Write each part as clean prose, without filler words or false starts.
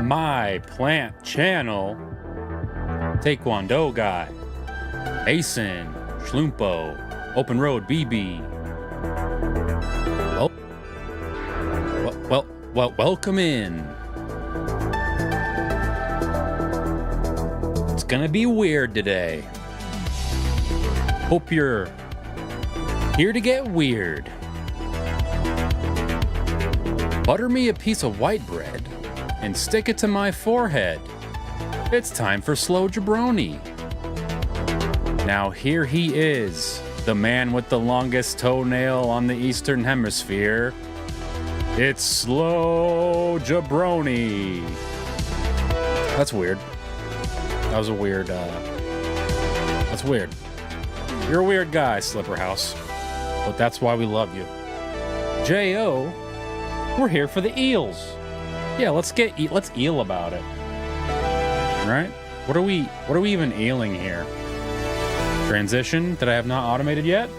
My plant channel. Taekwondo guy. Mason. Schlumpo. Open Road BB. Oh. Well, welcome in. It's gonna be weird today. Hope you're here to get weird. Butter me a piece of white bread and stick it to my forehead. It's time for Slow Jabroni. Now here he is, the man with the longest toenail on the Eastern Hemisphere. It's Slow Jabroni. That's weird. That was a weird, that's weird. You're a weird guy, Slipperhouse. But that's why we love you. J.O., we're here for the eels. Yeah, let's eel about it. Right? What are we even eeling here? Transition that I have not automated yet?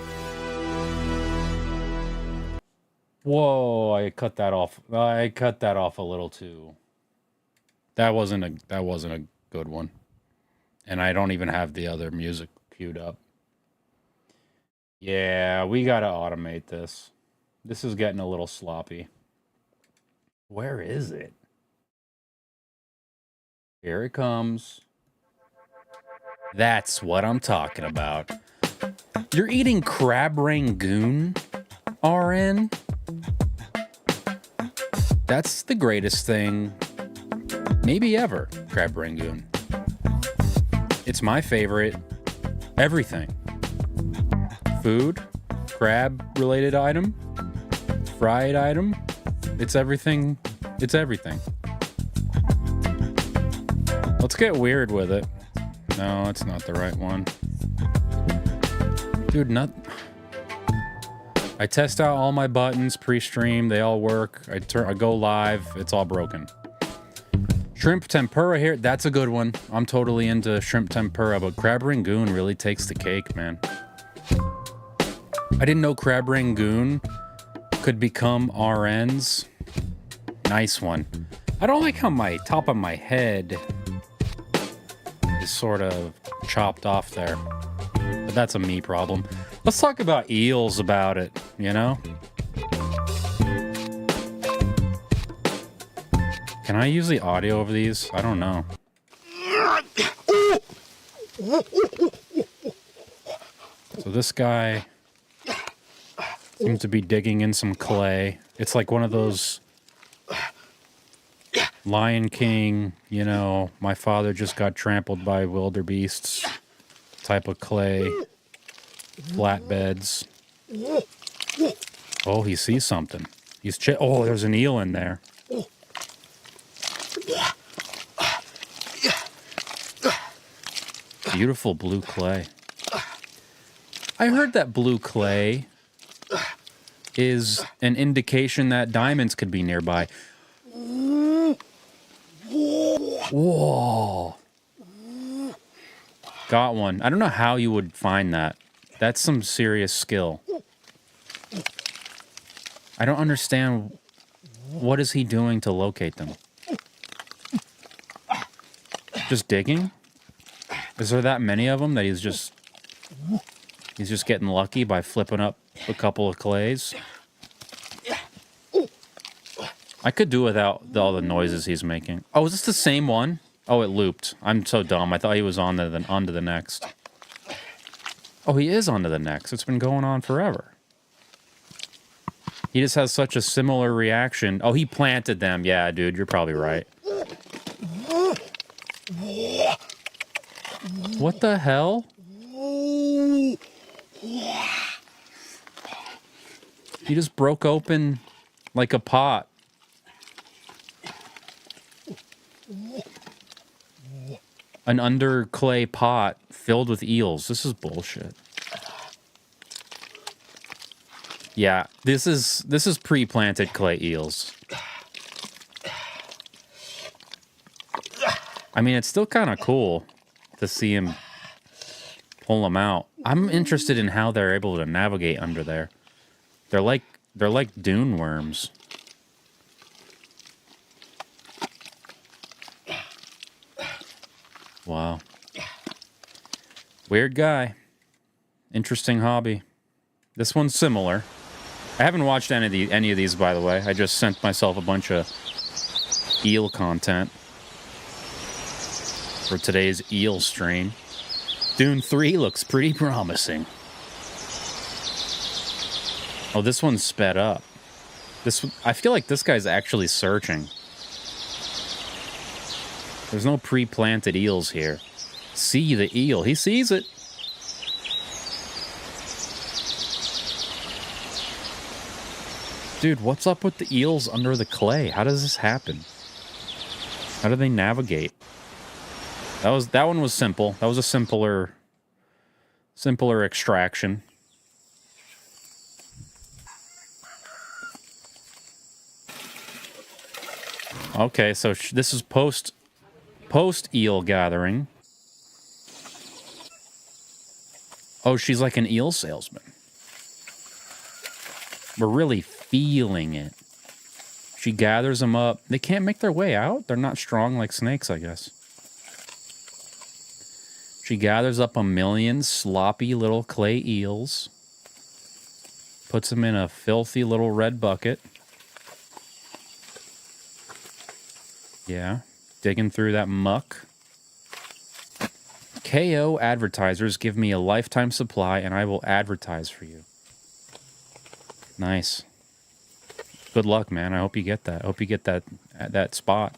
Whoa, I cut that off. I cut that off a little too. That wasn't a good one. And I don't even have the other music queued up. Yeah, we gotta automate this. This is getting a little sloppy. Where is it? Here it comes. That's what I'm talking about. You're eating crab rangoon, RN? That's the greatest thing maybe ever, crab rangoon. It's my favorite everything. Food, crab-related item, fried item. It's everything. It's everything. Let's get weird with it. No, it's not the right one. Dude, I test out all my buttons pre-stream. They all work. I go live. It's all broken. Shrimp tempura here. That's a good one. I'm totally into shrimp tempura, but crab rangoon really takes the cake, man. I didn't know crab rangoon could become RNs. Nice one. I don't like how my top of my head is sort of chopped off there. But that's a me problem. Let's talk about eels about it, you know? Can I use the audio over these? I don't know. So this guy seems to be digging in some clay. It's like one of those Lion King, you know, my father just got trampled by wildebeests type of clay flatbeds. Oh, he sees something. Oh, there's an eel in there. Beautiful blue clay. I heard that blue clay is an indication that diamonds could be nearby. Whoa. Got one. I don't know how you would find that. That's some serious skill. I don't understand. What is he doing to locate them? Just digging? Is there that many of them that he's just getting lucky by flipping up a couple of clays? I could do without all the noises he's making. Oh, is this the same one? Oh, it looped. I'm so dumb. I thought he was on to the next. Oh, he is on to the next. It's been going on forever. He just has such a similar reaction. Oh, he planted them. Yeah, dude, you're probably right. What the hell? He just broke open like a pot. An under clay pot filled with eels. This is bullshit. Yeah, this is pre-planted clay eels. I mean, it's still kind of cool to see him pull them out. I'm interested in how they're able to navigate under there. They're like dune worms. Wow. Weird guy. Interesting hobby. This one's similar. I haven't watched any of these, by the way. I just sent myself a bunch of eel content for today's eel stream. Dune 3 looks pretty promising. Oh, this one's sped up. I feel like this guy's actually searching. There's no pre-planted eels here. See the eel. He sees it. Dude, what's up with the eels under the clay? How does this happen? How do they navigate? That one was simple. That was a simpler extraction. Okay, so this is post eel gathering. Oh, she's like an eel salesman. We're really feeling it. She gathers them up. They can't make their way out. They're not strong like snakes, I guess. She gathers up 1,000,000 sloppy little clay eels. Puts them in a filthy little red bucket. Yeah, digging through that muck. KO advertisers, give me a lifetime supply and I will advertise for you. Nice. Good luck, man. I hope you get that. I hope you get that spot.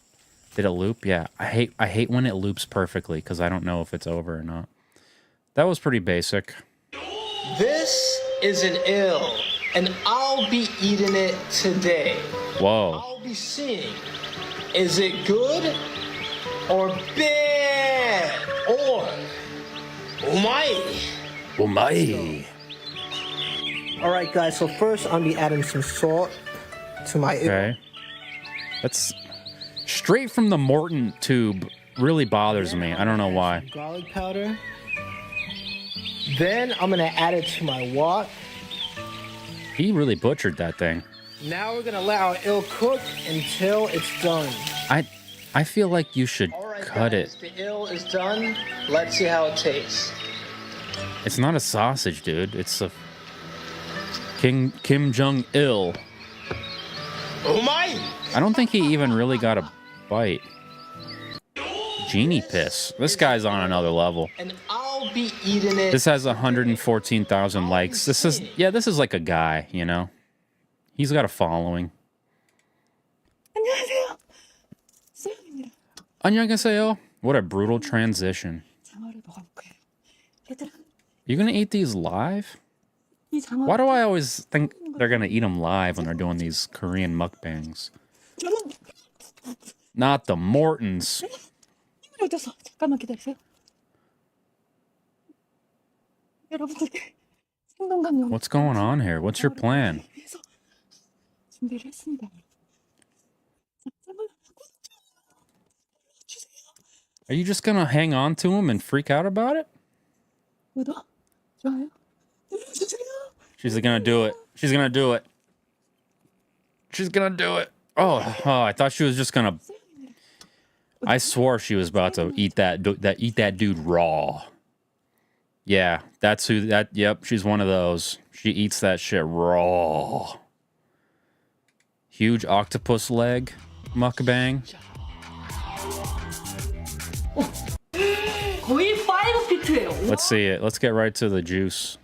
Did it loop? Yeah. I hate when it loops perfectly because I don't know if it's over or not. That was pretty basic. This is an eel, and I'll be eating it today. Whoa. I'll be seeing, is it good or bad or umai? Umai. All right, guys. So first, I'll be adding some salt to my eel. Okay. That's straight from the Morton tube. Really bothers me. I don't know why. Garlic powder. Then I'm gonna add it to my wok. He really butchered that thing. Now we're gonna let our eel cook until it's done. I feel like you should cut guys, it. The eel is done. Let's see how it tastes. It's not a sausage, dude. It's a Kim Jong-il. Oh my! I don't think he even really got a bite. Genie piss. This guy's on another level. And I'll be eating it. This has 114,000 likes. This is like a guy, you know? He's got a following. 안녕하세요. 수영입니다. 안녕하세요. What a brutal transition. 장어를 먹어볼게요. 얘들아, You gonna eat these live? 이 장어. Why do I always think they're gonna eat them live when they're doing these Korean mukbangs? Not the Mortons. 힘을 얻어서 잠깐만 기다리세요. 여러분들께 생동감 용. What's going on here? What's your plan? 위해서 준비를 했습니다. 자, 쌤은 주세요. Are you just gonna hang on to him and freak out about it? 구독, 좋아요 눌러주세요. She's gonna do it. She's gonna do it. She's gonna do it. Oh, I thought she was just gonna. I swore she was about to eat that dude raw. Yeah, that's who that. Yep, she's one of those. She eats that shit raw. Huge octopus leg mukbang. 거의 5피트예요. Let's see it. Let's get right to the juice.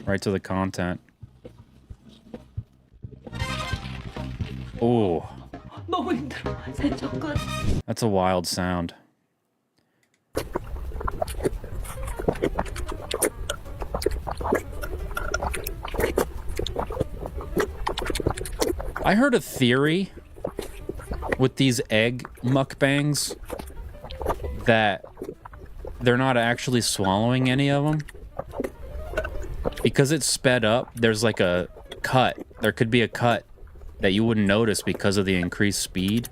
Right to the content. Oh, 너무 힘들어. 세척 끝. that's a wild sound. I heard a theory with these egg mukbangs that they're not actually swallowing any of them. Because it's sped up, there's like a cut. There could be a cut that you wouldn't notice because of the increased speed.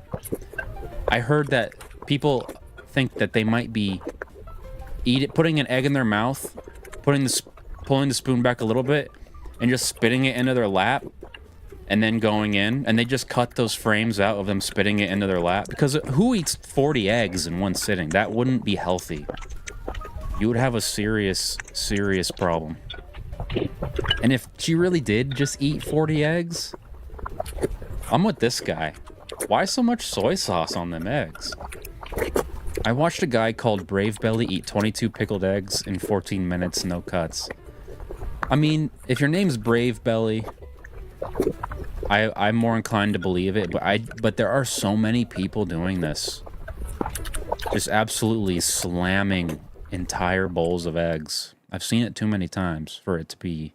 I heard that people think that they might be putting an egg in their mouth, pulling the spoon back a little bit, and just spitting it into their lap, and then going in, and they just cut those frames out of them spitting it into their lap. Because who eats 40 eggs in one sitting? That wouldn't be healthy. You would have a serious, serious problem. And if she really did just eat 40 eggs, I'm with this guy. Why so much soy sauce on them eggs? I watched a guy called Brave Belly eat 22 pickled eggs in 14 minutes, no cuts. I mean, if your name's Brave Belly, I'm more inclined to believe it, but there are so many people doing this. Just absolutely slamming entire bowls of eggs. I've seen it too many times for it to be...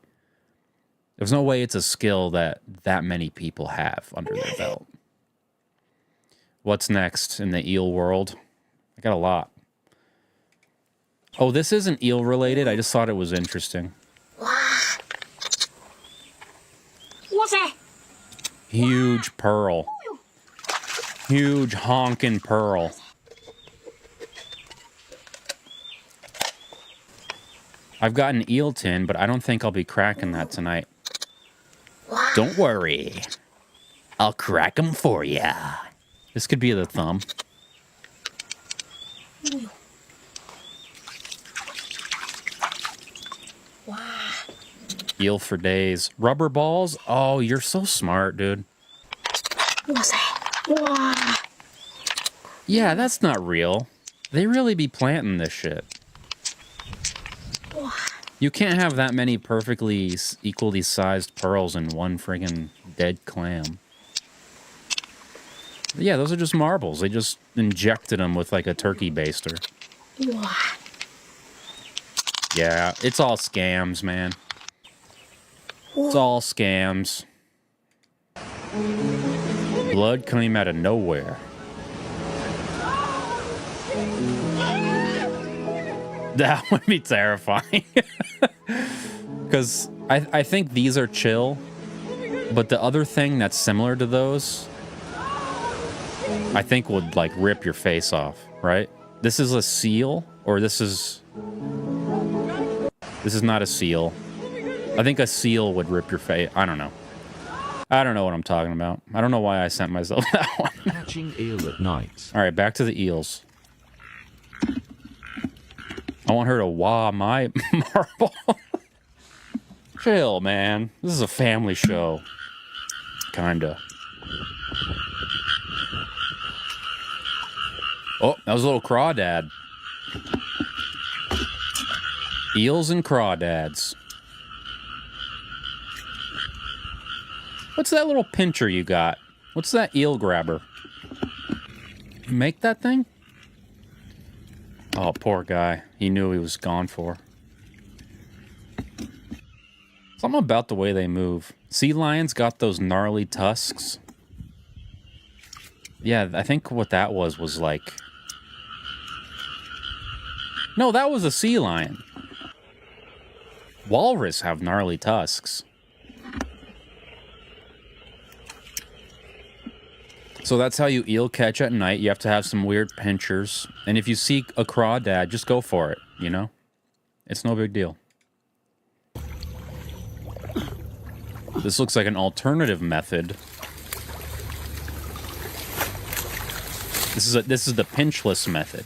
There's no way it's a skill that many people have under their belt. What's next in the eel world? I got a lot. Oh, this isn't eel related. I just thought it was interesting. Huge pearl. Huge honking pearl. I've got an Eel-Tin, but I don't think I'll be cracking that tonight. Don't worry. I'll crack them for ya. This could be the thumb. Eel for days. Rubber balls? Oh, you're so smart, dude. Yeah, that's not real. They really be planting this shit. You can't have that many perfectly equally sized pearls in one friggin' dead clam. Yeah, those are just marbles. They just injected them with like a turkey baster. Yeah, it's all scams, man. It's all scams. Blood came out of nowhere. That would be terrifying. Because I think these are chill. But the other thing that's similar to those, I think would like rip your face off, right? This is a seal, or this is not a seal. I think a seal would rip your face. I don't know. I don't know what I'm talking about. I don't know why I sent myself that one. Catching eel at night. All right, back to the eels. I want her to wah my marble. Chill, man. This is a family show. Kinda. Oh, that was a little crawdad. Eels and crawdads. What's that little pincher you got? What's that eel grabber? You make that thing? Oh, poor guy. He knew he was gone for. Something about the way they move. Sea lions got those gnarly tusks. Yeah, I think what that was like... No, that was a sea lion. Walrus have gnarly tusks. So that's how you eel catch at night. You have to have some weird pinchers. And if you see a crawdad, just go for it, you know? It's no big deal. This looks like an alternative method. This is the pinchless method.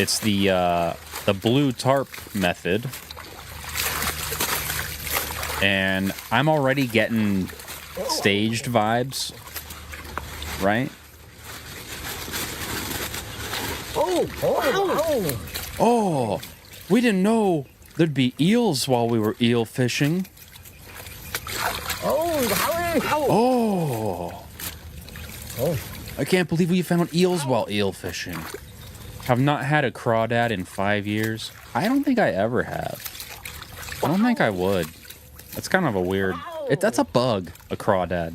It's the blue tarp method. And I'm already getting staged vibes, right? Oh, we didn't know there'd be eels while we were eel fishing. Oh, I can't believe we found eels while eel fishing. Have not had a crawdad in 5 years. I don't think I ever have. I don't think I would. That's kind of a weird... that's a bug, a crawdad.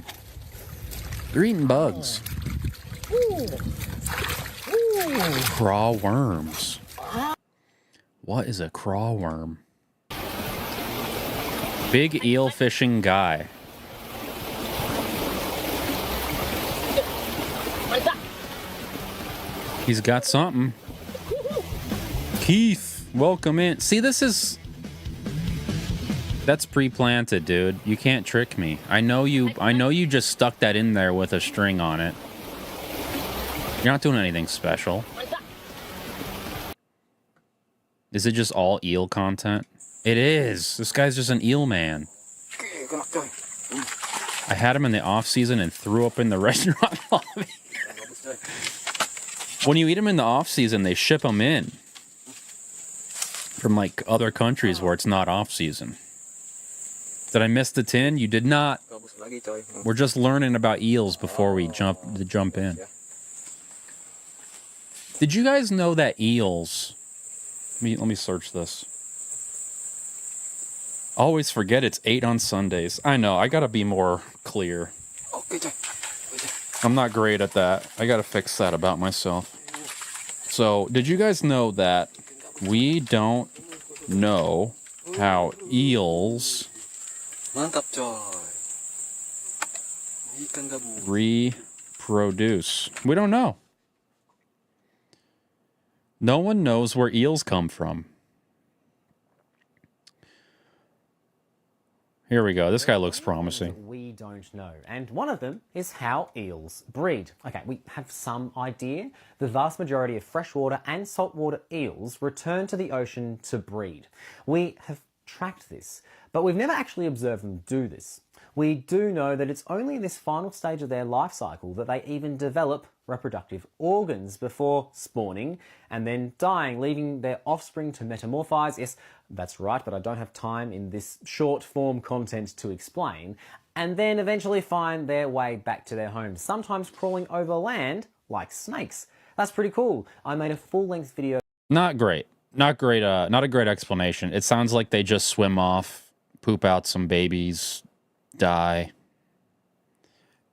They're eating bugs. Craw worms. What is a craw worm? Big eel fishing guy. He's got something. Keith, welcome in. See, this is... That's pre-planted, dude. You can't trick me. I know you just stuck that in there with a string on it. You're not doing anything special. Is it just all eel content? It is. This guy's just an eel man. I had him in the off season and threw up in the restaurant lobby. When you eat them in the off season, they ship them in from like other countries where it's not off season. Did I miss the tin? You did not. We're just learning about eels before we jump in. Did you guys know that eels... Let me search this. Always forget it's 8 on Sundays. I know, I gotta be more clear. I'm not great at that. I gotta fix that about myself. So, did you guys know that we don't know how eels reproduce? We don't know. No one knows where eels come from. Here we go. This guy looks promising. We don't know. And one of them is how eels breed. Okay, we have some idea. The vast majority of freshwater and saltwater eels return to the ocean to breed. We have tracked this, but we've never actually observed them do this. We do know that it's only in this final stage of their life cycle that they even develop reproductive organs before spawning and then dying, leaving their offspring to metamorphise. Yes, that's right, but I don't have time in this short form content to explain. And then eventually find their way back to their homes, sometimes crawling over land like snakes. That's pretty cool. I made a full-length video. Not great. Not great. Not a great explanation. It sounds like they just swim off, poop out some babies, die.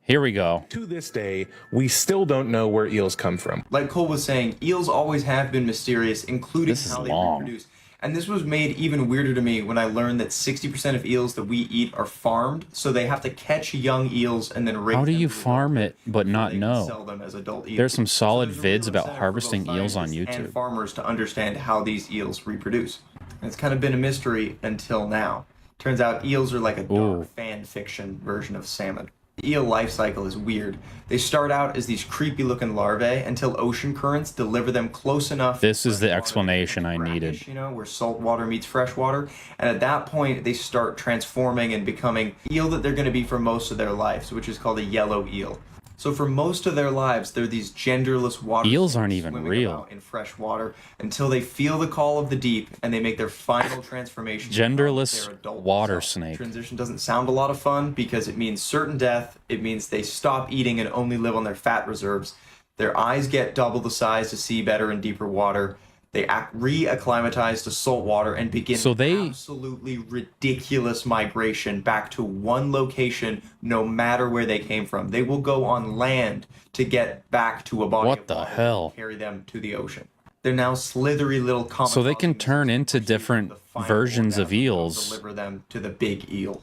Here we go. To this day, we still don't know where eels come from. Like Cole was saying, eels always have been mysterious, including how they reproduce. And this was made even weirder to me when I learned that 60% of eels that we eat are farmed, so they have to catch young eels and then raise them. How do you farm it but not know? Sell them as adult eels. There's some solid vids about harvesting eels on YouTube. And farmers to understand how these eels reproduce. And it's kind of been a mystery until now. Turns out eels are like a dark fan fiction version of salmon. The eel life cycle is weird. They start out as these creepy looking larvae until ocean currents deliver them close enough. This is the explanation I needed. You know, where salt water meets fresh water. And at that point, they start transforming and becoming eel that they're going to be for most of their lives, which is called a yellow eel. So for most of their lives, they're these genderless water eels aren't even real in fresh water until they feel the call of the deep and they make their final transformation. Genderless water snake. Transition doesn't sound a lot of fun because it means certain death. It means they stop eating and only live on their fat reserves. Their eyes get double the size to see better in deeper water. They re-acclimatize to salt water and begin absolutely ridiculous migration back to one location, no matter where they came from. They will go on land to get back to a body of water. What the hell? Carry them to the ocean. They're now slithery little. So they can turn into different versions of eels. Deliver them to the big eel.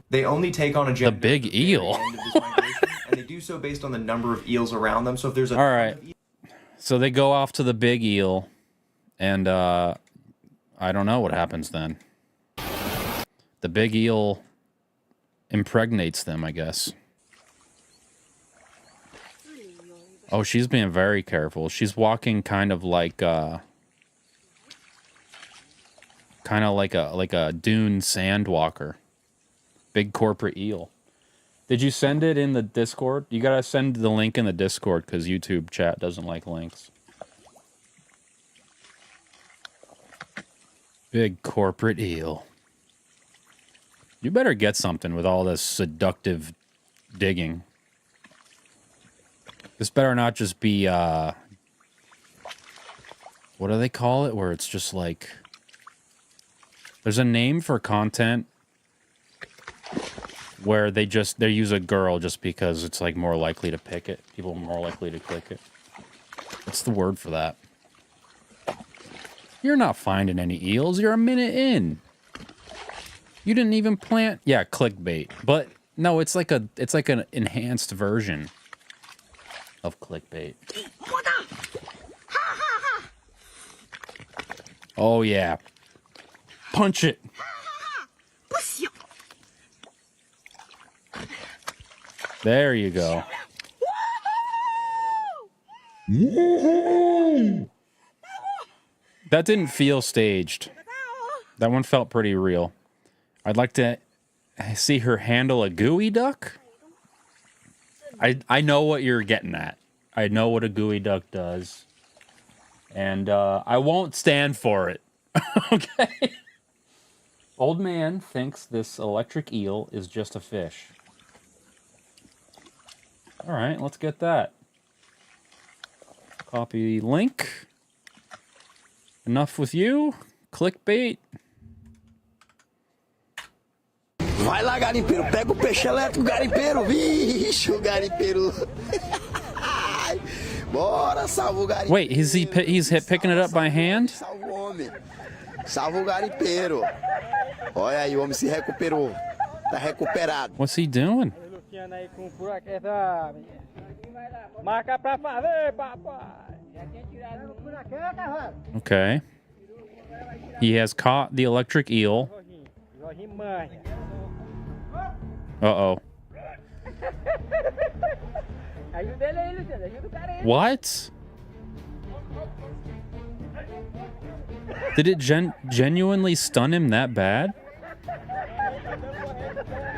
They only take on a The gender big at the very eel. end of this migration, and they do so based on the number of eels around them. So if there's a All right. So they go off to the big eel, and I don't know what happens then. The big eel impregnates them, I guess. Oh, she's being very careful. She's walking kind of like a dune sand walker. Big corporate eel. Did you send it in the Discord? You gotta send the link in the Discord because YouTube chat doesn't like links. Big corporate eel. You better get something with all this seductive digging. This better not just be, what do they call it? Where it's just like... There's a name for content where they use a girl just because it's like more likely to pick it. People are more likely to click it. What's the word for that? You're not finding any eels. You're a minute in. You didn't even plant. Yeah, clickbait. But no, it's like an enhanced version of clickbait. Oh yeah. Punch it. There you go. That didn't feel staged. That one felt pretty real. I'd like to see her handle a gooey duck. I know what you're getting at. I know what a gooey duck does. And I won't stand for it. Okay? Old man thinks this electric eel is just a fish. All right, let's get that. Copy link. Enough with you. Clickbait. Vai lá, garimpeiro, pega o peixe elétrico, garimpeiro. Vixe, o garimpeiro. Bora, salva o garimpeiro. Wait, he's picking it up by hand? Salva o homem. Salva o garimpeiro. Olha aí, o homem se recuperou. Tá recuperado. What's he doing? Okay. He has caught the electric eel. Uh-oh. What? Did it genuinely stun him that bad?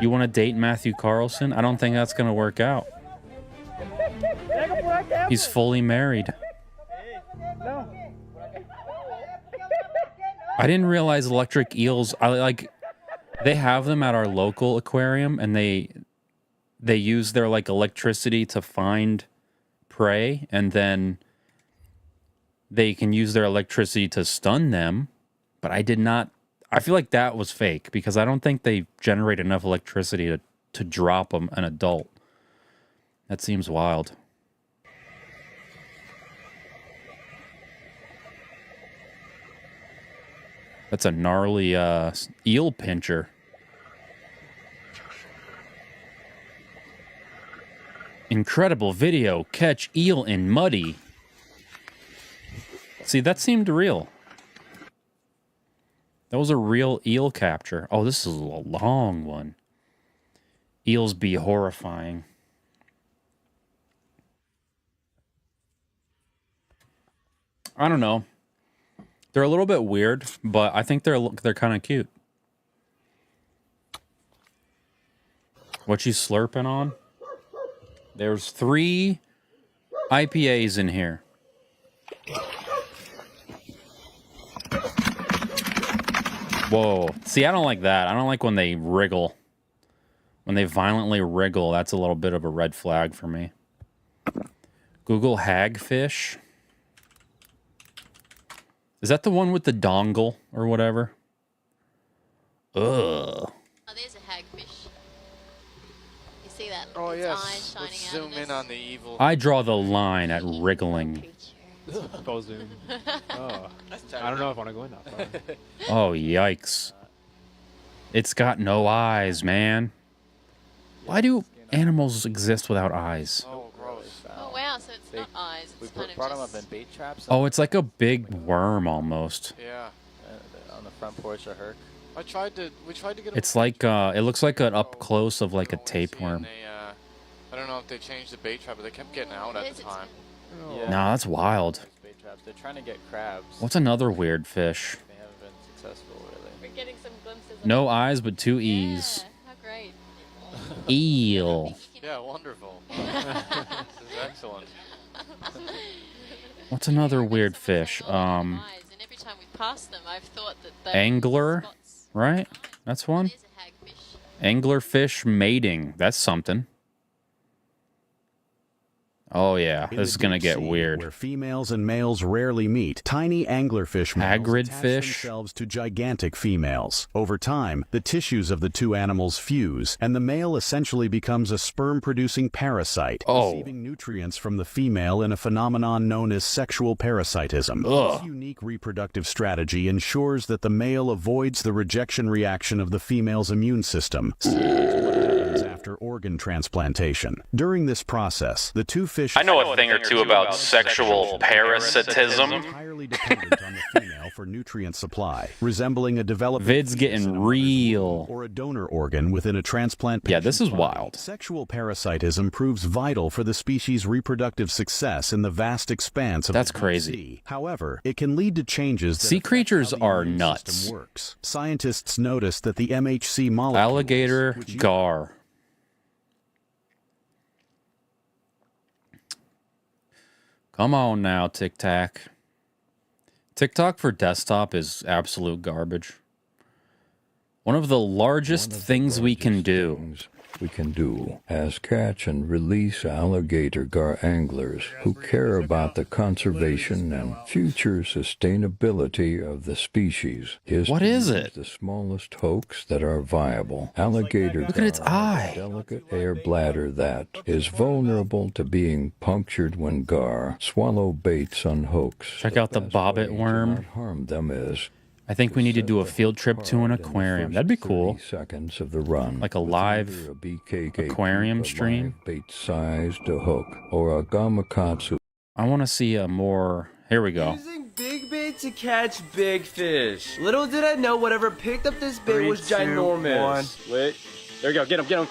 You want to date Matthew Carlson? I don't think that's going to work out. He's fully married. I didn't realize electric eels, they have them at our local aquarium, and they use their like electricity to find prey, and then they can use their electricity to stun them. But I feel like that was fake, because I don't think they generate enough electricity to drop an adult. That seems wild. That's a gnarly eel pincher. Incredible video. Catch eel in muddy. See, that seemed real. That was a real eel capture. Oh, this is a long one. Eels be horrifying. I don't know. They're a little bit weird, but I think they're kind of cute. What you slurping on? There's 3 IPAs in here. Whoa. See, I don't like that. I don't like when they wriggle. When they violently wriggle, that's a little bit of a red flag for me. Google hagfish. Is that the one with the dongle or whatever? Ugh. Oh, there's a hagfish. You see that? Oh its yes. eyes shining Let's out zoom of in this? on the evil. I draw the line at wriggling. Go zoom. Oh, I don't know if I want to go in that far. Oh, yikes. It's got no eyes, man. Why do animals exist without eyes? Oh, gross. Oh wow, so it's not eyes. We It's kind of brought them up just... in bait traps. Oh, it's like a big worm almost. Yeah. On the front porch of Herc. We tried to get them. It's like it looks like an up close of like a tapeworm. I don't know if they changed the bait trap, but they kept getting out at the time. No, that's wild. Bait traps. They're trying to get crabs. What's another weird fish? They haven't been successful, really. We're getting some glimpses of No eyes, but 2 E's. Yeah, how great. Eel. Yeah, wonderful. This is excellent. What's another weird fish? And every time we pass them, I've thought that they Angler, right? That's one. It is a hagfish. Anglerfish mating. That's something. Oh yeah, this is gonna get weird. Where females and males rarely meet, tiny anglerfish males Hagrid attach fish? themselves to gigantic females. Over time, the tissues of the two animals fuse, and the male essentially becomes a sperm-producing parasite, receiving nutrients from the female in a phenomenon known as sexual parasitism. This unique reproductive strategy ensures that the male avoids the rejection reaction of the female's immune system. After organ transplantation. During this process, the two fish... I know a thing or two about sexual parasitism. Entirely dependent on the female for nutrient supply, resembling a developing Vid's getting real. Or a donor organ within a transplant Yeah, this is wild. Sexual parasitism proves vital for the species' reproductive success in the vast expanse of That's the deep crazy. sea. However, it can lead to changes that Sea affect creatures how the are immune nuts. system works. Scientists noticed that the MHC molecule Alligator gar. Come on now, Tic-Tac. TikTok for desktop is absolute garbage. One of the largest things we can do. We can do as catch and release alligator gar anglers who care about the conservation and future sustainability of the species is What to is use it? the smallest hooks that are viable. Alligator Look at its gar has eye. a delicate air bladder that is vulnerable to being punctured when gar swallow baits on hooks. Check out the bobbit worm. Harm them is I think we need to do a field trip to an aquarium. That'd be cool. seconds of the run. Like a live aquarium stream. Bait-sized a hook or a gamakatsu. I want to see a more... Here we go. Using big bait to catch big fish. Little did I know whatever picked up this bait was ginormous. Wait. There you go. Get him. Get him.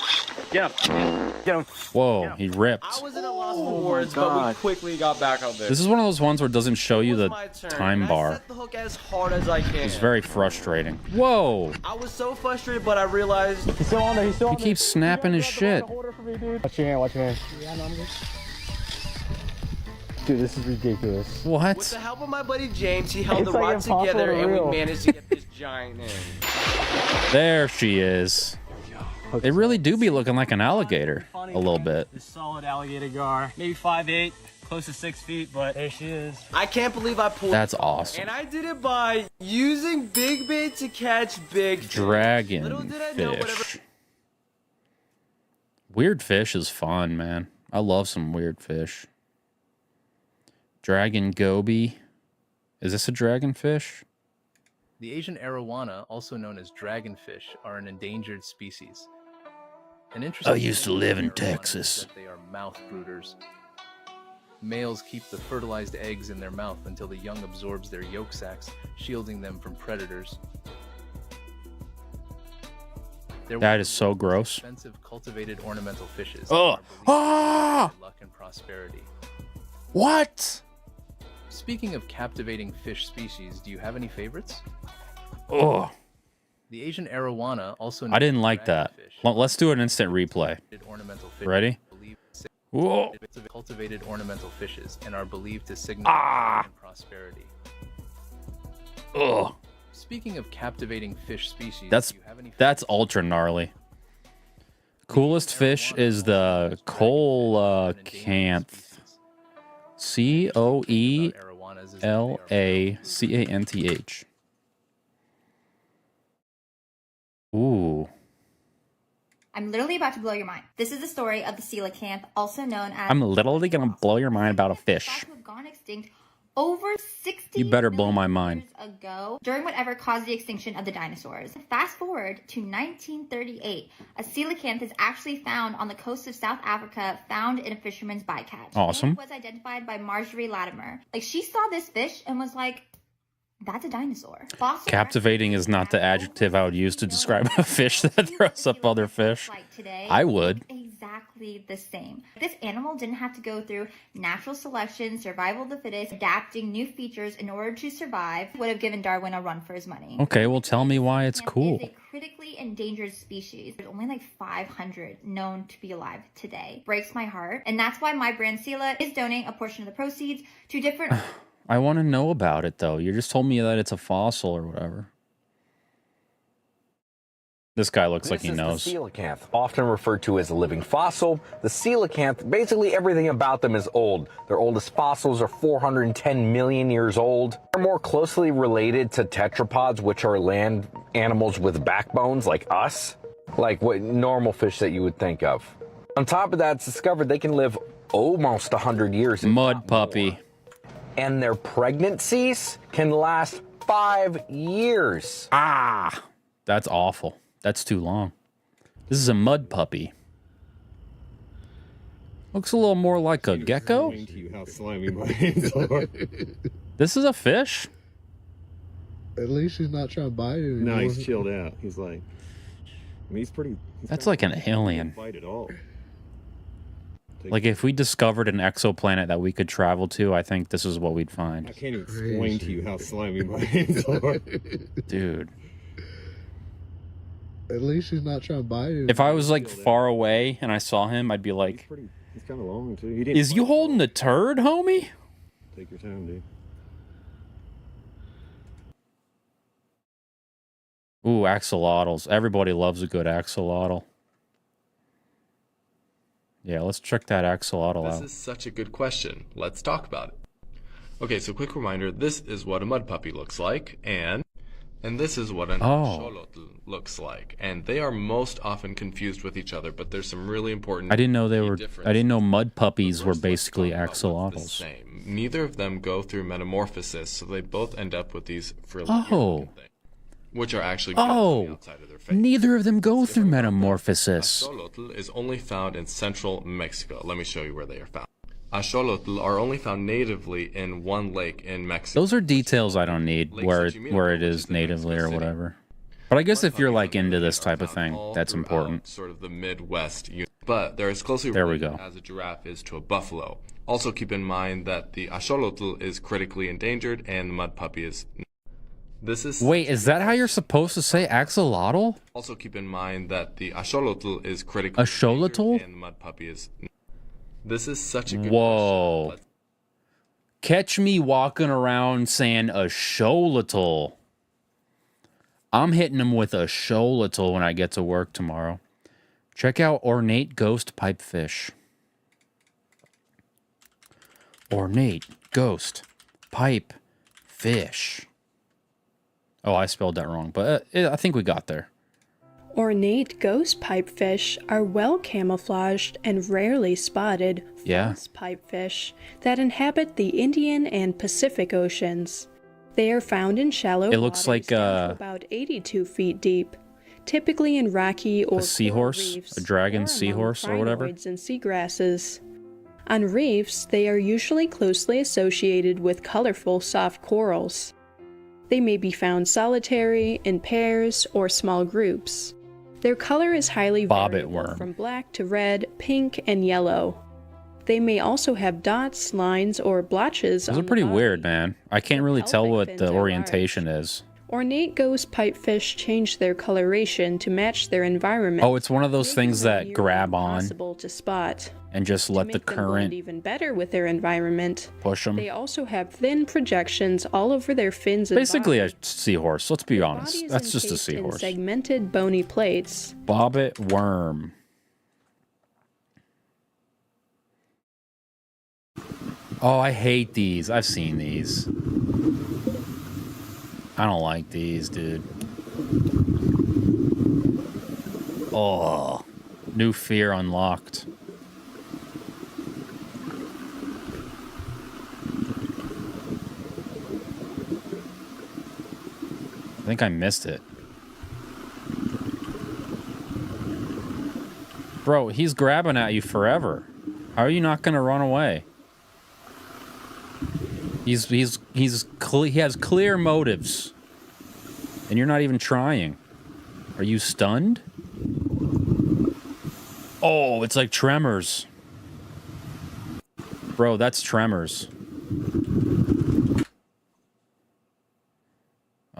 Get him. Get him. Whoa, he ripped. I was in a loss for words, but we quickly got back out there. This is one of those ones where it doesn't show you the time I bar. set the hook as hard as I can. It's very frustrating. Whoa! I was so frustrated, but I realized He's still on there. He's still on He keeps snapping his shit. Watch your hand. Watch your hand. Yeah, no, I'm good. Dude, this is ridiculous. What? With the help of my buddy James, he held It's the like rod impossible together, to and we reel. managed to get this giant in. There she is. They really do be looking like an alligator a little bit. This solid alligator gar, maybe 5'8", close to 6 feet, but there she is. I can't believe I pulled. That's awesome. And I did it by using big bait to catch big fish. Dragon Little did I know whatever. fish. Weird fish is fun, man. I love some weird fish. Dragon goby. Is this a dragonfish? The Asian arowana, also known as dragonfish, are an endangered species. An interesting I used to thing live about in arowanas is Texas. that they are mouth brooders. Males keep the fertilized eggs in their mouth until the young absorbs their yolk sacs, shielding them from predators. They're That is so gross. expensive cultivated ornamental fishes. Oh. and are believed to Ah! bring luck and prosperity. What? Speaking of captivating fish species, do you have any favorites? Oh. The Asian arowana, also known I didn't as like that. dragonfish, Let's do an instant replay. ornamental fish, Ready? Whoa. Cultivated ornamental fishes and are believed to signal Ah. and prosperity. Ugh. Speaking of captivating fish species, That's do you have any that's ultra gnarly. Coolest fish is the coelacanth. Coelacanth. Ooh. I'm literally about to blow your mind. This is the story of the coelacanth, also known as... I'm literally gonna blow your mind about a fish. thought to have gone extinct over 60 You better blow my mind. years ago, during whatever caused the extinction of the dinosaurs. Fast forward to 1938, a coelacanth is actually found on the coast of South Africa, found in a fisherman's bycatch. Awesome. It was identified by Marjorie Latimer. Like, she saw this fish and was like, that's a dinosaur. Fossil Captivating is not the adjective I would use to describe a fish that throws up other fish. like today I would. look exactly the same. This animal didn't have to go through natural selection, survival of the fittest, adapting new features in order to survive. Would have given Darwin a run for his money. Okay, well, tell me why it's cool. It's a critically endangered species. There's only like 500 known to be alive today. Breaks my heart. And that's why my brand Sela is donating a portion of the proceeds to different... I want to know about it, though. You just told me that it's a fossil or whatever. This guy looks like he knows. This is the coelacanth, often referred to as a living fossil. The coelacanth, basically everything about them is old. Their oldest fossils are 410 million years old. They're more closely related to tetrapods, which are land animals with backbones like us, like what normal fish that you would think of. On top of that, it's discovered they can live almost 100 years. Mud puppy. And their pregnancies can last 5 years. Ah, that's awful. That's too long. This is a mud puppy. Looks a little more like a gecko. This is a fish? At least he's not trying to bite it anymore. No, he's chilled out. He's like, I mean, he's pretty. That's like an alien. Bite at all. Like if we discovered an exoplanet that we could travel to, I think this is what we'd find. I can't even explain to you how slimy my hands are. Dude. At least he's not trying to bite it. If I was like far away and I saw him, I'd be like, He's kind of long too. He didn't is you holding a turd, homie? Take your time, dude. Ooh, axolotls. Everybody loves a good axolotl. Yeah, let's check that axolotl out. This is such a good question. Let's talk about it. Okay, so quick reminder, this is what a mud puppy looks like, and this is what an axolotl looks like. And they are most often confused with each other, but there's some really important I didn't know mud puppies were basically axolotls. Neither of them go through metamorphosis, so they both end up with these frilly Oh. things, which are actually on the outside of their face. Neither of them go through metamorphosis. Axolotl is only found in central Mexico. Let me show you where they are found. Axolotl are only found natively in one lake in Mexico. Those are details I don't need, where it is natively or whatever. But I guess if you're like into this type of thing, that's important. Sort of the Midwest, but they're as closely related as a giraffe is to a buffalo. Also keep in mind that the axolotl is critically endangered and the mud puppy is. Wait, is that how you're supposed to say axolotl? Also keep in mind that the axolotl is critically endangered and the mud puppy is. This is such a good Whoa. Catch me walking around saying axolotl. I'm hitting him with a axolotl when I get to work tomorrow. Check out ornate ghost pipefish. Ornate ghost pipe fish. Oh, I spelled that wrong, but I think we got there. Ornate ghost pipefish are well camouflaged and rarely spotted false pipefish that inhabit the Indian and Pacific Oceans. They are found in shallow waters like down to about 82 feet deep, typically in rocky or a seahorse, reefs, a dragon seahorse or whatever. And seagrasses. On reefs, they are usually closely associated with colorful soft corals. They may be found solitary, in pairs, or small groups. Their color is highly variable from black to red, pink, and yellow. They may also have dots, lines, or blotches on Those are pretty weird, man. I can't really tell what the orientation is. Ornate ghost pipefish change their coloration to match their environment. Oh, it's one of those things that grab on Impossible to spot. and just let the Make them blend current even better with their environment. push them. They also have thin projections all over their fins and Basically body. a seahorse, let's be Their honest. body is That's just a encased in seahorse. segmented bony plates. Bobbit worm. Oh, I hate these. I've seen these. I don't like these, dude. Oh, new fear unlocked. think I missed it. Bro, he's grabbing at you forever. How are you not gonna run away? He has clear motives. And you're not even trying. Are you stunned? Oh, it's like Tremors. Bro, that's Tremors.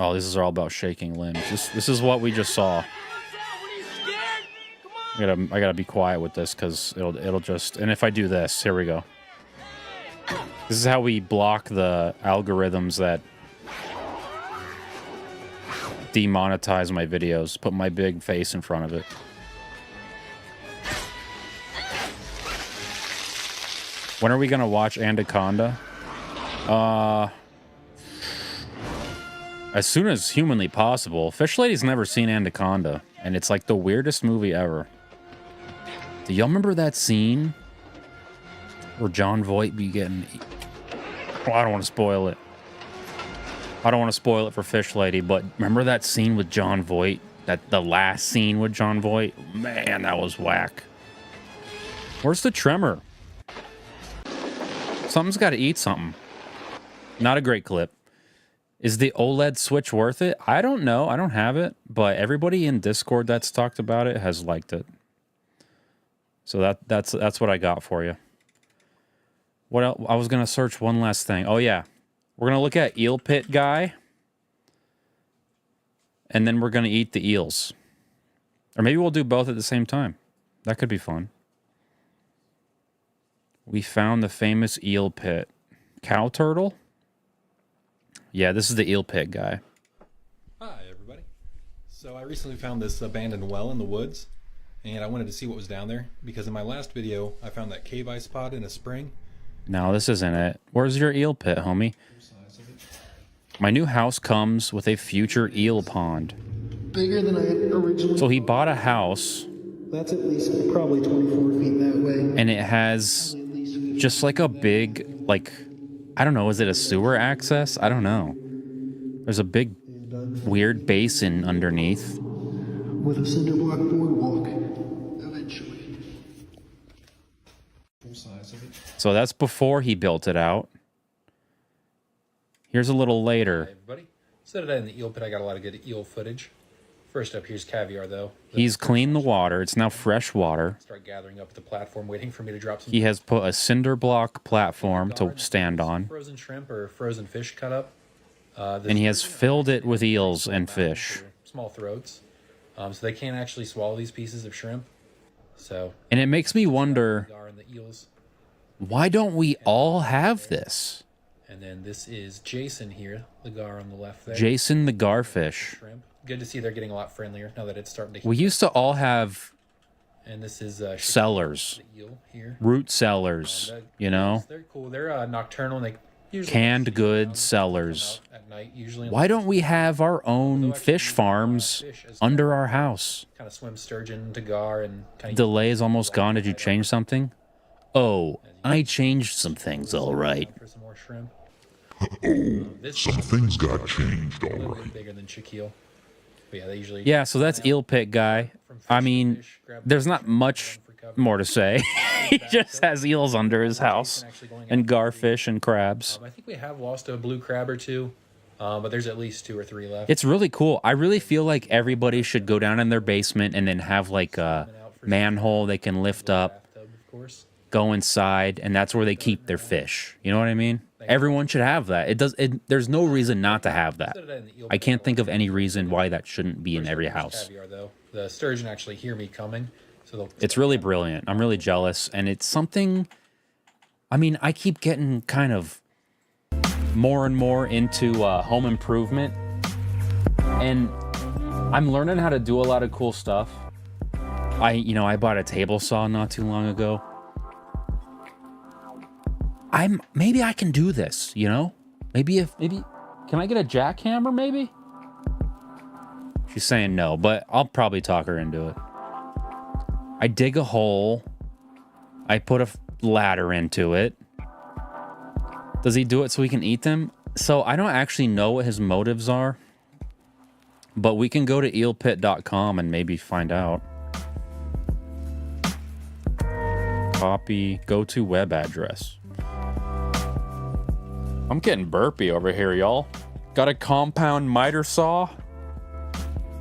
Oh, this is all about shaking limbs. This is what we just saw. I gotta be quiet with this because it'll just, and if I do this, here we go. This is how we block the algorithms that demonetize my videos. Put my big face in front of it. When are we gonna watch Anaconda? As soon as humanly possible. Fish Lady's never seen Anaconda, and it's like the weirdest movie ever. Do y'all remember that scene where John Voight be getting... Oh, I don't want to spoil it. I don't want to spoil it for Fish Lady, but remember that scene with John Voight? The last scene with John Voight? Man, that was whack. Where's the tremor? Something's got to eat something. Not a great clip. Is the OLED Switch worth it? I don't know. I don't have it, but everybody in Discord that's talked about it has liked it. So that's what I got for you. What else? I was gonna search one last thing. Oh yeah, we're gonna look at eel pit guy, and then we're gonna eat the eels, or maybe we'll do both at the same time. That could be fun. We found the famous eel pit. Cow turtle? Yeah, this is the eel pit guy. Hi, everybody. So I recently found this abandoned well in the woods, and I wanted to see what was down there, because in my last video, I found that cave ice pod in a spring. No, this isn't it. Where's your eel pit, homie? My new house comes with a future eel pond. Bigger than I had originally. So he bought a house. That's at least probably 24 feet that way. And it has just like a big, like, I don't know, is it a sewer access? I don't know. There's a big, weird basin underneath. With a cinder block boardwalk, eventually. Full size of it. So that's before he built it out. Here's a little later. Hi, everybody. So today in the eel pit, I got a lot of good eel footage. First up, here's caviar, though. He's cleaned the water. It's now fresh water. Start gathering up at the platform, waiting for me to drop some. He has put a cinder block platform to stand on. Frozen shrimp or frozen fish cut up. And he has filled it with eels and fish. Small throats. So they can't actually swallow these pieces of shrimp. So. And it makes me wonder, why don't we all have this? And then this is Jason here, the gar on the left there. Jason the garfish. Shrimp. Good to see they're getting a lot friendlier now that it's starting to heat. We used to all have and this is cellars, here. root cellars, you know? They're cool. They're nocturnal. And they canned goods cellars. At night, usually. Why don't we have our own fish farms under our house? Kind of swim sturgeon to gar and kind of Delay is almost gone. Did you change something? Oh, I changed some things, all right. For some more shrimp. Some things got changed, all right. Bigger than Shaquille. But yeah, they usually. Yeah, so that's eel pit guy. I mean, there's not much more to say. He just has eels under his house and garfish and crabs. I think we have lost a blue crab or two, but there's at least 2 or 3 left. It's really cool. I really feel like everybody should go down in their basement and then have like a manhole they can lift up, go inside, and that's where they keep their fish. You know what I mean? Everyone should have that. There's no reason not to have that. I can't think of any reason why that shouldn't be in every house. Caviar, though. The sturgeon actually hear me coming, so it's really brilliant. I'm really jealous, and it's something. I mean, I keep getting kind of more and more into home improvement, and I'm learning how to do a lot of cool stuff. I bought a table saw not too long ago. Maybe I can do this, you know? Maybe can I get a jackhammer maybe? She's saying no, but I'll probably talk her into it. I dig a hole. I put a ladder into it. Does he do it so we can eat them? So I don't actually know what his motives are. But we can go to eelpit.com and maybe find out. Copy, go to web address. I'm getting burpy over here, y'all. Got a compound miter saw.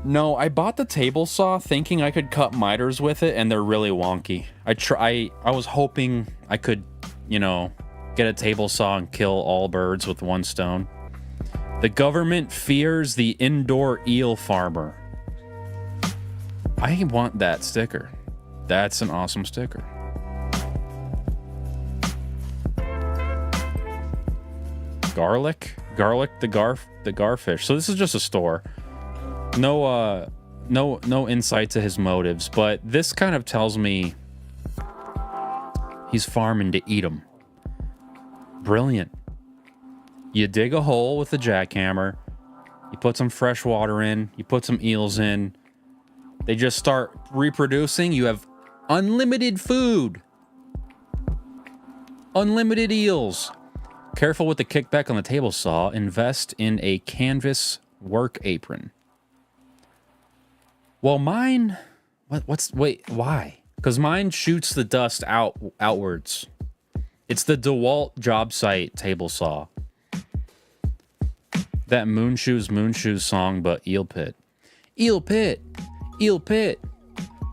No, I bought the table saw thinking I could cut miters with it, and they're really wonky. I was hoping I could, you know, get a table saw and kill all birds with one stone. The government fears the indoor eel farmer. I want that sticker. That's an awesome sticker. Garlic, the garfish. So this is just a store. No insight to his motives, but this kind of tells me he's farming to eat them. Brilliant. You dig a hole with a jackhammer, you put some fresh water in, you put some eels in, they just start reproducing, you have unlimited food. Unlimited eels. Careful with the kickback on the table saw. Invest in a canvas work apron. Well, mine... Wait, why? Because mine shoots the dust outwards. It's the DeWalt job site table saw. That Moonshoes song, but Eel Pit. Eel Pit! Eel Pit!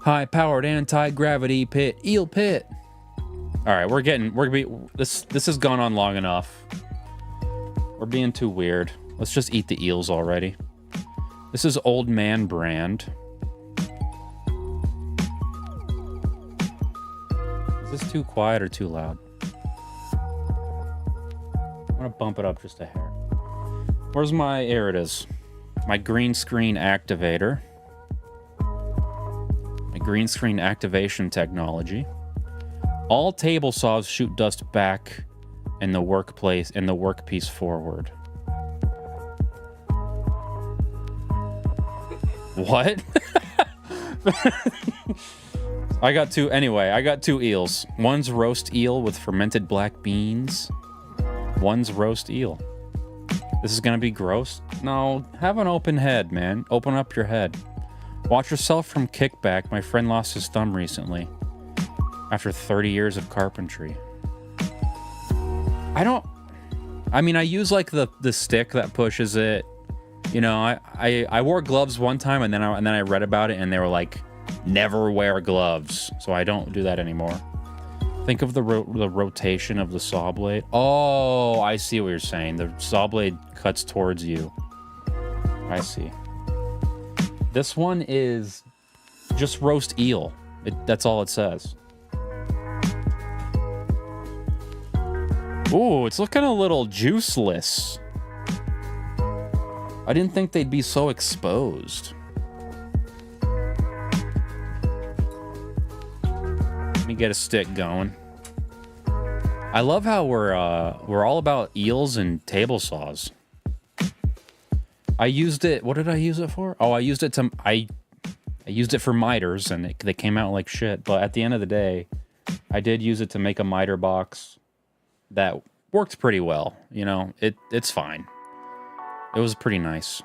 High-powered anti-gravity pit. Eel Pit! Alright, this has gone on long enough. We're being too weird. Let's just eat the eels already. This is Old Man brand. Is this too quiet or too loud? I'm gonna bump it up just a hair. Where's my... Here it is. My green screen activator. My green screen activation technology. All table saws shoot dust back in the workplace and the workpiece forward. What? I got two eels. One's roast eel with fermented black beans. One's roast eel. This is gonna be gross? No, have an open head, man. Open up your head. Watch yourself from kickback. My friend lost his thumb recently. After 30 years of carpentry. I mean, I use like the stick that pushes it. You know, I wore gloves one time and then I read about it and they were like, never wear gloves. So I don't do that anymore. Think of the rotation of the saw blade. Oh, I see what you're saying. The saw blade cuts towards you. I see. This one is just roast eel. That's all it says. Ooh, it's looking a little juiceless. I didn't think they'd be so exposed. Let me get a stick going. I love how we're all about eels and table saws. I used it. What did I use it for? Oh, I used it for miters, and they came out like shit. But at the end of the day, I did use it to make a miter box that worked pretty well. You know, it's fine. It was pretty nice.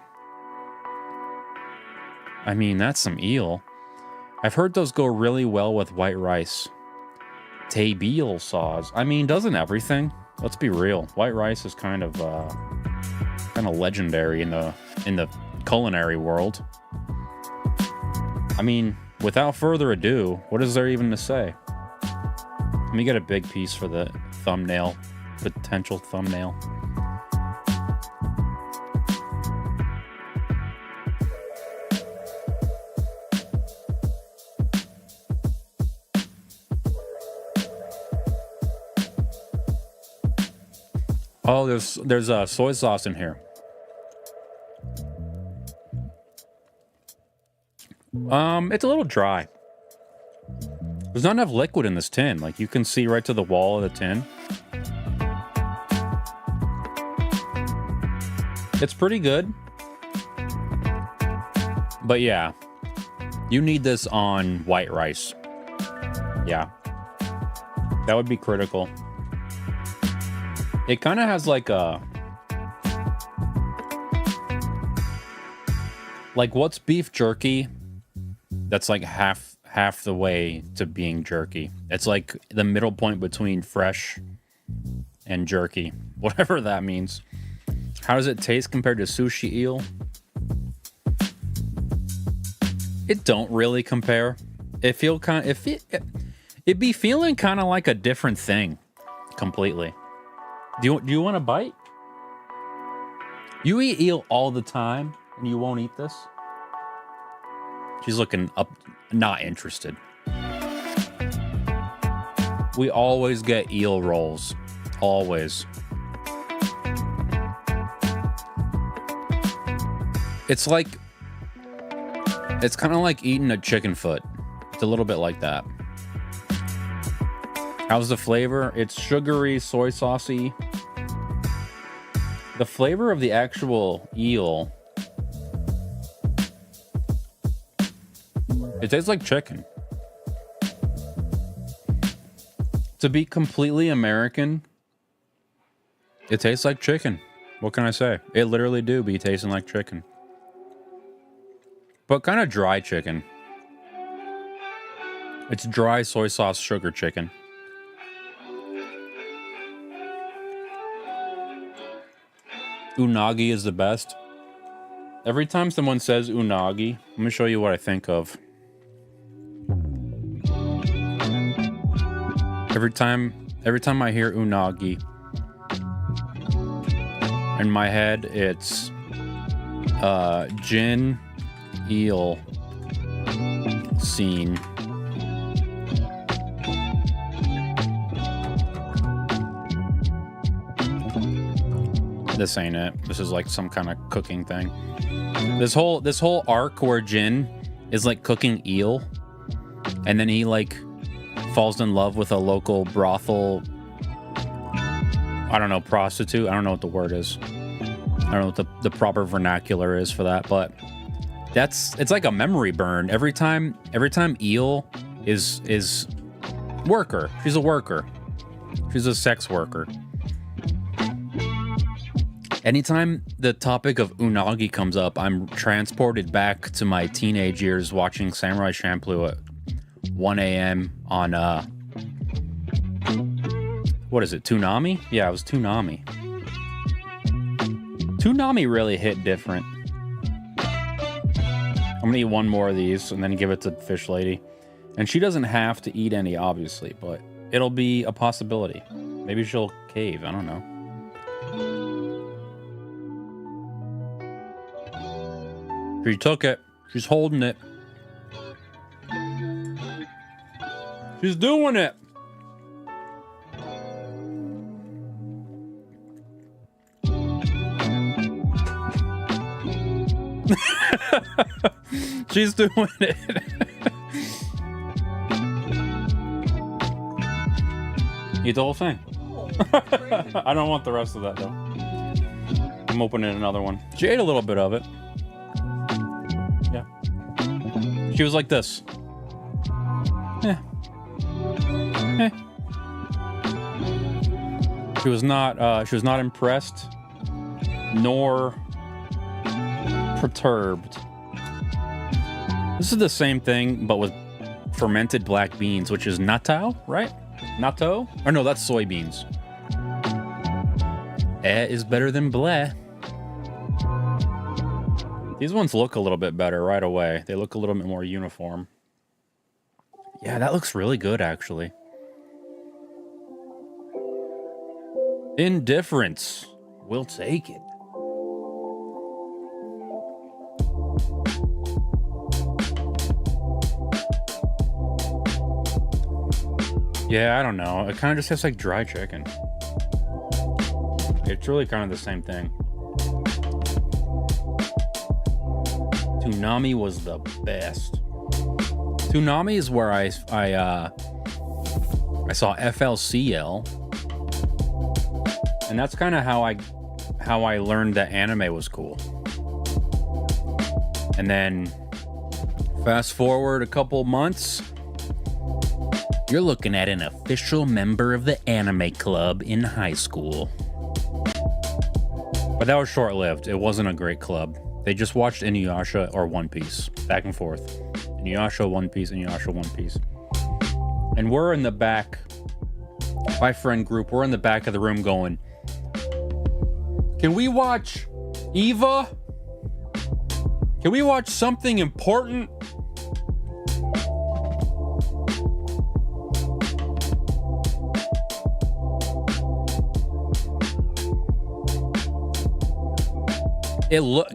I mean, that's some eel. I've heard those go really well with white rice. Table saws. I mean, doesn't everything? Let's be real. White rice is kind of legendary in the culinary world. I mean, without further ado, what is there even to say? Let me get a big piece for the thumbnail, potential thumbnail. Oh, there's soy sauce in here. It's a little dry. There's not enough liquid in this tin. Like, you can see right to the wall of the tin. It's pretty good. But yeah, you need this on white rice. Yeah. That would be critical. It kind of has like a... Like, what's beef jerky that's like half the way to being jerky? It's like the middle point between fresh and jerky, whatever that means. How does it taste compared to sushi eel? It don't really compare. It feel kind of, it'd be feeling kind of like a different thing completely. Do you want a bite? You eat eel all the time and you won't eat this? She's looking up, not interested. We always get eel rolls. Always. It's like, it's kind of like eating a chicken foot. It's a little bit like that. How's the flavor? It's sugary, soy saucy. The flavor of the actual eel, it tastes like chicken. To be completely American, it tastes like chicken. What can I say? It literally do be tasting like chicken. But kind of dry chicken. It's dry soy sauce sugar chicken. Unagi is the best. Every time someone says unagi, I'm gonna show you what I think of. Every time I hear unagi, in my head it's gin eel scene. This ain't it. This is like some kind of cooking thing. This whole arc where Jin is like cooking eel, and then he like falls in love with a local brothel, I don't know, prostitute. I don't know what the word is. I don't know what the proper vernacular is for that, but it's like a memory burn. Every time Eel is worker. She's a worker. She's a sex worker. Anytime the topic of unagi comes up, I'm transported back to my teenage years watching Samurai Champloo at 1 a.m. on, what is it, Toonami? Yeah, it was Toonami. Toonami really hit different. I'm gonna eat one more of these and then give it to Fish Lady. And she doesn't have to eat any, obviously, but it'll be a possibility. Maybe she'll cave, I don't know. She took it. She's holding it. She's doing it. She's doing it. Eat the whole thing. I don't want the rest of that, though. I'm opening another one. She ate a little bit of it. Yeah. She was like this. Yeah. Eh. She was not impressed nor perturbed. This is the same thing, but with fermented black beans, which is natto, right? Natto? Or no, that's soybeans. Is better than bleh. These ones look a little bit better right away. They look a little bit more uniform. Yeah, that looks really good, actually. Indifference. We'll take it. Yeah, I don't know. It kind of just tastes like dry chicken. It's really kind of the same thing. Toonami was the best. Toonami is where I saw FLCL, and that's kind of how I learned that anime was cool. And then fast forward a couple months, you're looking at an official member of the anime club in high school. But that was short-lived. It wasn't a great club. They just watched Inuyasha or One Piece, back and forth. Inuyasha, One Piece, Inuyasha, One Piece. And we're in the back, my friend group, we're in the back of the room going, can we watch Eva? Can we watch something important?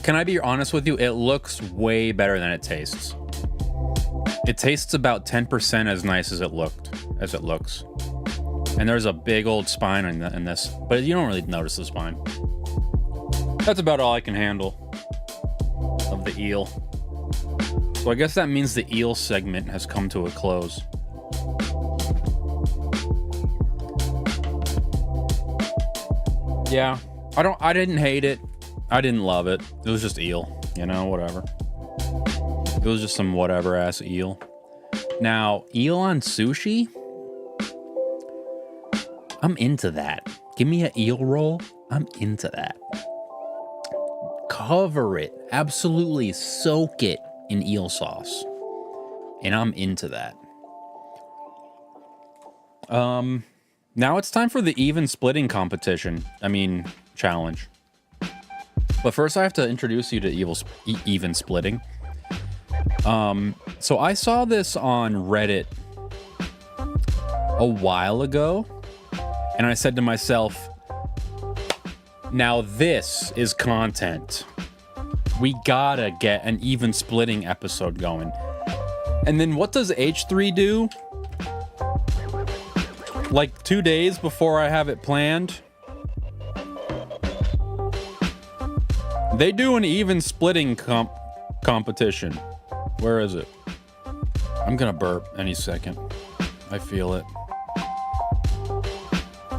Can I be honest with you? It looks way better than it tastes. It tastes about 10% as nice as it looks. And there's a big old spine in this, but you don't really notice the spine. That's about all I can handle of the eel. So I guess that means the eel segment has come to a close. Yeah, I didn't hate it. I didn't love it. It was just eel, you know, whatever. It was just some whatever ass eel. Now, eel on sushi? I'm into that. Give me an eel roll. I'm into that. Cover it. Absolutely soak it in eel sauce. And I'm into that. Now it's time for the even splitting competition. Challenge. But first I have to introduce you to even splitting. So I saw this on Reddit a while ago, and I said to myself, now this is content. We gotta get an even splitting episode going. And then what does H3 do? Like 2 days before I have it planned, they do an even splitting competition. Where is it? I'm gonna burp any second. I feel it.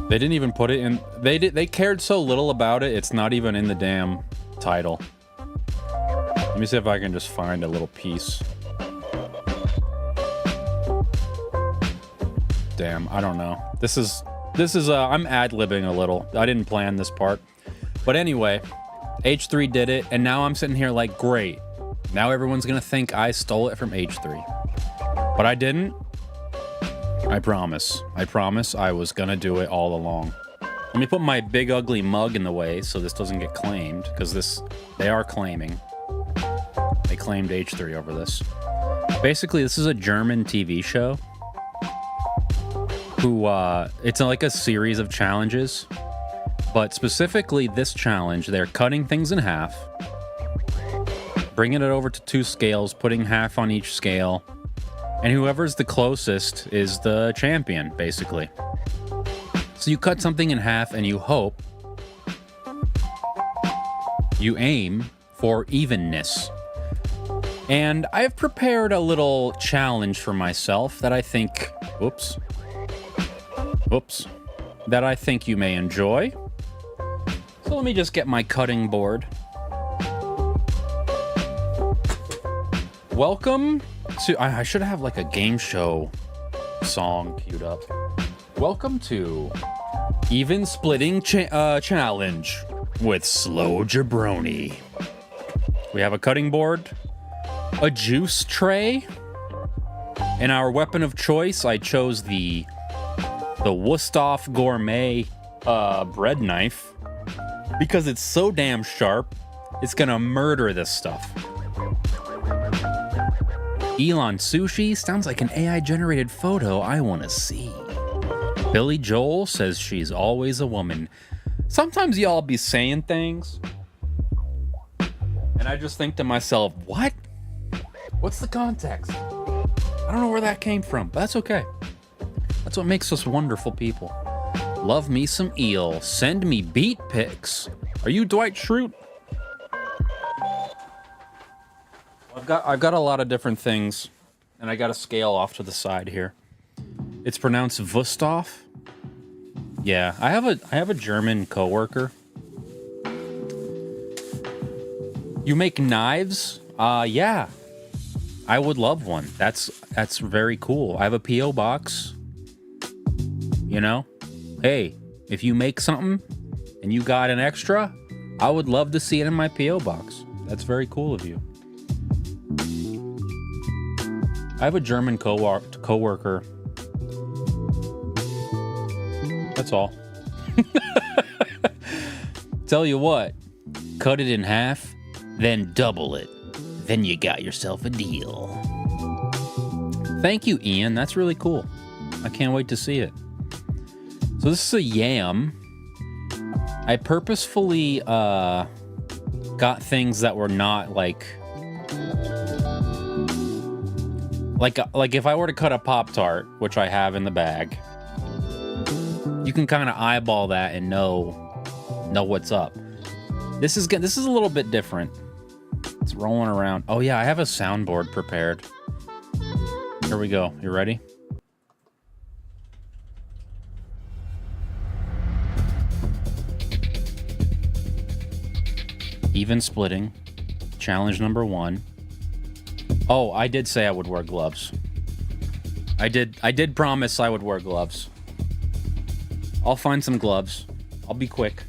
They didn't even put it in. They cared so little about it. It's not even in the damn title. Let me see if I can just find a little piece. Damn, I don't know. This is I'm ad-libbing a little. I didn't plan this part. But anyway, H3 did it, and now I'm sitting here like, great. Now everyone's gonna think I stole it from H3. But I didn't. I promise. I promise I was gonna do it all along. Let me put my big ugly mug in the way so this doesn't get claimed, because they are claiming. They claimed H3 over this. Basically, this is a German TV show it's like a series of challenges, but specifically this challenge, they're cutting things in half, bringing it over to 2 scales, putting half on each scale, and whoever's the closest is the champion, basically. So you cut something in half and you hope, you aim for evenness. And I've prepared a little challenge for myself that I think, that I think you may enjoy. So let me just get my cutting board. Welcome to, I should have like a game show song queued up. Welcome to Even Splitting Challenge with Slow Jabroni. We have a cutting board, a juice tray, and our weapon of choice, I chose the Wusthof Gourmet bread knife because it's so damn sharp, it's gonna murder this stuff. Elon Sushi sounds like an AI-generated photo I want to see. Billy Joel says she's always a woman. Sometimes y'all be saying things, and I just think to myself, what? What's the context? I don't know where that came from, but that's okay. That's what makes us wonderful people. Love me some eel. Send me beat pics. Are you Dwight Schrute? I've got a lot of different things, and I got a scale off to the side here. It's pronounced Wusthof. Yeah, I have a German coworker. You make knives? Yeah. I would love one. That's very cool. I have a P.O. box. You know? Hey, if you make something and you got an extra, I would love to see it in my P.O. box. That's very cool of you. I have a German coworker. That's all. Tell you what, cut it in half, then double it. Then you got yourself a deal. Thank you, Ian. That's really cool. I can't wait to see it. So this is a yam. I purposefully got things that were not like if I were to cut a Pop-Tart, which I have in the bag, you can kind of eyeball that and know what's up. This is a little bit different. It's rolling around. Oh yeah, I have a soundboard prepared. Here we go. You ready? Even splitting. Challenge number 1. Oh, I did say I would wear gloves. I did promise I would wear gloves. I'll find some gloves. I'll be quick.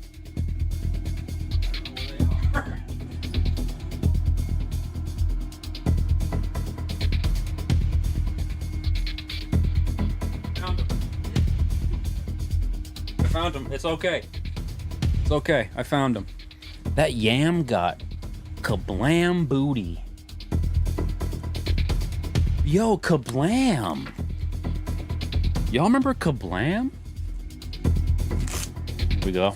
I found him. It's okay. It's okay. I found him. That yam got kablam booty. Yo, kablam. Y'all remember kablam? Here we go.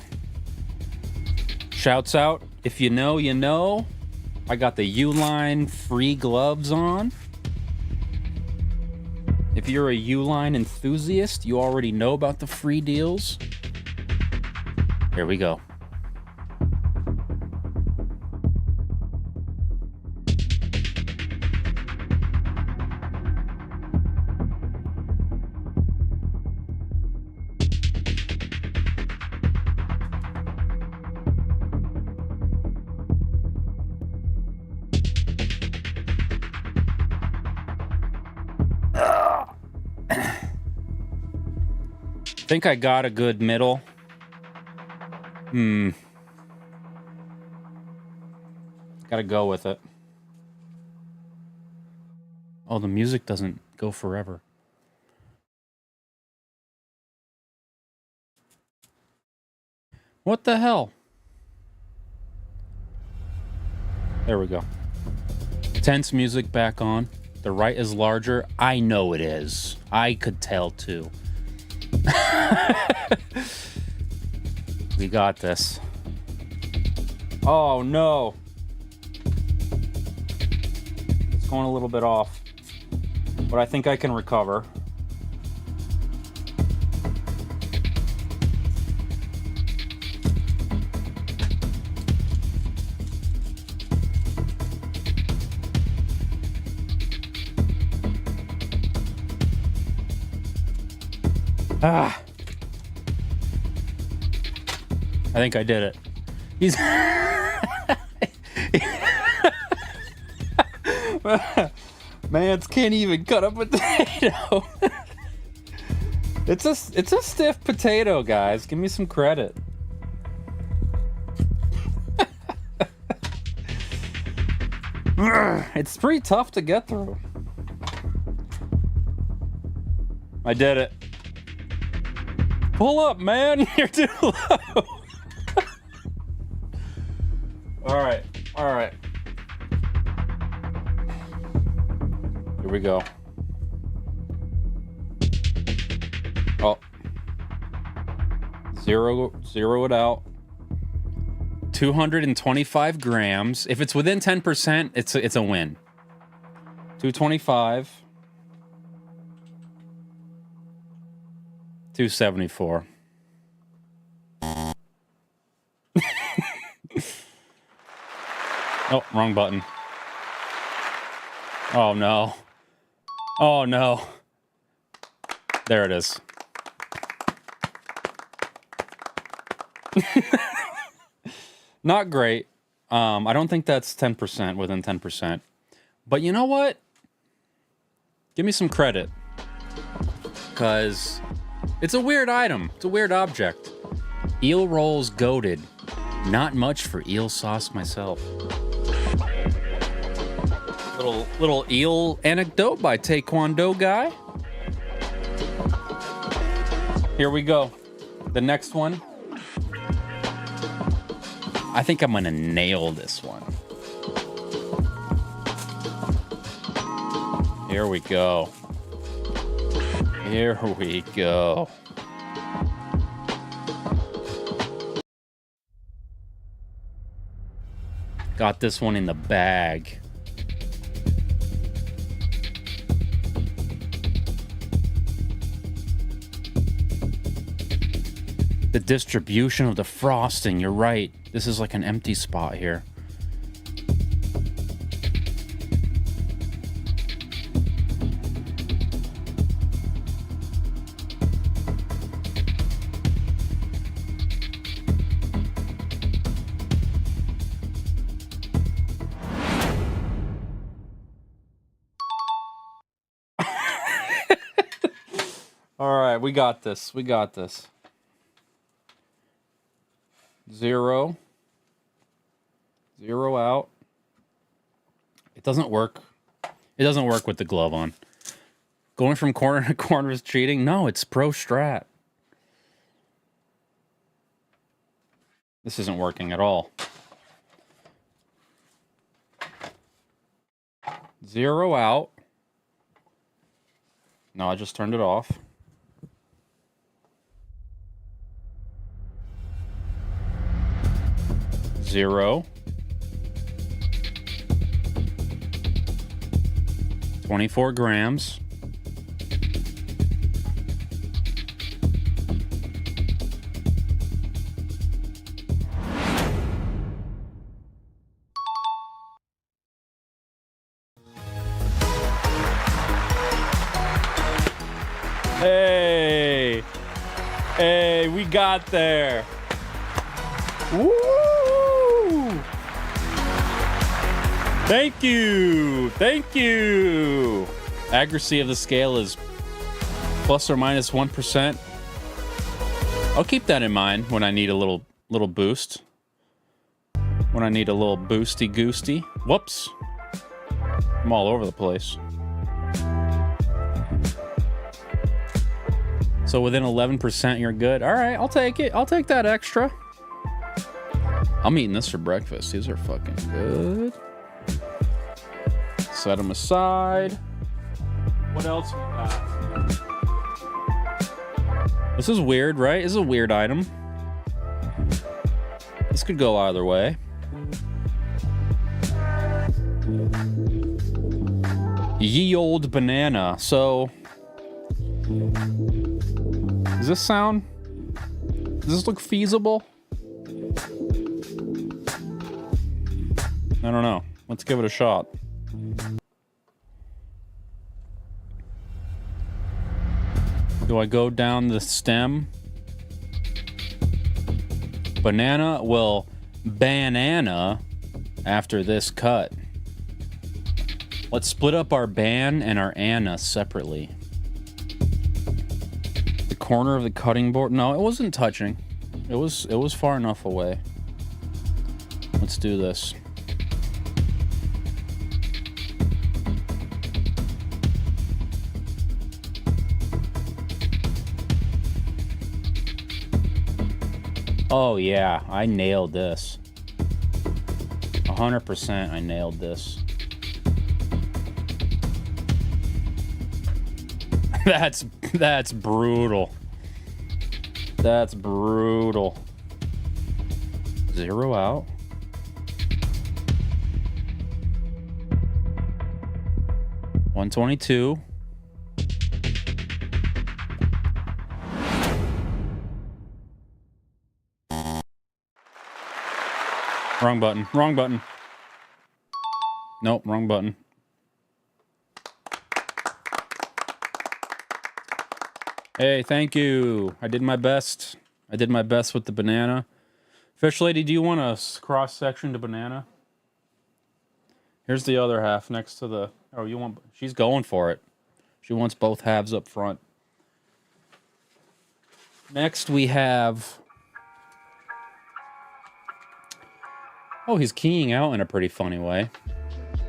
Shouts out. If you know, you know. I got the Uline free gloves on. If you're a Uline enthusiast, you already know about the free deals. Here we go. Think I got a good middle. Gotta go with it. Oh, the music doesn't go forever. What the hell? There we go. Tense music back on. The right is larger. I know it is. I could tell too. We got this. Oh no. It's going a little bit off, but I think I can recover. Ah. I think I did it. He's Mans can't even cut a potato. It's a stiff potato, guys. Give me some credit. It's pretty tough to get through. I did it. Pull up, man. You're too low. All right. Here we go. Oh. Zero it out. 225 grams. If it's within 10%, it's a win. 225. 274. Oh, wrong button. Oh no. Oh no. There it is. Not great. I don't think that's 10%, within 10%. But you know what? Give me some credit. Because it's a weird item. It's a weird object. Eel rolls goated. Not much for eel sauce myself. Little eel anecdote by Taekwondo guy. Here we go. The next one. I think I'm gonna nail this one. Here we go. Here we go. Got this one in the bag. The distribution of the frosting, you're right. This is like an empty spot here. All right, we got this. We got this. 0. 0 out. It doesn't work. It doesn't work with the glove on. Going from corner to corner is cheating? No, it's pro strat. This isn't working at all. 0 out. No, I just turned it off. 0. 24 grams. Hey! Hey, we got there. Woo! Thank you. Thank you. Accuracy of the scale is plus or minus 1%. I'll keep that in mind when I need a little boost. When I need a little boosty goosty. Whoops. I'm all over the place. So within 11%, you're good. All right, I'll take it. I'll take that extra. I'm eating this for breakfast. These are fucking good. Set them aside. What else we got? This is weird, right? This is a weird item. This could go either way. Ye old banana. So, does this sound? Does this look feasible? I don't know. Let's give it a shot. Do I go down the stem? Banana will banana after this cut. Let's split up our ban and our Anna separately. The corner of the cutting board. No, it wasn't touching. It was far enough away. Let's do this. Oh yeah, I nailed this. 100% I nailed this. That's brutal. That's brutal. 0 out. $122. Wrong button. Wrong button. Nope, wrong button. Hey, thank you. I did my best. I did my best with the banana. Fish lady, do you want a cross-section to banana? Here's the other half next to the... Oh, you want... She's going for it. She wants both halves up front. Next, we have... Oh, he's keying out in a pretty funny way.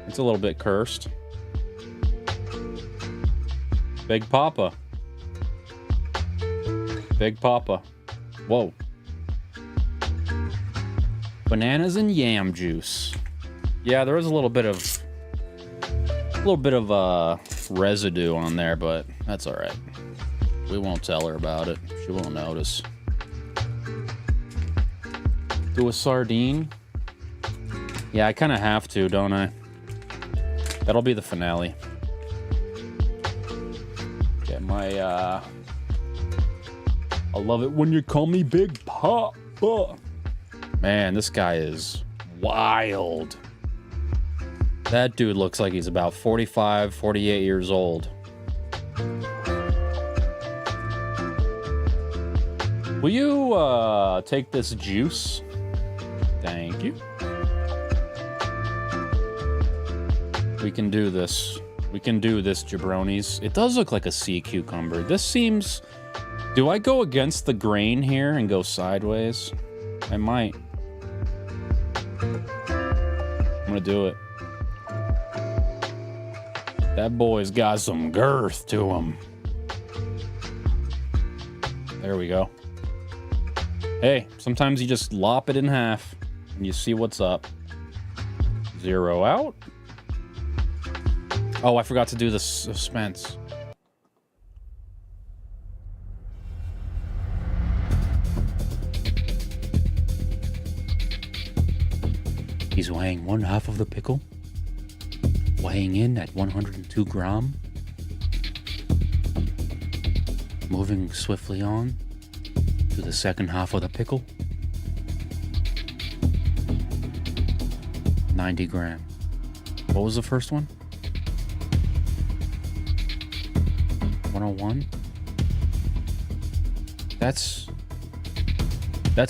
It's a little bit cursed. Big Papa. Big Papa. Whoa. Bananas and yam juice. Yeah, there was a little bit of residue on there, but that's all right. We won't tell her about it. She won't notice. Do a sardine? Yeah, I kind of have to, don't I? That'll be the finale. Get my, I love it when you call me Big Papa. Man, this guy is wild. That dude looks like he's about 45, 48 years old. Will you, take this juice? Thank you. We can do this. We can do this, jabronis. It does look like a sea cucumber. This seems... Do I go against the grain here and go sideways? I might. I'm gonna do it. That boy's got some girth to him. There we go. Hey, sometimes you just lop it in half and you see what's up. Zero out. Oh, I forgot to do the suspense. He's weighing 1/2 of the pickle. Weighing in at 102 gram. Moving swiftly on to the second half of the pickle. 90 gram. What was the first one? 101? That's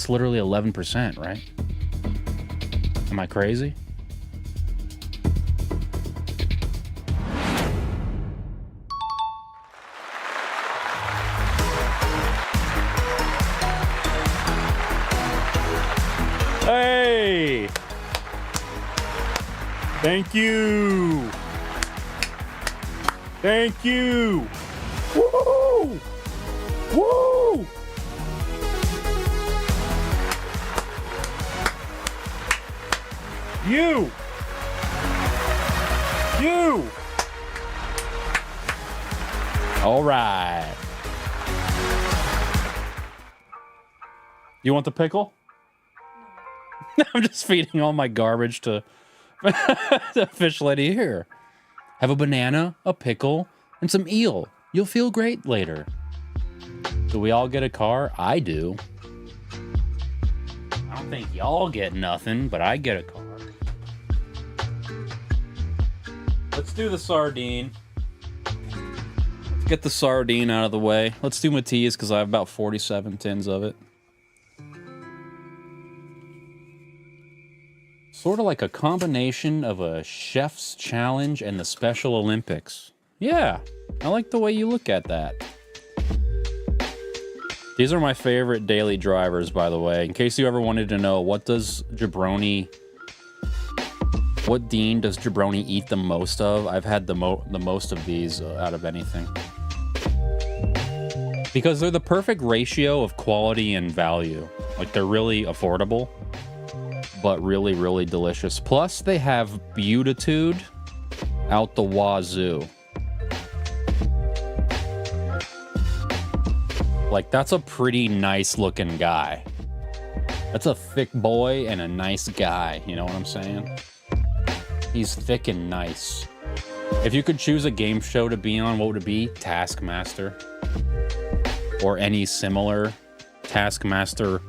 literally 11%, right? Am I crazy? Hey! Thank you! Thank you! Woo! Woo! You! All right. You want the pickle? I'm just feeding all my garbage to the fish lady here. Have a banana, a pickle, and some eel. You'll feel great later. Do we all get a car? I do. I don't think y'all get nothing, but I get a car. Let's do the sardine. Let's get the sardine out of the way. Let's do Matisse because I have about 47 tins of it. Sort of like a combination of a chef's challenge and the Special Olympics. Yeah, I like the way you look at that. These are my favorite daily drivers, by the way. In case you ever wanted to know, what dean does Jabroni eat the most of? I've had the most of these out of anything. Because they're the perfect ratio of quality and value. Like, they're really affordable, but really, really delicious. Plus, they have beautitude out the wazoo. Like, that's a pretty nice looking guy. That's a thick boy and a nice guy, you know what I'm saying? He's thick and nice. If you could choose a game show to be on, what would it be? Taskmaster. Or any similar Taskmaster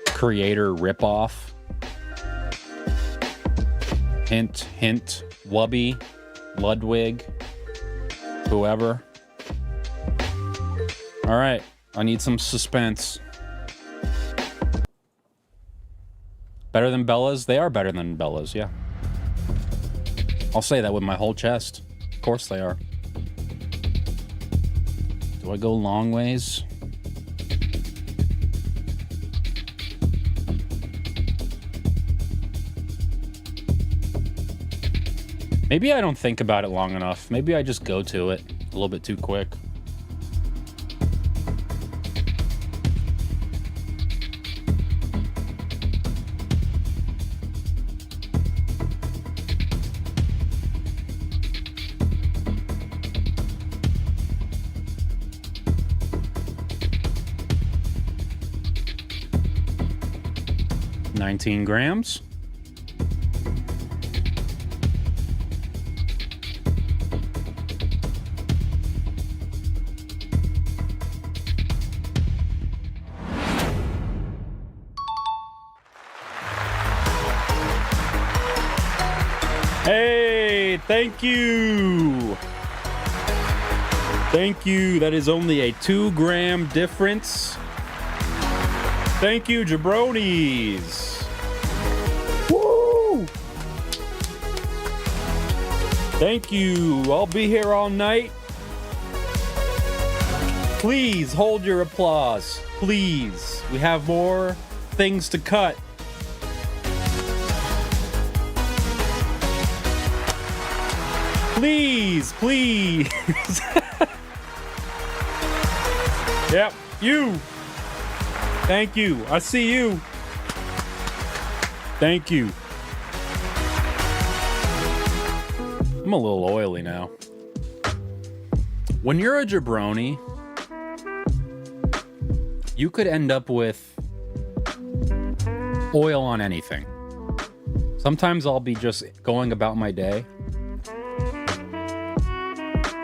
creator ripoff. Hint, hint, Wubby, Ludwig, whoever. All right, I need some suspense. Better than Bella's? They are better than Bella's, yeah. I'll say that with my whole chest. Of course they are. Do I go long ways? Maybe I don't think about it long enough. Maybe I just go to it a little bit too quick. $19 grams. Hey, thank you. Thank you. That is only a 2-gram difference. Thank you, jabronis. Woo! Thank you. I'll be here all night. Please hold your applause. Please. We have more things to cut. Please, please. Yep, you. Thank you. I see you. Thank you. I'm a little oily now. When you're a jabroni, you could end up with oil on anything. Sometimes I'll be just going about my day,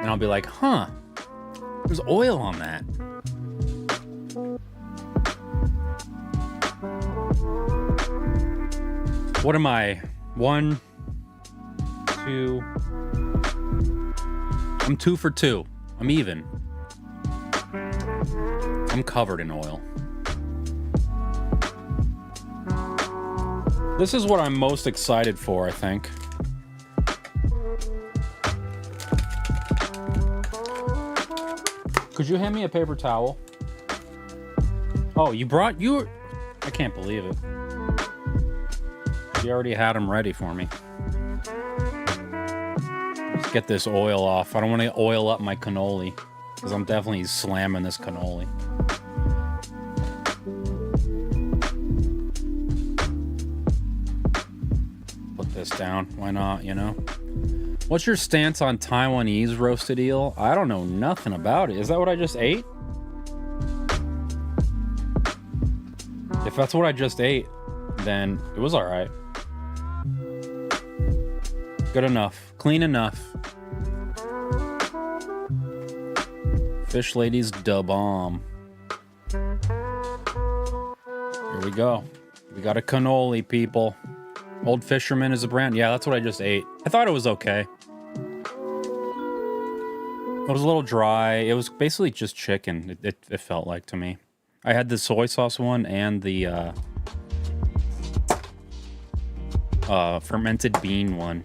and I'll be like, huh, there's oil on that. What am I? 1, 2. I'm 2 for 2. I'm even. I'm covered in oil. This is what I'm most excited for, I think. Could you hand me a paper towel? Oh, you brought you? I can't believe it. You already had them ready for me. Let's get this oil off. I don't want to oil up my cannoli, because I'm definitely slamming this cannoli. Put this down. Why not, you know? What's your stance on Taiwanese roasted eel? I don't know nothing about it. Is that what I just ate? If that's what I just ate, then it was alright. Good enough. Clean enough. Fish Lady's da bomb. Here we go. We got a cannoli, people. Old Fisherman is a brand. Yeah, that's what I just ate. I thought it was okay. It was a little dry. It was basically just chicken, it felt like to me. I had the soy sauce one and the fermented bean one.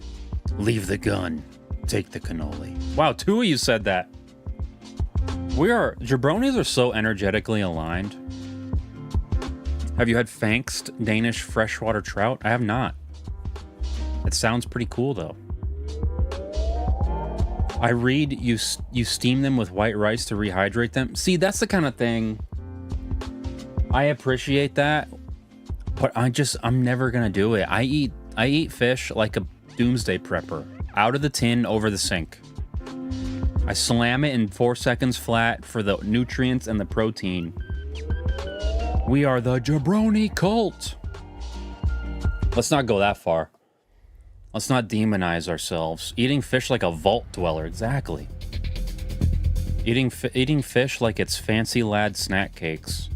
Leave the gun. Take the cannoli. Wow, 2 of you said that. Jabronis are so energetically aligned. Have you had Fankst Danish freshwater trout? I have not. It sounds pretty cool though. I read you steam them with white rice to rehydrate them. See, that's the kind of thing I appreciate that, but I'm never gonna do it. I eat fish like a doomsday prepper, out of the tin over the sink. I slam it in 4 seconds flat for the nutrients and the protein. We are the jabroni cult. Let's not go that far. Let's not demonize ourselves. Eating fish like a vault dweller, exactly. Eating fish like it's fancy lad snack cakes.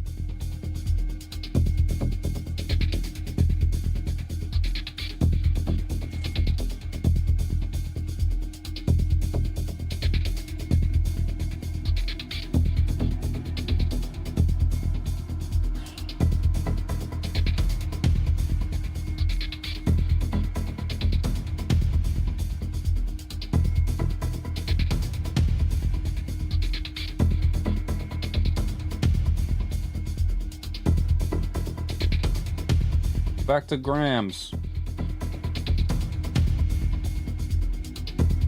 Back to grams.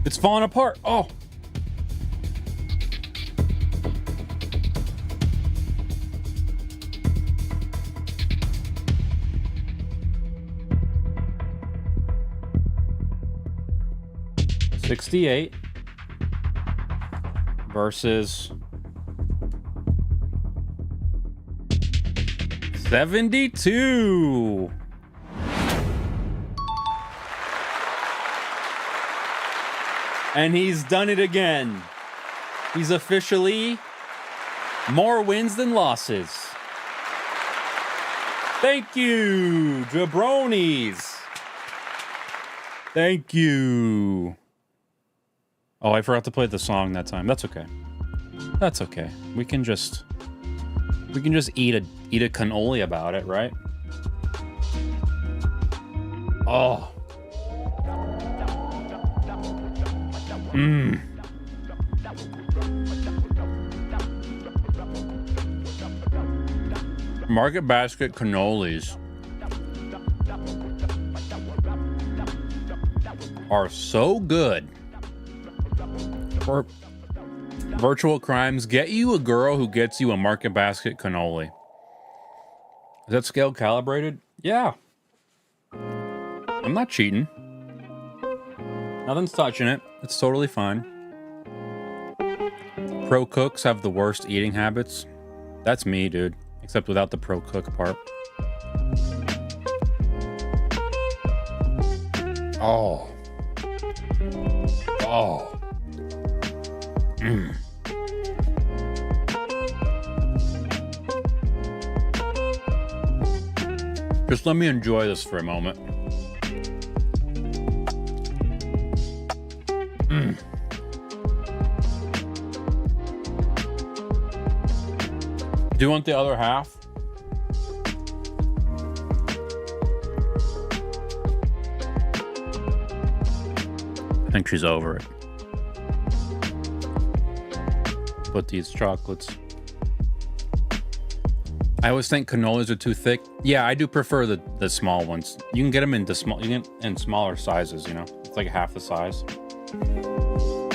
It's falling apart. Oh. $68 versus 72. And he's done it again. He's officially more wins than losses. Thank you, jabronis. Thank you. Oh, I forgot to play the song that time. That's okay. That's okay. We can just eat a cannoli about it, right? Oh. Mmm. Market Basket cannolis are so good. Or virtual crimes, get you a girl who gets you a Market Basket cannoli. Is that scale calibrated? Yeah. I'm not cheating. Nothing's touching it. It's totally fine. Pro cooks have the worst eating habits. That's me, dude. Except without the pro cook part. Oh. Oh. Mm. Just let me enjoy this for a moment. Mm. Do you want the other half? I think she's over it. Put these chocolates. I always think cannolis are too thick. Yeah, I do prefer the small ones. You can get them into in smaller sizes, you know. It's like half the size.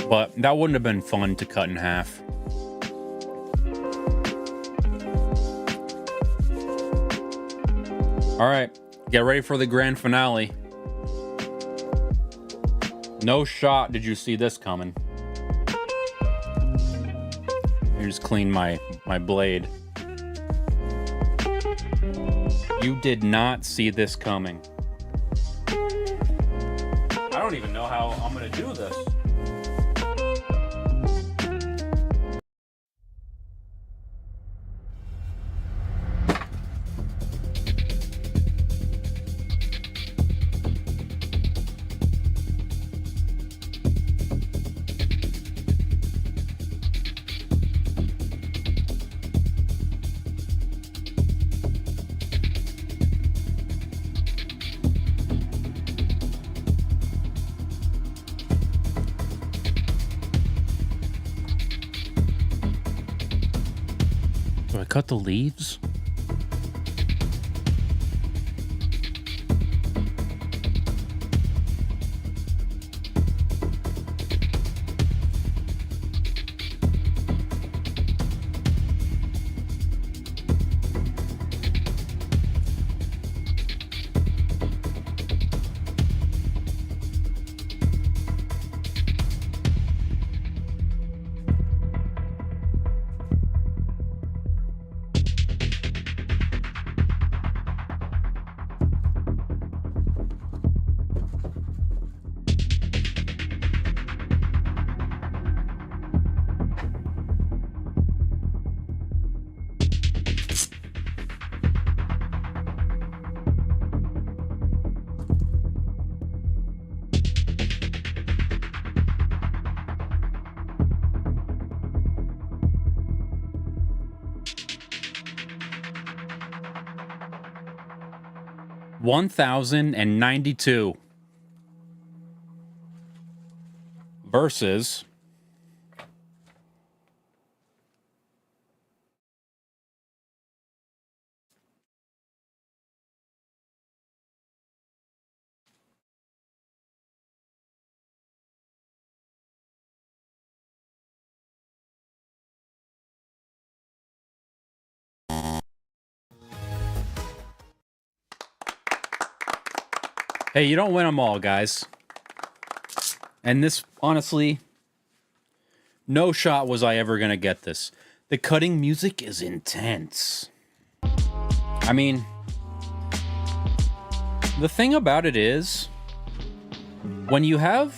But that wouldn't have been fun to cut in half. All right, get ready for the grand finale. No shot did you see this coming. I just cleaned my blade. You did not see this coming. I don't even know how I'm gonna do this. Do I cut the leaves? $1,092 versus Hey, you don't win them all, guys. And this, honestly, no shot was I ever going to get this. The cutting music is intense. I mean, the thing about it is, when you have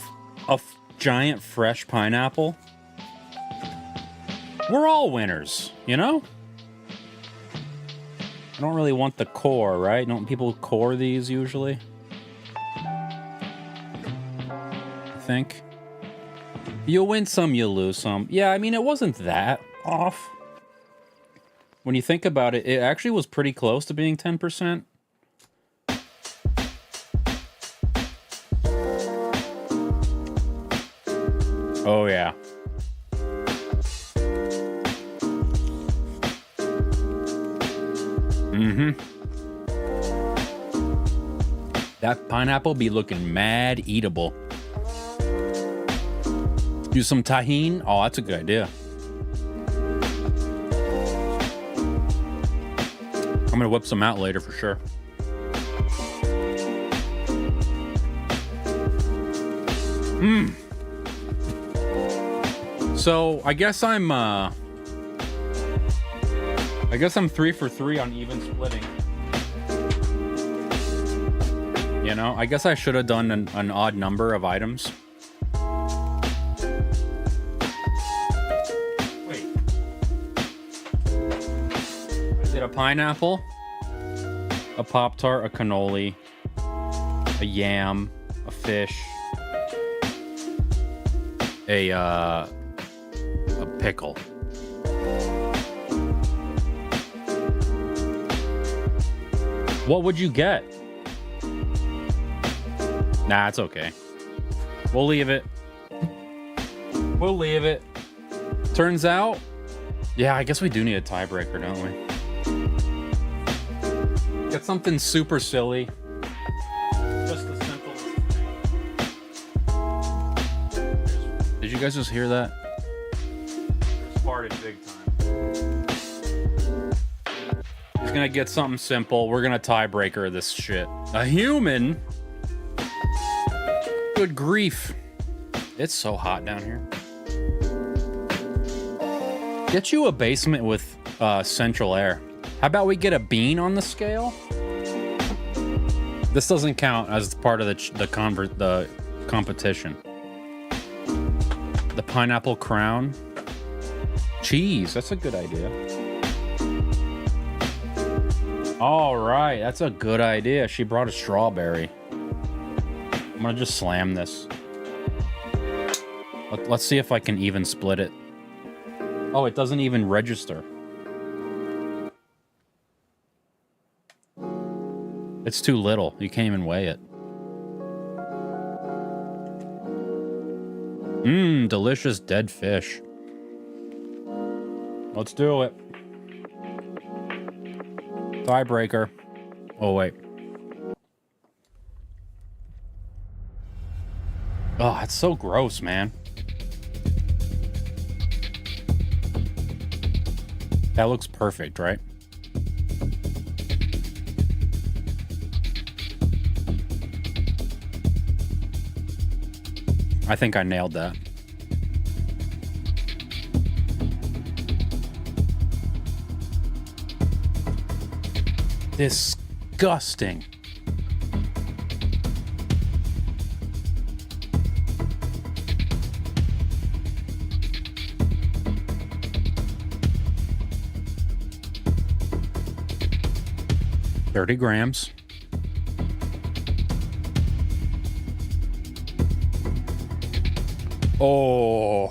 a giant fresh pineapple, we're all winners, you know? I don't really want the core, right? Don't people core these usually? I think. You win some, you lose some. Yeah, I mean, it wasn't that off. When you think about it, it actually was pretty close to being 10%. Oh, yeah. Mm-hmm. That pineapple be looking mad eatable. Use some tahini. Oh, that's a good idea. I'm gonna whip some out later for sure. Mmm. So I guess I'm 3 for 3 on even splitting. You know, I guess I should have done an odd number of items. Wait. I did a pineapple, a Pop-Tart, a cannoli, a yam, a fish, a pickle. What would you get? Nah, it's okay. We'll leave it. We'll leave it. Turns out, yeah, I guess we do need a tiebreaker, don't we? Get something super silly. Just the simplest thing. Did you guys just hear that? It's farted big time. He's gonna get something simple. We're gonna tiebreaker this shit. A human? Good grief. It's so hot down here. Get you a basement with central air. How about we get a bean on the scale? This doesn't count as part of the competition. The pineapple crown. Cheese, that's a good idea. All right, that's a good idea. She brought a strawberry. I'm gonna just slam this. Let's see if I can even split it. Oh, it doesn't even register. It's too little. You can't even weigh it. Mmm, delicious dead fish. Let's do it. Tiebreaker. Oh, wait. Oh, it's so gross, man. That looks perfect, right? I think I nailed that. Disgusting. $30 grams. Oh.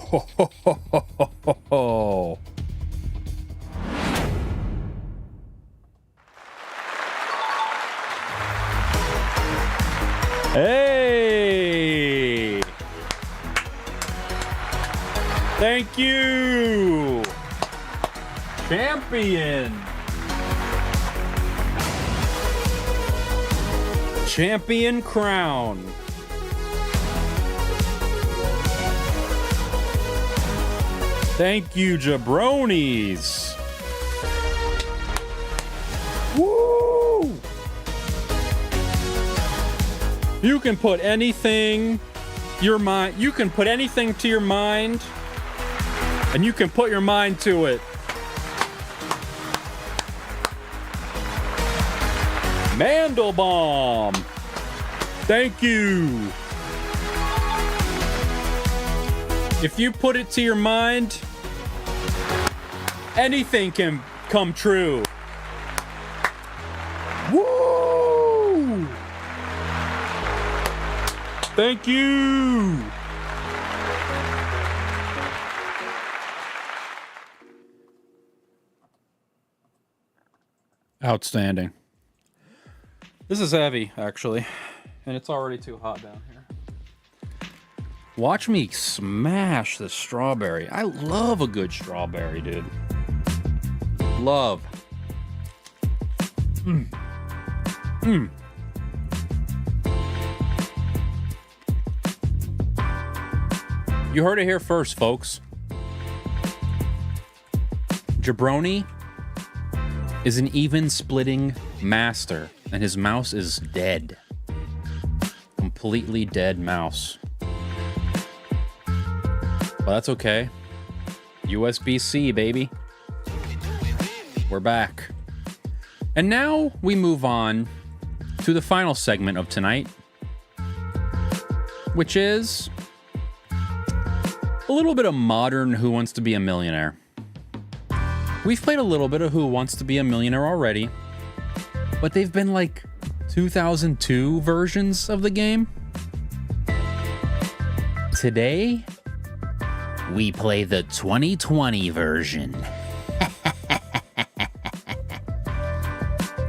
Hey! Thank you! Champion! Champion crown. Thank you, jabronis. Woo! You can put anything your mind. You can put anything to your mind, and you can put your mind to it. Mandelbaum. Thank you. If you put it to your mind, anything can come true. Woo! Thank you. Outstanding. This is heavy, actually, and it's already too hot down here. Watch me smash this strawberry. I love a good strawberry, dude. Love. You heard it here first, folks. Jabroni is an even splitting master, and his mouse is dead. Completely dead mouse. But that's okay. USB-C, baby. We're back. And now we move on to the final segment of tonight, which is a little bit of modern Who Wants to Be a Millionaire. We've played a little bit of Who Wants to Be a Millionaire already, but they've been like 2002 versions of the game. Today, we play the 2020 version.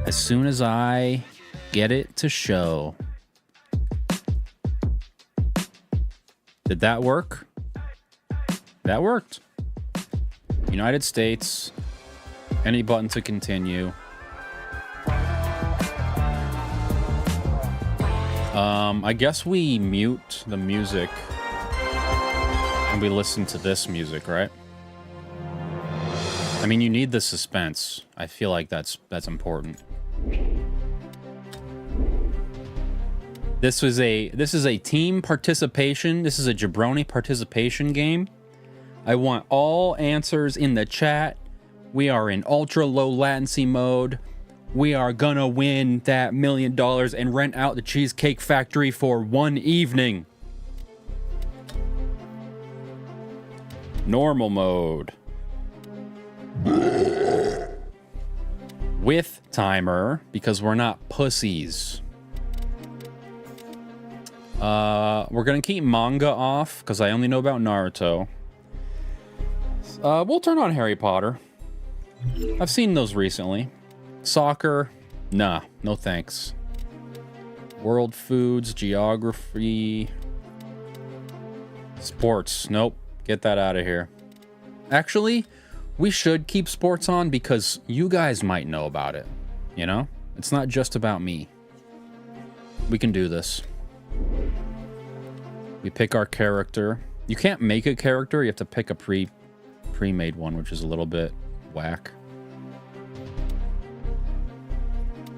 As soon as I get it to show. Did that work? That worked. United States. Any button to continue. I guess we mute the music and we listen to this music, right? I mean, you need the suspense. I feel like that's important. This is a team participation. This is a jabroni participation game. I want all answers in the chat. We are in ultra low latency mode. We are gonna win that $1 million and rent out the Cheesecake Factory for one evening. Normal mode. With timer, because we're not pussies. We're gonna keep manga off, because I only know about Naruto. We'll turn on Harry Potter. I've seen those recently. Soccer, nah, no thanks. World foods, geography, sports, nope, get that out of here. Actually, we should keep sports on because you guys might know about it, you know? It's not just about me. We can do this. We pick our character. You can't make a character, you have to pick a pre-made one, which is a little bit whack.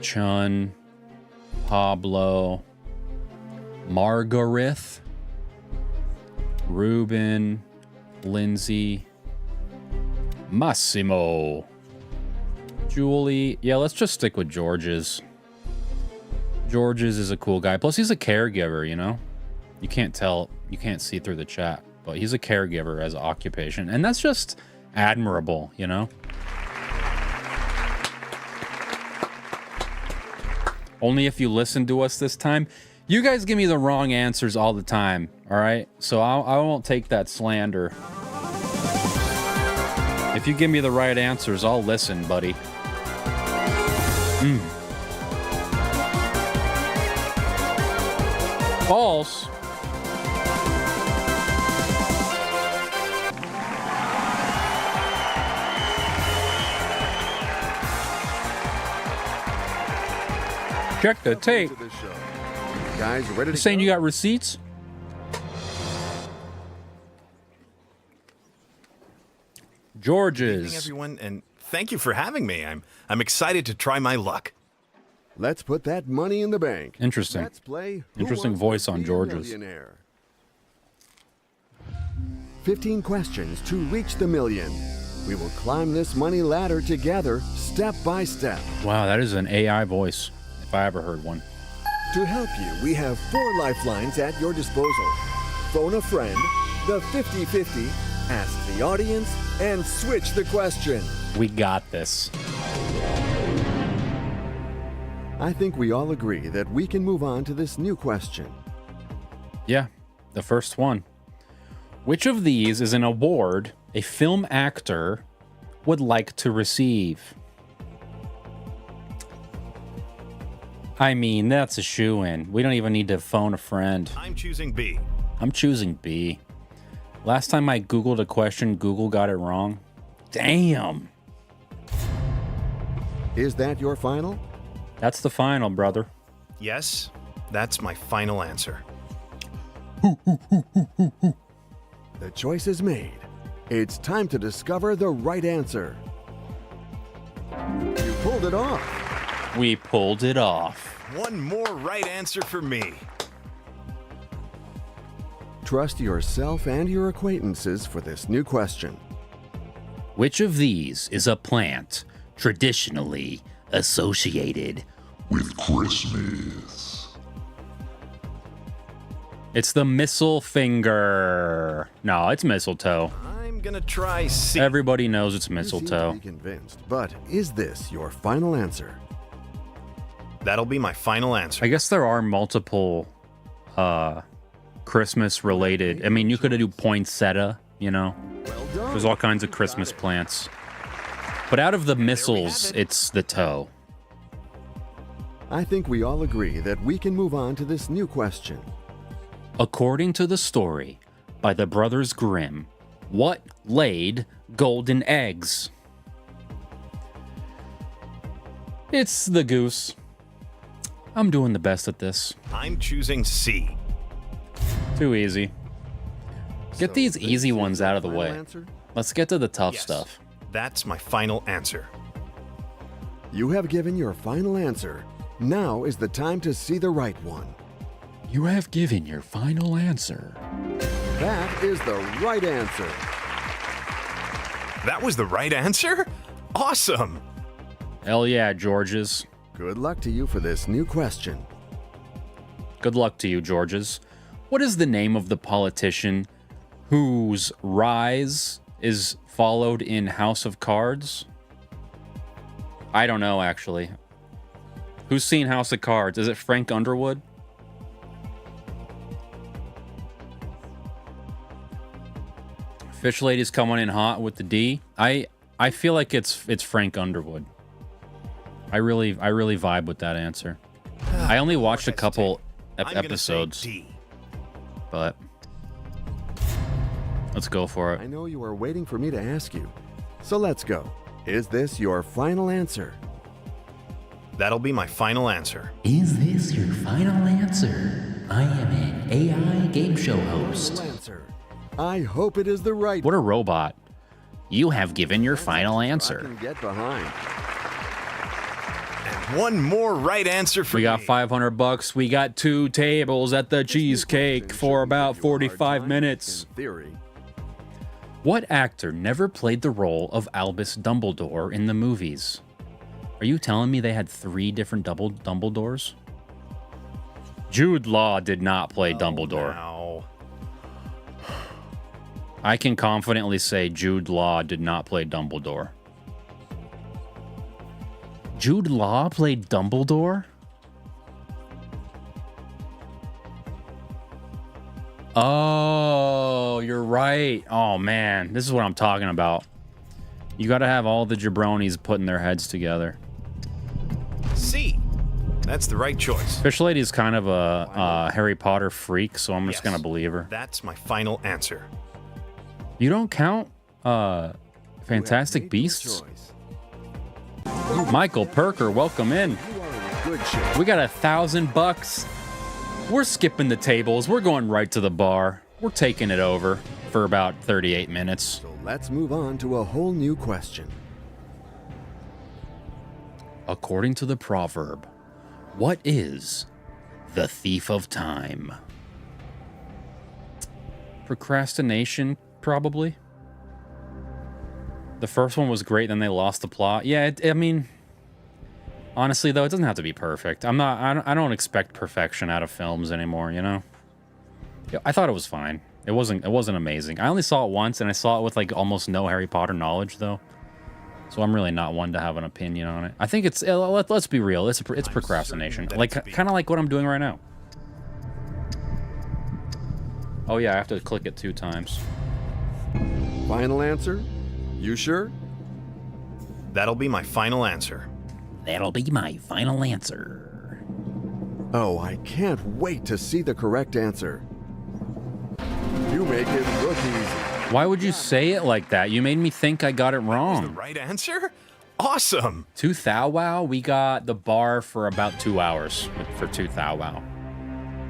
Chun, Pablo, Margarith, Ruben, Lindsay, Massimo, Julie. Yeah, let's just stick with George's. George's is a cool guy. Plus, he's a caregiver, you know? You can't tell, you can't see through the chat, but he's a caregiver as an occupation. And that's just admirable, you know? Only if you listen to us this time. You guys give me the wrong answers all the time, all right? So I won't take that slander. If you give me the right answers, I'll listen, buddy. False. Check the tape. Guys, ready to saying you got receipts? George's. Good evening, everyone, and thank you for having me. I'm excited to try my luck. Let's put that money in the bank. Interesting. Let's play Who Interesting Wants voice to on Be a George's. Millionaire? 15 questions to reach the million. We will climb this money ladder together, step by step. Wow, that is an AI voice, if I ever heard one. To help you, we have 4 lifelines at your disposal. Phone a friend, the 50-50, ask the audience, and switch the question. We got this. I think we all agree that we can move on to this new question. Yeah, the first one. Which of these is an award a film actor would like to receive? I mean, that's a shoo-in. We don't even need to phone a friend. I'm choosing B. I'm choosing B. Last time I Googled a question, Google got it wrong. Damn. Is that your final? That's the final, brother. Yes, that's my final answer. The choice is made. It's time to discover the right answer. You pulled it off. We pulled it off. One more right answer for me. Trust yourself and your acquaintances for this new question. Which of these is a plant traditionally associated with Christmas? It's the missile finger. No, it's mistletoe. I'm gonna try C. Everybody knows it's mistletoe. You seem to be convinced, but is this your final answer? That'll be my final answer. I guess there are multiple Christmas related. I mean, you could do poinsettia, you know. There's all kinds of Christmas plants. But out of the missiles, it's the toe. I think we all agree that we can move on to this new question. According to the story by the Brothers Grimm, what laid golden eggs? It's the goose. I'm doing the best at this. I'm choosing C. Too easy. Get these easy ones out of the way. Let's get to the tough stuff. That's my final answer. You have given your final answer. Now is the time to see the right one. You have given your final answer. That is the right answer. That was the right answer? Awesome! Hell yeah, Georges. Good luck to you for this new question. Good luck to you, Georges. What is the name of the politician whose rise is followed in House of Cards? I don't know, actually. Who's seen House of Cards? Is it Frank Underwood? Fish Lady's coming in hot with the D. I feel like it's Frank Underwood. I really vibe with that answer. I only watched a couple episodes, but let's go for it. I know you are waiting for me to ask you, so let's go. Is this your final answer? That'll be my final answer. Is this your final answer? I am an AI game show host. Answer. I hope it is the right. What a robot. You have given your final answer. I can get behind. And one more right answer for me. We got $500. We got 2 tables at the cheesecake for about 45 minutes. In theory. What actor never played the role of Albus Dumbledore in the movies? Are you telling me they had 3 different Dumbledores? Jude Law did not play Dumbledore. Wow. I can confidently say Jude Law did not play Dumbledore. Jude Law played Dumbledore? Oh, you're right. Oh, man. This is what I'm talking about. You got to have all the jabronis putting their heads together. C. That's the right choice. Fish Lady is kind of a Harry Potter freak, so I'm just going to believe her. That's my final answer. You don't count Fantastic Beasts? Michael Perker, welcome in. We got $1,000. We're skipping the tables. We're going right to the bar. We're taking it over for about 38 minutes. So let's move on to a whole new question. According to the proverb, What is the thief of time? Procrastination, probably. The first one was great, then they lost the plot. Yeah, I mean, honestly though, it doesn't have to be perfect. I don't expect perfection out of films anymore, you know? Yeah, I thought it was fine. It wasn't amazing. I only saw it once, and I saw it with like almost no Harry Potter knowledge though. So I'm really not one to have an opinion on it. I think it's let's be real. It's procrastination. Like kind of like what I'm doing right now. Oh yeah, I have to click it 2 times. Final answer? You sure? That'll be my final answer. That'll be my final answer. Oh, I can't wait to see the correct answer. You make it look easy. Why would you say it like that? You made me think I got it wrong. That was the right answer? Awesome. 2 Thou Wow, we got the bar for about 2 hours for 2 Thou Wow.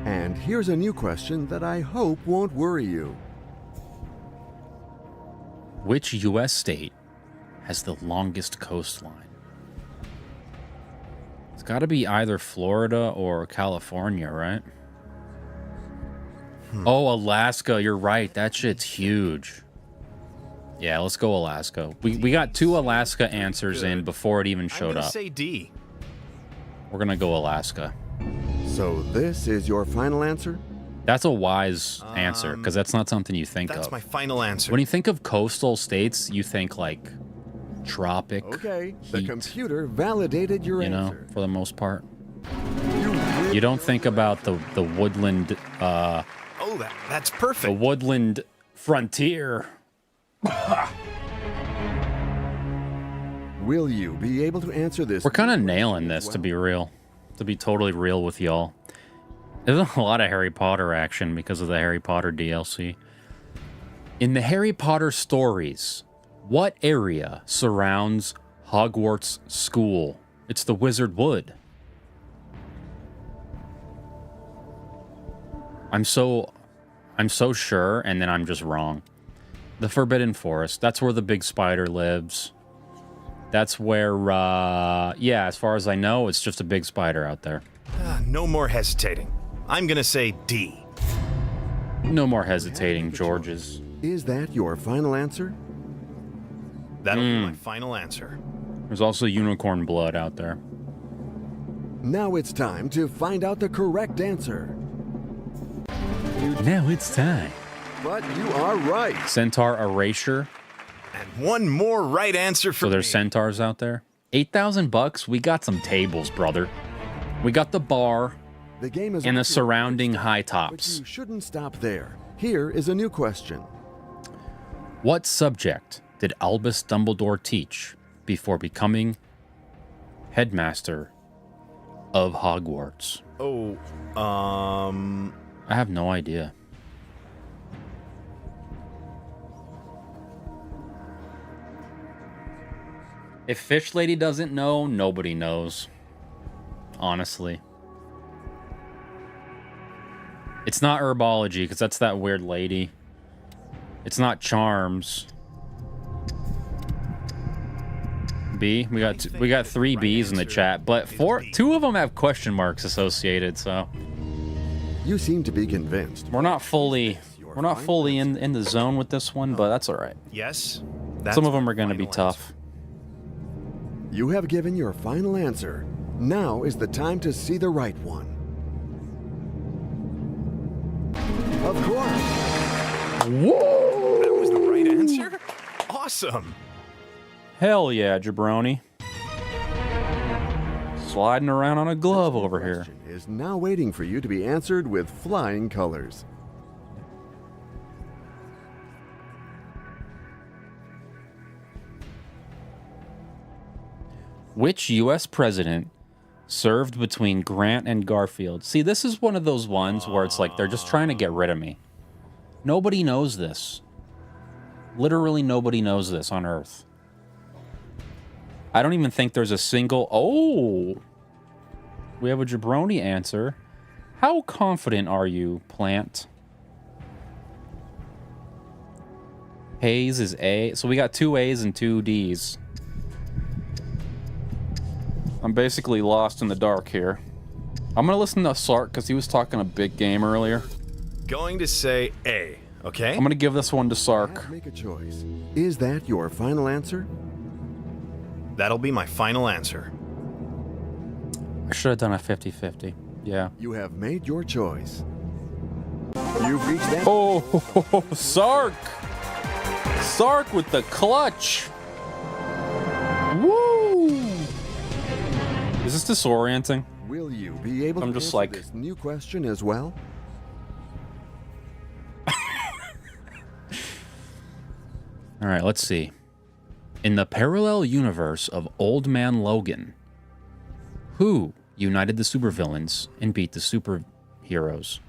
And here's a new question that I hope won't worry you. Which U.S. state has the longest coastline? It's got to be either Florida or California, right? Oh, Alaska. You're right. That shit's huge. Yeah, let's go Alaska. We got 2 Alaska answers in before it even showed up. Say D. We're going to go Alaska. So this is your final answer? That's a wise answer, because that's not something you think of. That's my final answer. When you think of coastal states, you think like tropic. Okay, heat, the computer validated your answer. You know, for the most part. You don't think about the woodland. Oh, that's perfect. The woodland frontier. Will you be able to answer this? We're kind of nailing this, to be real. To be totally real with y'all. There's a lot of Harry Potter action because of the Harry Potter DLC. In the Harry Potter stories, what area surrounds Hogwarts School? It's the Wizard Wood. I'm so sure, and then I'm just wrong. The Forbidden Forest. That's where the big spider lives. That's where, yeah, as far as I know, it's just a big spider out there. No more hesitating. I'm gonna say D. No more hesitating, Georges. Is that your final answer? That'll be my final answer. There's also unicorn blood out there. Now it's time to find out the correct answer. Now it's time. But you are right. Centaur erasure. And one more right answer for me. So there's centaurs out there. $8,000. We got some tables, brother. We got the bar. The game is and the surrounding high tops. But you shouldn't stop there. Here is a new question. What subject did Albus Dumbledore teach before becoming headmaster of Hogwarts? Oh, I have no idea. If Fish Lady doesn't know, nobody knows. Honestly. It's not herbology, because that's that weird lady. It's not charms. B. We got 3 B's in the chat, but 2 of them have question marks associated, so you seem to be convinced. We're not fully in the zone with this one, but that's all right. Yes. Some of them are going to be tough. You have given your final answer. Now is the time to see the right one. Of course. Whoa! That was the right answer? Awesome. Hell yeah, jabroni. Sliding around on a glove over here. Is now waiting for you to be answered with flying colors. Which U.S. president served between Grant and Garfield? See, this is one of those ones where it's like they're just trying to get rid of me. Nobody knows this. Literally nobody knows this on Earth. I don't even think there's a single... Oh! We have a jabroni answer. How confident are you, Plant? Hayes is A. So we got 2 A's and 2 D's. I'm basically lost in the dark here. I'm gonna listen to Sark because he was talking a big game earlier. Going to say A, okay? I'm gonna give this one to Sark. Make a choice. Is that your final answer? That'll be my final answer. I should have done a 50-50. Yeah. You have made your choice. You've reached that. Oh, Sark! Sark with the clutch! Woo! Is this disorienting? Will you be able I'm to just answer like this new question as well? All right, let's see. In the parallel universe of Old Man Logan, who united the supervillains and beat the superheroes?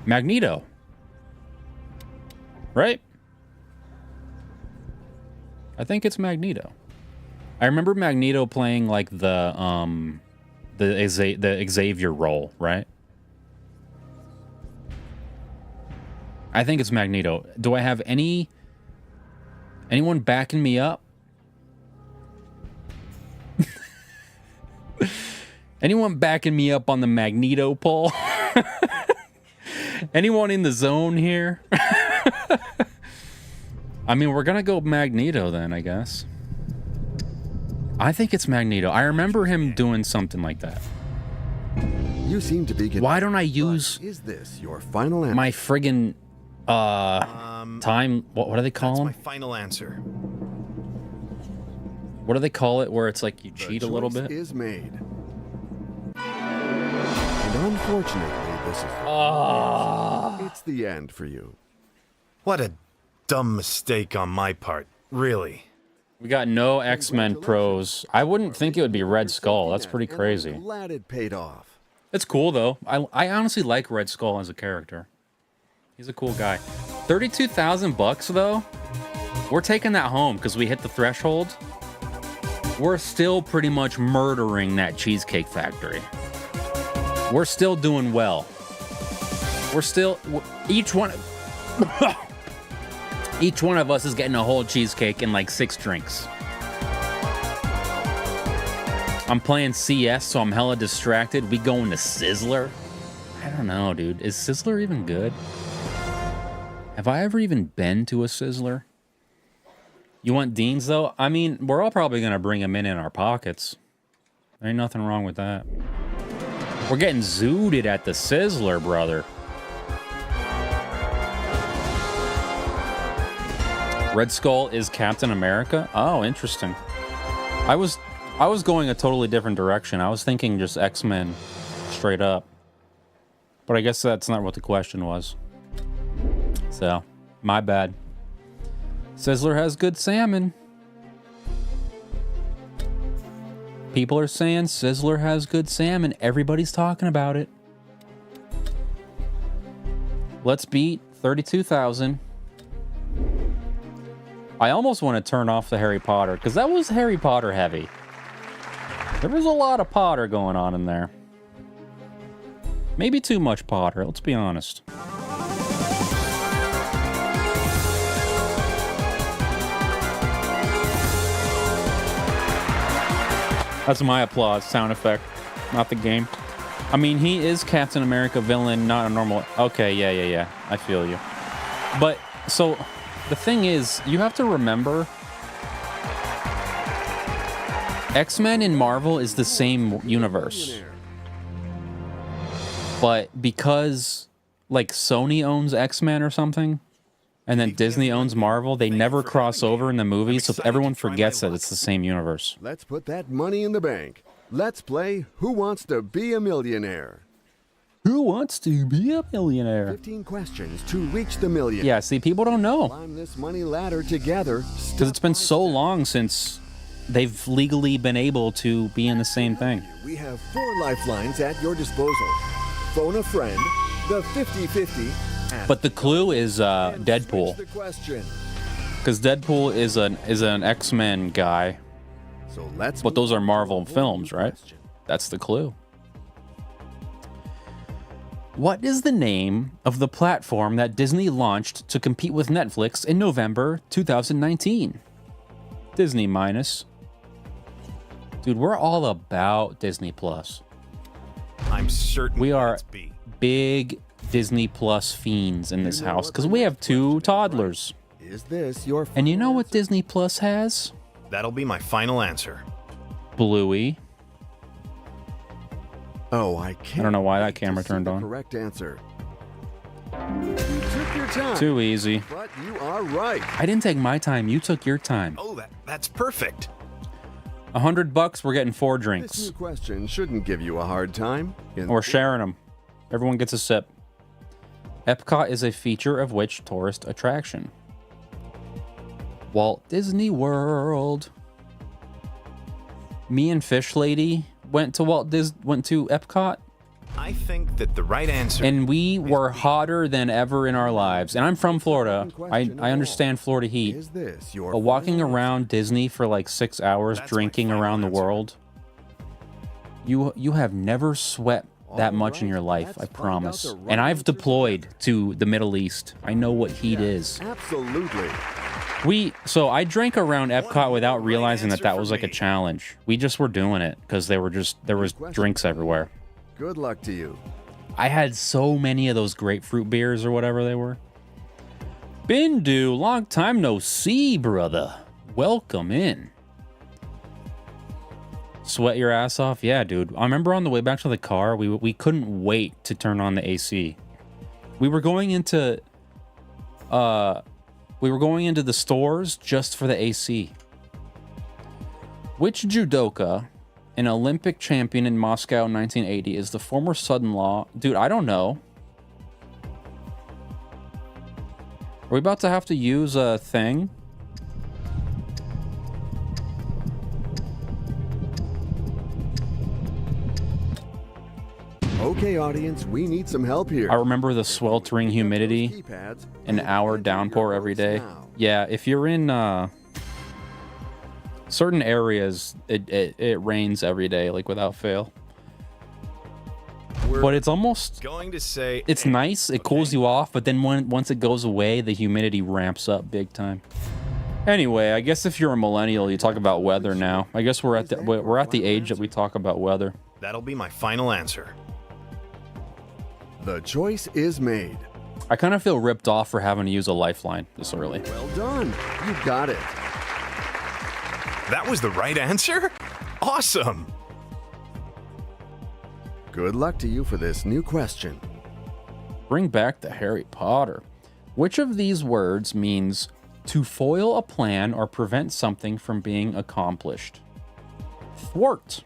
Magneto. Right? I think it's Magneto. I remember Magneto playing like the Xavier role, right? I think it's Magneto. Do I have anyone backing me up? Anyone backing me up on the Magneto poll? Anyone in the zone here? I mean, we're gonna go Magneto then, I guess. I think it's Magneto. I remember him doing something like that. You seem to be. Why don't I use? Is this your final answer? My friggin' time? What do they call them? My final answer. What do they call it? Where it's like you cheat a little bit. Is made. And unfortunately, this is. It's the end for you. What a dumb mistake on my part. Really. We got no X-Men pros. I wouldn't think it would be Red Skull. That's pretty crazy. I'm glad it paid off. It's cool though. I honestly like Red Skull as a character. He's a cool guy. $32,000 though. We're taking that home because we hit the threshold. We're still pretty much murdering that Cheesecake Factory. We're still doing well. We're still each one of us is getting a whole cheesecake and like 6 drinks. I'm playing CS, so I'm hella distracted. We going to Sizzler? I don't know, dude. Is Sizzler even good? Have I ever even been to a Sizzler? You want Dean's, though? I mean, we're all probably going to bring them in our pockets. There ain't nothing wrong with that. We're getting zooted at the Sizzler, brother. Red Skull is Captain America? Oh, interesting. I was going a totally different direction. I was thinking just X-Men straight up. But I guess that's not what the question was. So, my bad. Sizzler has good salmon. People are saying Sizzler has good salmon. Everybody's talking about it. Let's beat 32,000. I almost want to turn off the Harry Potter, because that was Harry Potter heavy. There was a lot of Potter going on in there. Maybe too much Potter, let's be honest. That's my applause sound effect, not the game. I mean, he is Captain America villain, not a normal... Okay, yeah. I feel you. But, so... The thing is, you have to remember, X-Men in Marvel is the same universe. But because, like, Sony owns X-Men or something, and then Disney owns Marvel, they never cross over in the movies, so everyone forgets that it's the same universe. Let's put that money in the bank. Let's play Who Wants to Be a Millionaire? Who wants to be a millionaire? 15 questions to reach the million. Yeah, see, people don't know. Climb this money ladder together. Because it's been so long since they've legally been able to be in the same thing. We have 4 lifelines at your disposal. Phone a friend, the 50-50. But the clue is Deadpool. Because Deadpool is an X-Men guy. So let's. But those are Marvel films, right? That's the clue. What is the name of the platform that Disney launched to compete with Netflix in November 2019? Disney minus. Dude, we're all about Disney Plus. I'm I'm certain we are it's B. big Disney Plus fiends in this house because we have 2 toddlers. Is this your And you know what Disney Plus has? That'll be my final answer. Bluey. Oh, I can't. I don't know why that camera turned on. Correct answer. You took your time. Too easy. But you are right. I didn't take my time. You took your time. Oh, that's perfect. $100, we're getting 4 This drinks. new question shouldn't give you a hard time. And we're sharing them. Everyone gets a sip. Epcot is a feature of which tourist attraction? Walt Disney World. Me and Fish Lady went to Epcot. I think that the right answer. And we were hotter than ever in our lives. And I'm from Florida. I understand Florida heat. Is this your But walking around Disney for like 6 hours, drinking around the world, you have never sweat that much in your life, I promise. And I've deployed to the Middle East. I know what heat is. Absolutely. So I drank around Epcot without realizing that was like a challenge. We just were doing it because there was drinks everywhere. Good luck to you. I had so many of those grapefruit beers or whatever they were. Bindu, long time no see, brother. Welcome in. Sweat your ass off? Yeah, dude. I remember on the way back to the car, we couldn't wait to turn on the AC. We were going into the stores just for the AC. Which judoka, an Olympic champion in Moscow in 1980, is the former son-in-law? Dude, I don't know. Are we about to have to use a thing? Okay, audience, we need some help here. I remember the sweltering humidity, an hour downpour every day. Yeah, if you're in certain areas, it rains every day, like without fail. But it's almost going to say it's nice. It cools you off, but then once it goes away, the humidity ramps up big time. Anyway, I guess if you're a millennial, you talk about weather now. I guess we're at the age that we talk about weather. That'll be my final answer. The choice is made. I kind of feel ripped off for having to use a lifeline this early. Well done. You got it. That was the right answer? Awesome. Good luck to you for this new question. Bring back the Harry Potter. Which of these words means to foil a plan or prevent something from being accomplished? Thwart.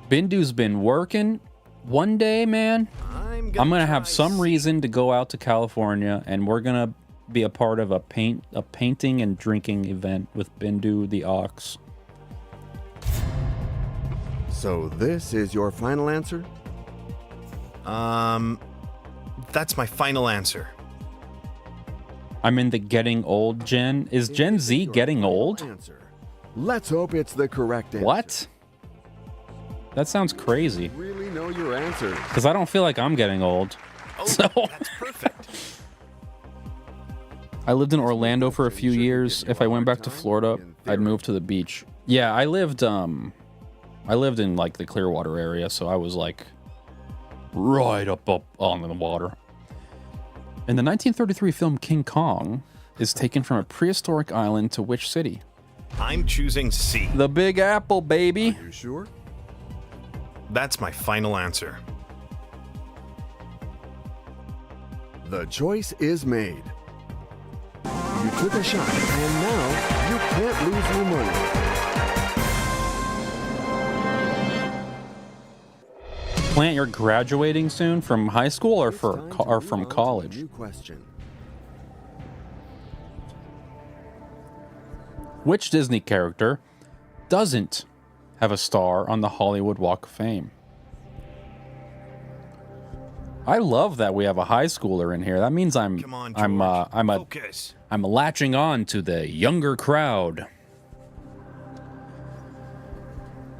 Bindu's been working. One day, man, I'm gonna have some reason to go out to California, and we're gonna be a part of a painting and drinking event with Bindu the Ox. So this is your final answer? That's my final answer. I'm in the getting old gen. Is Gen Z getting old? Let's hope it's the correct answer. What? That sounds crazy. Really know your answers. Because I don't feel like I'm getting old. Oh, so that's perfect. I lived in Orlando for a few years. If I went back to Florida, I'd move to the beach. Yeah, I lived in like the Clearwater area, so I was like right up on the water. In the 1933 film King Kong is taken from a prehistoric island to which city? I'm choosing C. The Big Apple, baby. Are you sure? That's my final answer. The choice is made. You took a shot, and now you can't lose your money. Plant, you're graduating soon from high school or from college? New question. Which Disney character doesn't have a star on the Hollywood Walk of Fame? I love that we have a high schooler in here. That means I'm latching on to the younger crowd.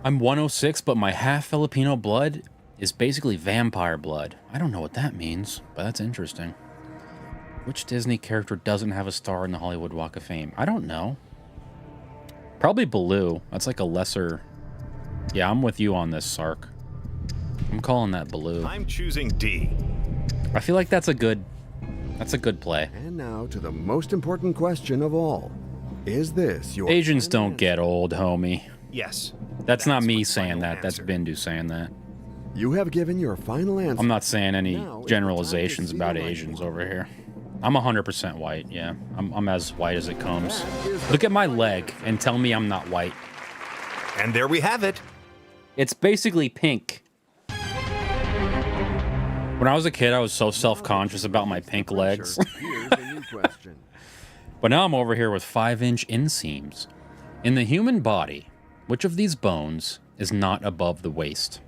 I'm 106, but my half Filipino blood is basically vampire blood. I don't know what that means, but that's interesting. Which Disney character doesn't have a star in the Hollywood Walk of Fame? I don't know. Probably Baloo. That's like a lesser... Yeah, I'm with you on this, Sark. I'm calling that blue. I'm choosing D. I feel like that's a good play. And now to the most important question of all. Is this your Asians don't get old, homie. Yes. That's not me saying that. That's Bindu saying that. You have given your final answer. I'm not saying any generalizations about Asians over here. I'm 100% white, yeah. I'm as white as it comes. Look at my leg and tell me I'm not white. And there we have it. It's basically pink. When I was a kid, I was so self-conscious about my pink legs. But now I'm over here with 5-inch inseams. In the human body, which of these bones is not above the waist?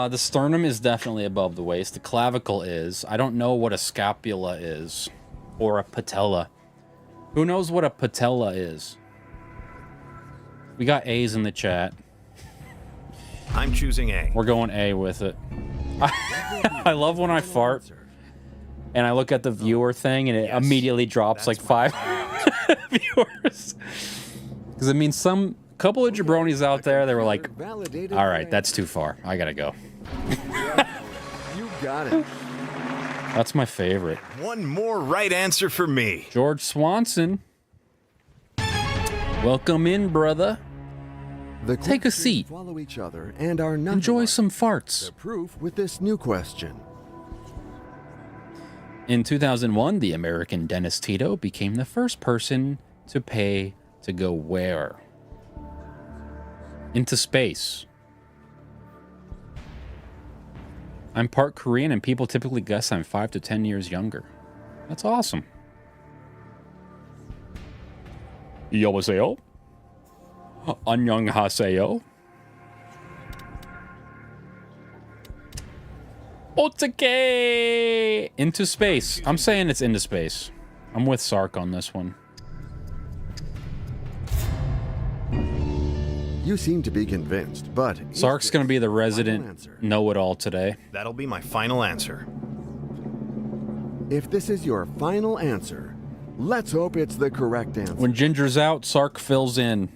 The sternum is definitely above the waist. The clavicle is. I don't know what a scapula is. Or a patella. Who knows what a patella is? We got A's in the chat. I'm choosing A. We're going A with it. I love when I fart and I look at the viewer thing and it immediately drops like 5 viewers. Because it means some couple of jabronis out there, they were like, all right, that's too far. I gotta go. You got it. That's my favorite. One more right answer for me. George Swanson. Welcome in, brother. Take a seat. Follow each other and are not Enjoy some farts. the proof with this new question. In 2001, the American Dennis Tito became the first person to pay to go where? Into space. I'm part Korean and people typically guess I'm 5 to 10 years younger. That's awesome. 여보세요? 안녕하세요? 어떡해! Into space. I'm saying it's into space. I'm with Sark on this one. You seem to be convinced, but Sark's gonna be the resident know-it-all today. That'll be my final answer. if this is your final answer, let's hope it's the correct answer. When Ginger's out, Sark fills in.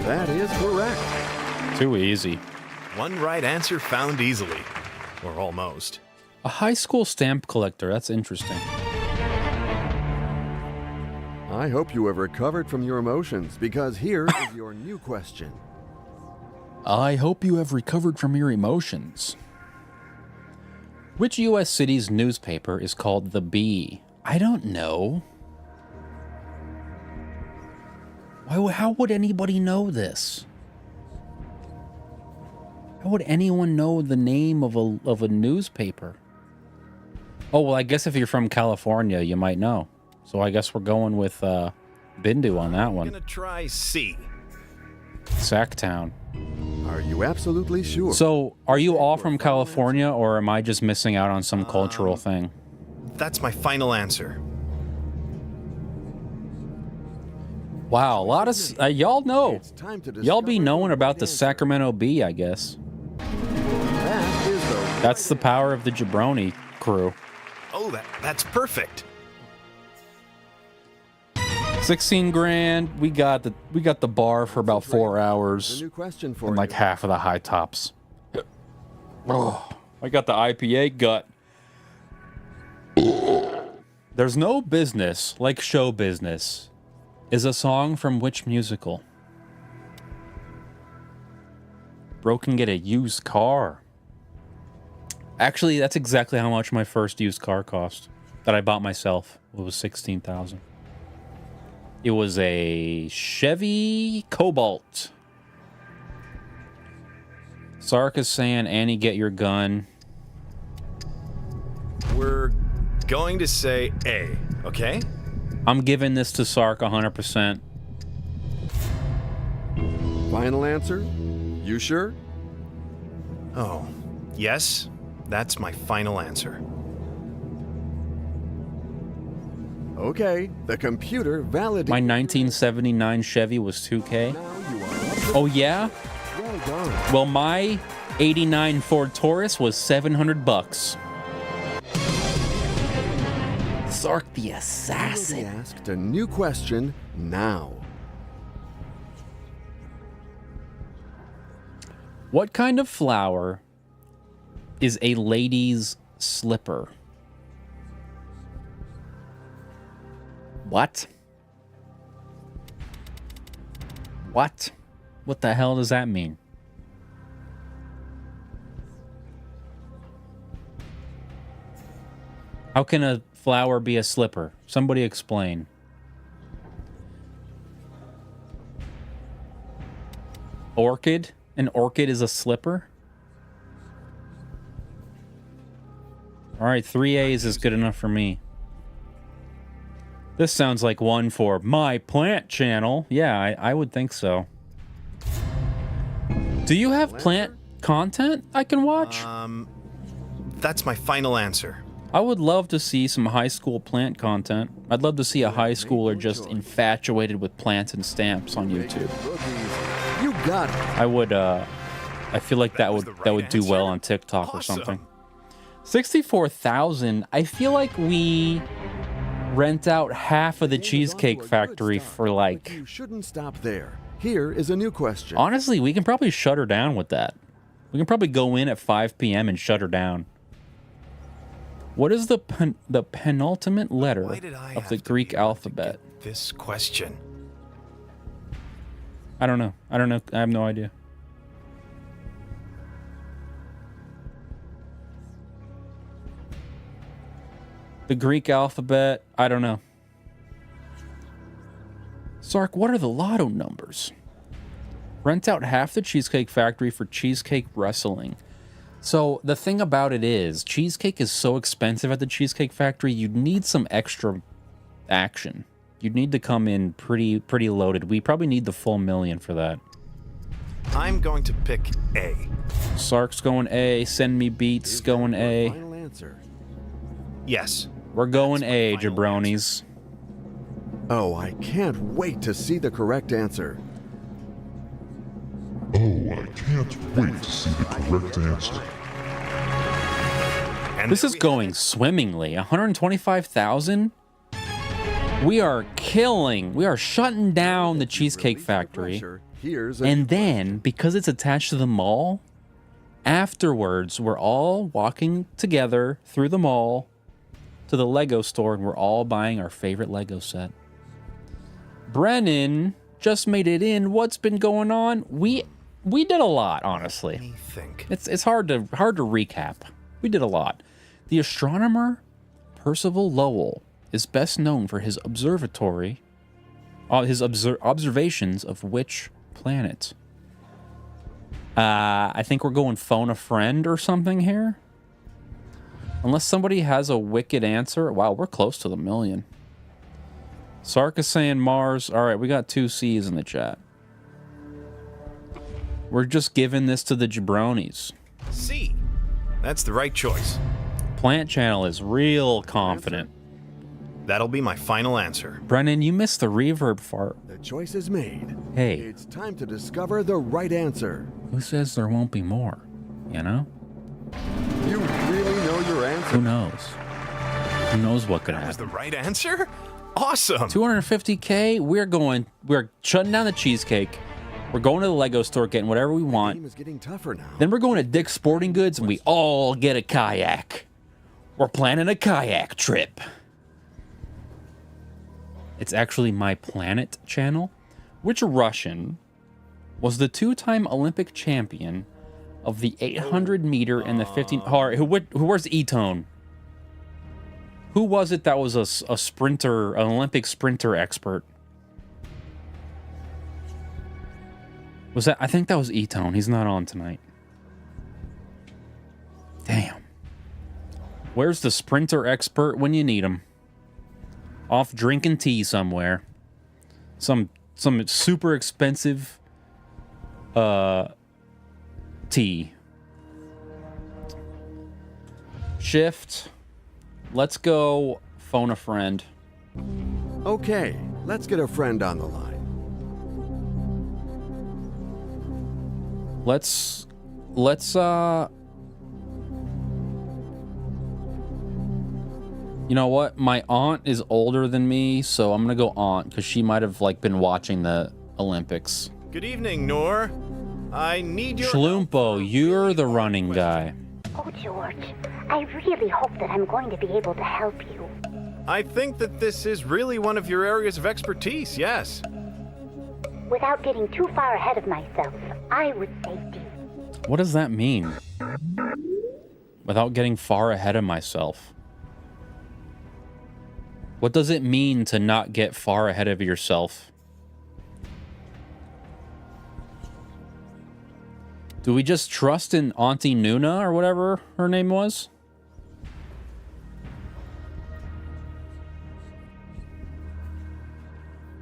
That is correct. Too easy. One right answer found easily. Or almost. A high school stamp collector. That's interesting. I hope you have recovered from your emotions, because here is your new question. I hope you have recovered from your emotions. Which U.S. city's newspaper is called The Bee? I don't know. How would anybody know this? How would anyone know the name of a newspaper? Oh, well, I guess if you're from California, you might know. So I guess we're going with Bindu on that one. I'm gonna try C. Sacktown. Are you absolutely sure? So, are you all from California, or am I just missing out on some cultural thing? That's my final answer. Wow, a lot of y'all know. Y'all be knowing about the Sacramento Bee, I guess. That's the power of the Jabroni crew. Oh, that's perfect. 16 grand. We got the bar for about 4 hours. New question for and like half of the high tops. Oh, I got the IPA gut. There's no business like show business. Is a song from which musical? Bro can get a used car. Actually, that's exactly how much my first used car cost that I bought myself. It was $16,000. It was a Chevy Cobalt. Sark is saying, Annie, get your gun. We're going to say A, okay? I'm giving this to Sark 100%. Final answer? You sure? Oh, yes. That's my final answer. Okay, the computer validated. My 1979 Chevy was 2K. Oh yeah? Well done. Well, my 89 Ford Taurus was $700. Sark the assassin. You will be asked a new question now. What kind of flower is a lady's slipper? What? What? What the hell does that mean? How can a flower be a slipper? Somebody explain. Orchid? An orchid is a slipper? Alright, 3 A's is good enough for me. This sounds like one for my plant channel. Yeah, I would think so. Do you have plant content I can watch? That's my final answer. I would love to see some high school plant content. I'd love to see a high schooler just infatuated with plants and stamps on YouTube. You got it. I would, I feel like that would do well on TikTok or something. 64,000. I feel like we rent out half of the Cheesecake Factory for like... You shouldn't stop there. Here is a new question. Honestly, we can probably shut her down with that. We can probably go in at 5 p.m. and shut her down. What is the penultimate letter of the Greek alphabet? This question. I don't know. I don't know. I have no idea. The Greek alphabet, I don't know. Sark, what are the lotto numbers? Rent out half the Cheesecake Factory for cheesecake wrestling. So the thing about it is, cheesecake is so expensive at the Cheesecake Factory, you'd need some extra action. You'd need to come in pretty loaded. We probably need the full million for that. I'm going to pick A. Sark's going A. Send me beats going A. Final answer. Yes. We're going A, jabronis. Oh, I can't wait to see the correct answer. Oh, I can't wait to see the correct answer. And this is going swimmingly. 125,000? We are killing. We are shutting down the Cheesecake Factory. And then, because it's attached to the mall, afterwards, we're all walking together through the mall to the Lego store, and we're all buying our favorite Lego set. Brennan just made it in. What's been going on? We did a lot, honestly. It's hard to recap. We did a lot. The astronomer Percival Lowell is best known for his observatory, observations of which planet? I think we're going phone a friend or something here. Unless somebody has a wicked answer. Wow, we're close to the million. Sark is saying Mars. All right, we got 2 C's in the chat. We're just giving this to the jabronis. C. That's the right choice. Plant Channel is real confident. That'll be my final answer. Brennan, you missed the reverb fart. The choice is made. Hey. It's time to discover the right answer. Who says there won't be more? You know? You really know your answer? Who knows? Who knows what could happen? That was the right answer? Awesome. 250K. We're shutting down the cheesecake. We're going to the Lego store, getting whatever we want. The game is getting tougher now. Then we're going to Dick's Sporting Goods, and we all get a kayak. We're planning a kayak trip. It's actually My Planet channel. Which Russian was the 2-time Olympic champion of the 800 meter and the 15? Where's Eel-Tok? Who was it that was a sprinter, an Olympic sprinter expert? Was that? I think that was Eel-Tok. He's not on tonight. Damn. Where's the sprinter expert when you need him? Off drinking tea somewhere. Some super expensive tea. Shift. Let's go phone a friend. Okay, let's get a friend on the line. Let's You know what? My aunt is older than me, so I'm gonna go aunt because she might have like been watching the Olympics. Good evening, Noor. I need your Schloompo, you're the running guy. Oh, George, I really hope that I'm going to be able to help you. I think that this is really one of your areas of expertise, yes. Without getting too far ahead of myself, I would say deep. What does that mean? Without getting far ahead of myself. What does it mean to not get far ahead of yourself? Do we just trust in Auntie Nuna or whatever her name was?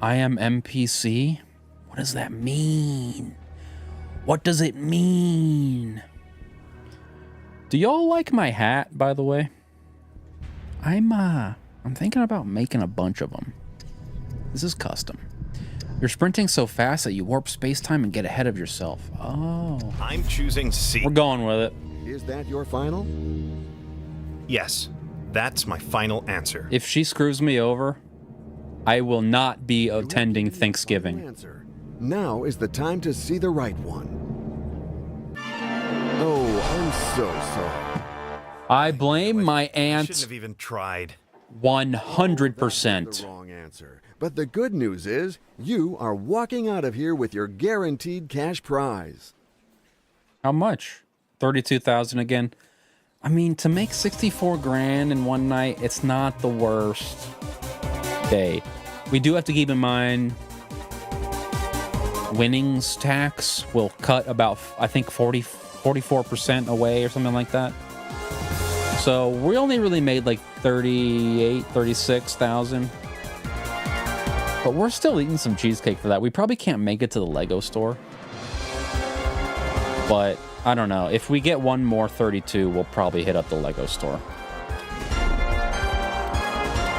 I am MPC? What does that mean? What does it mean? Do y'all like my hat, by the way? I'm thinking about making a bunch of them. This is custom. You're sprinting so fast that you warp space-time and get ahead of yourself. Oh. I'm choosing C. We're going with it. Is that your final? Yes, that's my final answer. If she screws me over, I will not be attending Thanksgiving. Now is the time to see the right one. Oh, I'm so sorry. I blame my aunt. Shouldn't have even tried. 100%. The wrong answer. But the good news is, you are walking out of here with your guaranteed cash prize. How much? 32,000 again. I mean, to make 64 grand in one night, it's not the worst day. We do have to keep in mind winnings tax will cut about, I think, 44% away or something like that. So we only really made like 36,000. But we're still eating some cheesecake for that. We probably can't make it to the Lego store. But I don't know. If we get one more 32, we'll probably hit up the Lego store.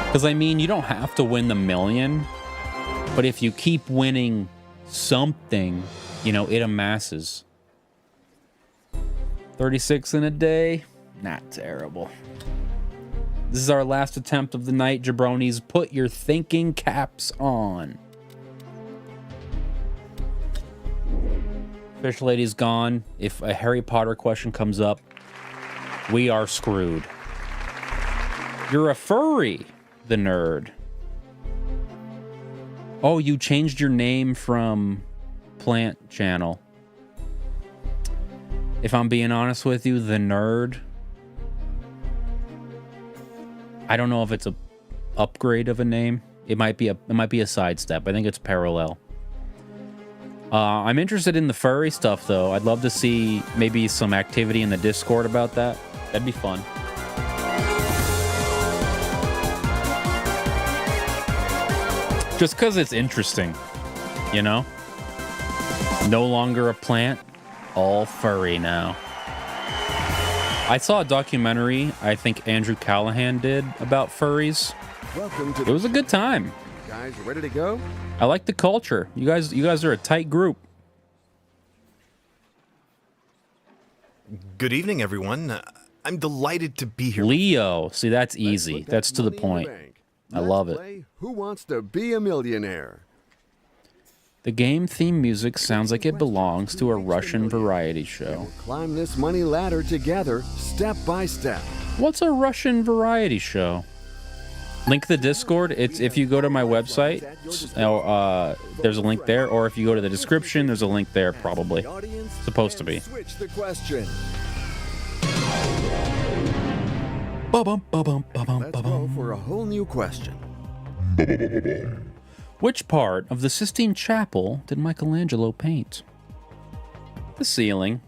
Because, I mean, you don't have to win the million. But if you keep winning something, you know, it amasses. 36 in a day? Not terrible. This is our last attempt of the night, jabronis. Put your thinking caps on. Fish Lady's gone. If a Harry Potter question comes up, we are screwed. You're a furry, the nerd. Oh, you changed your name from Plant Channel. If I'm being honest with you, the nerd, I don't know if it's a upgrade of a name. It might be a sidestep. I think it's parallel. I'm interested in the furry stuff though. I'd love to see maybe some activity in the Discord about that. That'd be fun. Just because it's interesting, you know? No longer a plant, all furry now. I saw a documentary I think Andrew Callahan did about furries. Welcome to It was a good time. Guys, ready to go? I like the culture. You guys are a tight group. Good evening, everyone. I'm delighted to be here. Leo. See, that's easy. That's to the point. I love it. Who wants to be a millionaire? The game theme music sounds like it belongs to a Russian variety show. Climb this money ladder together, step by step. What's a Russian variety show? Link the Discord. It's if you go to my website, there's a link there, or if you go to the description, there's a link there probably. Supposed to be. Switch the question. Let's go for a whole new question. Which part of the Sistine Chapel did Michelangelo paint? The ceiling.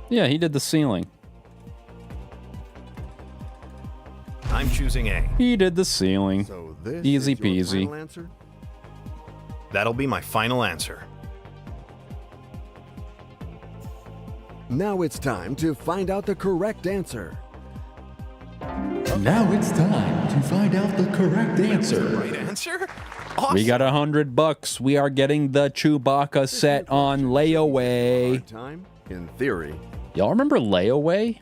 Yeah, he did the ceiling. I'm choosing A. He did the ceiling. So this Easy is your peasy. final answer? That'll be my final answer. Now it's time to find out the correct answer. Now it's time to find out the correct answer. Right answer? Awesome. We got $100. We are getting the Chewbacca set on layaway. Time, in theory. Y'all remember layaway?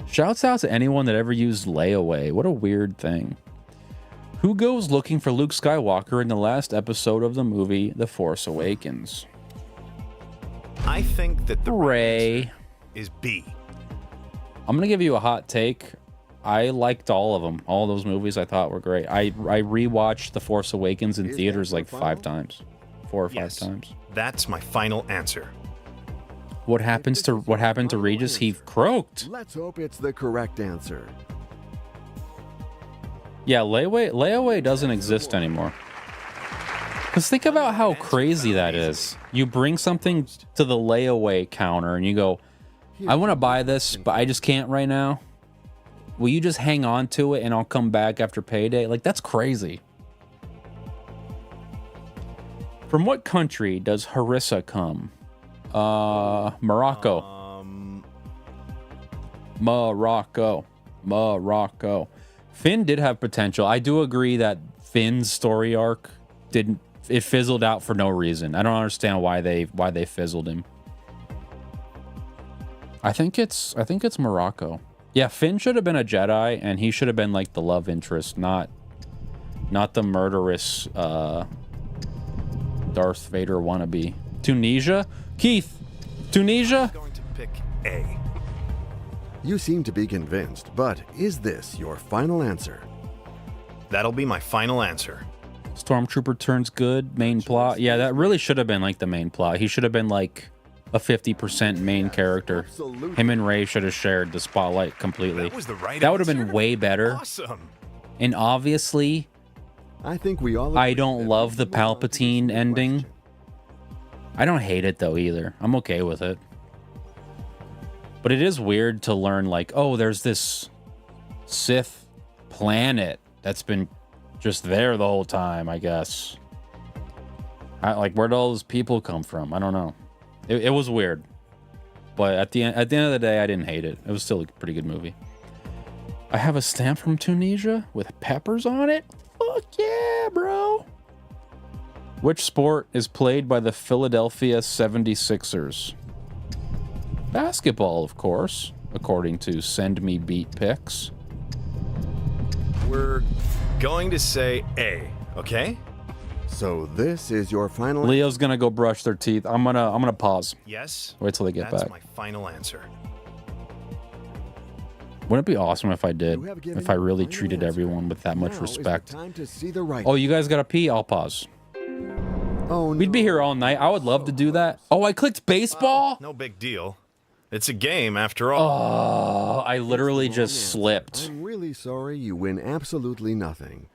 Shouts out to anyone that ever used layaway. What a weird thing. Who goes looking for Luke Skywalker in the last episode of the movie The Force Awakens? I think that the Rey is B. I'm gonna give you a hot take. I liked all of them. All those movies I thought were great. I rewatched The Force Awakens in theaters like 5 times. 4 or 5 times. That's my final answer. What happened to Regis? He croaked. Let's hope it's the correct answer. Yeah, layaway doesn't exist anymore. Because think about how crazy that is. You bring something to the layaway counter and you go, I want to buy this, but I just can't right now. Will you just hang on to it and I'll come back after payday? Like, that's crazy. From what country does harissa come? Morocco. Morocco. Finn did have potential. I do agree that Finn's story arc it fizzled out for no reason. I don't understand why they fizzled him. I think it's Morocco. Yeah, Finn should have been a Jedi and he should have been like the love interest, not the murderous Darth Vader wannabe. Tunisia? Keith, Tunisia? I'm going to pick A. You seem to be convinced, but is this your final answer? That'll be my final answer. Stormtrooper turns good, main plot. Yeah, that really should have been like the main plot. He should have been like a 50% main character. Him and Rey should have shared the spotlight completely. That would have been way better. Awesome. And obviously, I think we all I don't love the Palpatine ending. I don't hate it though either. I'm okay with it. But it is weird to learn like, oh, there's this Sith planet that's been just there the whole time, I guess. Like, where'd all those people come from? I don't know. It was weird. But at the end of the day, I didn't hate it. It was still a pretty good movie. I have a stamp from Tunisia with peppers on it. Fuck yeah, bro. Which sport is played by the Philadelphia 76ers? Basketball, of course, according to Send Me Beat Pics. We're going to say A, okay? So this is your final Leo's gonna go brush their teeth. I'm gonna pause. Yes. Wait till they get That's back. my final answer. Wouldn't it be awesome if I did? If I really treated everyone with that much respect. Oh, you guys gotta pee? I'll pause. Oh, We'd be here all night. I would love to do that. Oh, I clicked baseball? No big deal. It's a game after all. Oh, I literally just slipped. I'm really sorry you win absolutely nothing.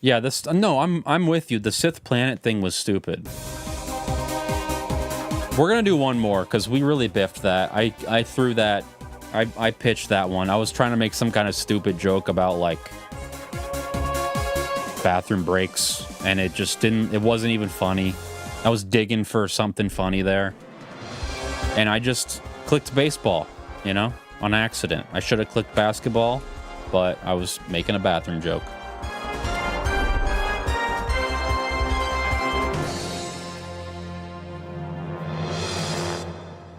Yeah, no, I'm with you. The Sith planet thing was stupid. We're gonna do one more because we really biffed that. I threw that. I pitched that one. I was trying to make some kind of stupid joke about like bathroom breaks, and it just didn't. It wasn't even funny. I was digging for something funny there, and I just clicked baseball, you know, on accident. I should have clicked basketball, but I was making a bathroom joke.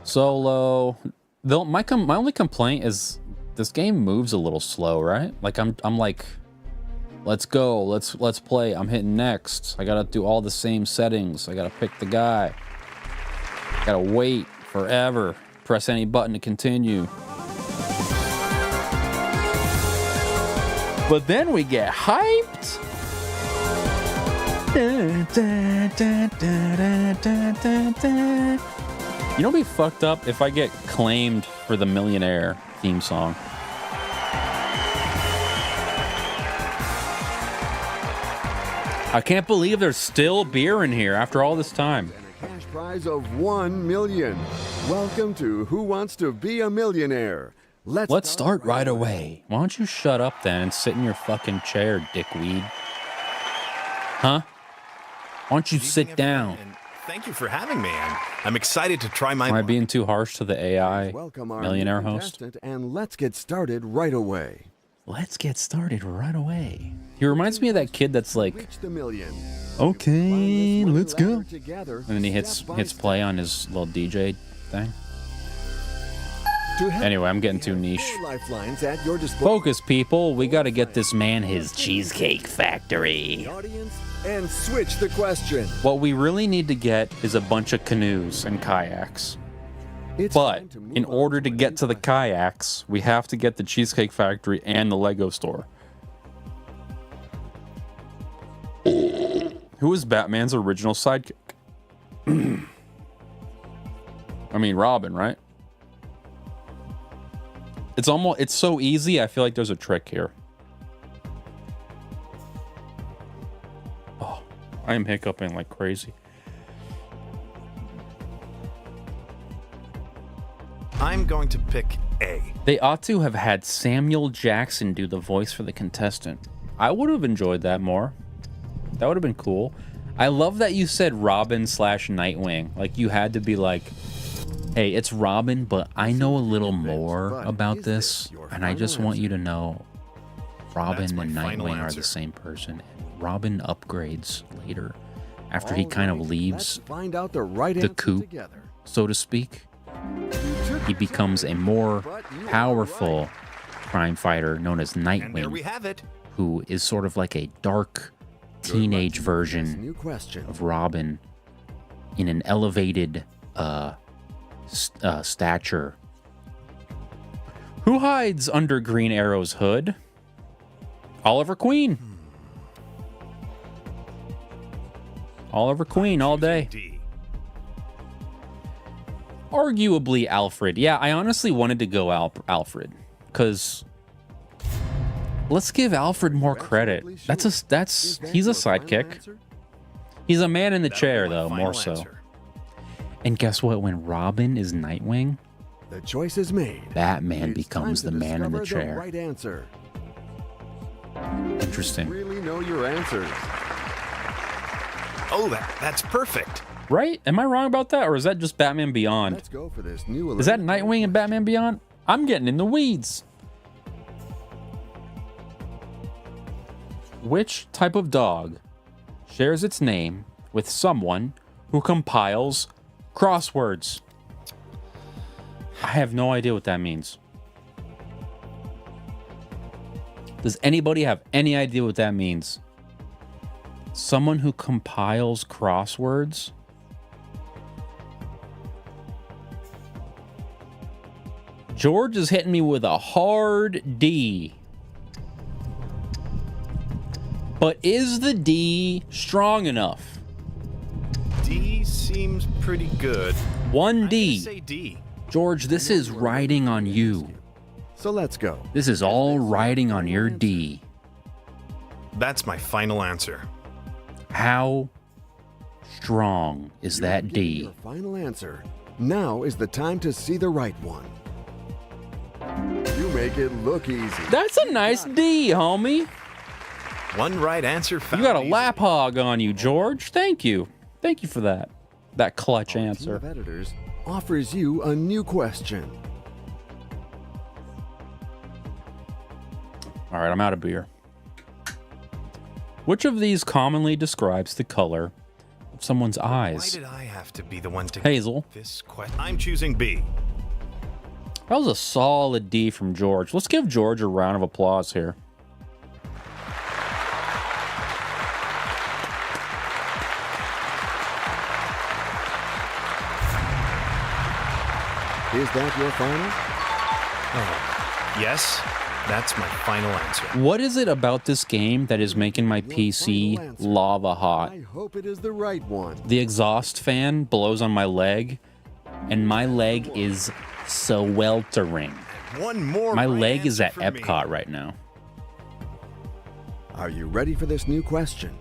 Solo. My only complaint is this game moves a little slow, right? Like I'm like, let's go, let's play. I'm hitting next. I gotta do all the same settings. I gotta pick the guy. Gotta wait forever. Press any button to continue. But then we get hyped. You know, it'd be fucked up if I get claimed for the Millionaire theme song. I can't believe there's still beer in here after all this time. And a cash prize of 1 million. Welcome to Who Wants to Be a Millionaire? Let's start right away. Why don't you shut up then and sit in your fucking chair, dickweed? Huh? Why don't you sit down? Thank you for having me. I'm excited to try my... Am I being too harsh to the AI Welcome our Millionaire new host? contestant, and let's get started right away. Let's get started right away. He reminds me of that kid that's like, Reach the million. okay, let's go. Together, And then he hits play on his little DJ thing. Anyway, I'm getting too niche. Lifelines at your disposal. Focus, people. We got to get this man his cheesecake factory. And switch the question. What we really need to get is a bunch of canoes and kayaks. But in order to get to the kayaks, we have to get the Cheesecake Factory and the Lego store. Who is Batman's original sidekick? I mean, Robin, right? It's so easy, I feel like there's a trick here. Oh, I am hiccuping like crazy. I'm going to pick A. They ought to have had Samuel Jackson do the voice for the contestant. I would have enjoyed that more. That would have been cool. I love that you said Robin / Nightwing. Like, you had to be like, hey, it's Robin, but I know a little more about this, and I just want you to know Robin and Nightwing are the same person. And Robin upgrades later after he kind of leaves the coop, so to speak. He becomes a more powerful crime fighter known as Nightwing, who is sort of like a dark teenage version of Robin in an elevated stature. Who hides under Green Arrow's hood? Oliver Queen. Oliver Queen all day. Arguably Alfred. Yeah, I honestly wanted to go Alfred, because let's give Alfred more credit. He's a sidekick. He's a man in the chair, though, more so. And guess what? When Robin is Nightwing, the choice is made. Batman becomes the man in the chair. The right answer. Interesting. You really know your answers. Oh, that's perfect. Right? Am I wrong about that, or is that just Batman Beyond? Let's go for this new. Is that Nightwing and Batman Beyond? I'm getting in the weeds. Which type of dog shares its name with someone who compiles crosswords? I have no idea what that means. Does anybody have any idea what that means? Someone who compiles crosswords? George is hitting me with a hard D. But is the D strong enough? D seems pretty good. One D. Say D. George, this is riding on you. So let's go. This is all riding on your D. That's my final answer. How strong is that D? Your final answer. Now is the time to see the right one. You make it look easy. That's a nice D, homie. One right answer found. You got a lap hog on you, George. Thank you. Thank you for that. That clutch answer. Team of Editors offers you a new question. All right, I'm out of beer. Which of these commonly describes the color of someone's eyes? Why did I have to be the one to Hazel. This question? I'm choosing B. That was a solid D from George. Let's give George a round of applause here. Is that your final? Yes, that's my final answer. What is it about this game that is making my PC lava hot? I hope it is the right one. The exhaust fan blows on my leg, and my leg is sweltering. One more. My leg is at Epcot right now. Are you ready for this new question?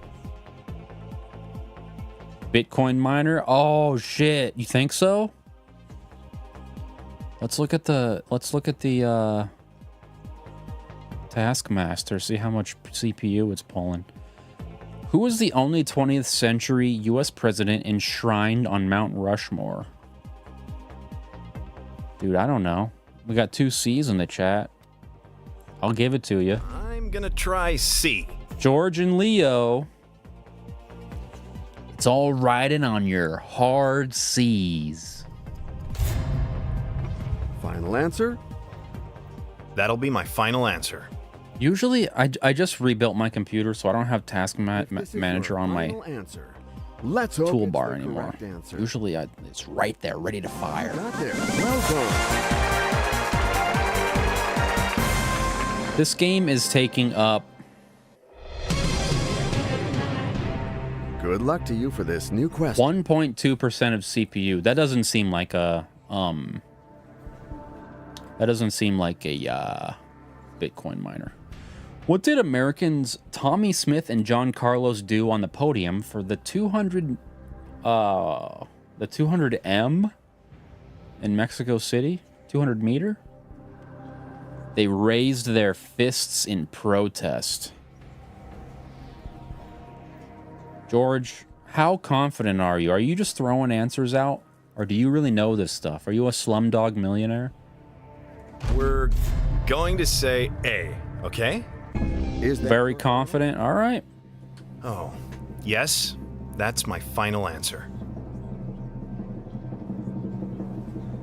Bitcoin miner? Oh shit! You think so? Let's look at the Taskmaster, see how much CPU it's pulling. Who was the only 20th century US president enshrined on Mount Rushmore? Dude, I don't know. We got 2 C's in the chat. I'll give it to you. I'm gonna try C. George and Leo. It's all riding on your hard C's. Final final answer? That'll be my final answer. Usually, I just rebuilt my computer, so I don't have Task This is Manager your on my final answer. Let's hope it's toolbar the anymore. correct answer. Usually, it's right there, ready to fire. Got there. Well done. This game is taking up... Good luck to you for this new question. 1.2% of CPU. That doesn't seem like a Bitcoin miner. What did Americans Tommy Smith and John Carlos do on the podium for the 200M in Mexico City? 200 meter? They raised their fists in protest. George, how confident are you? Are you just throwing answers out? Or do you really know this stuff? Are you a slumdog millionaire? We're going to say A, okay? Is that very confident? All right. Oh, yes, that's my final answer.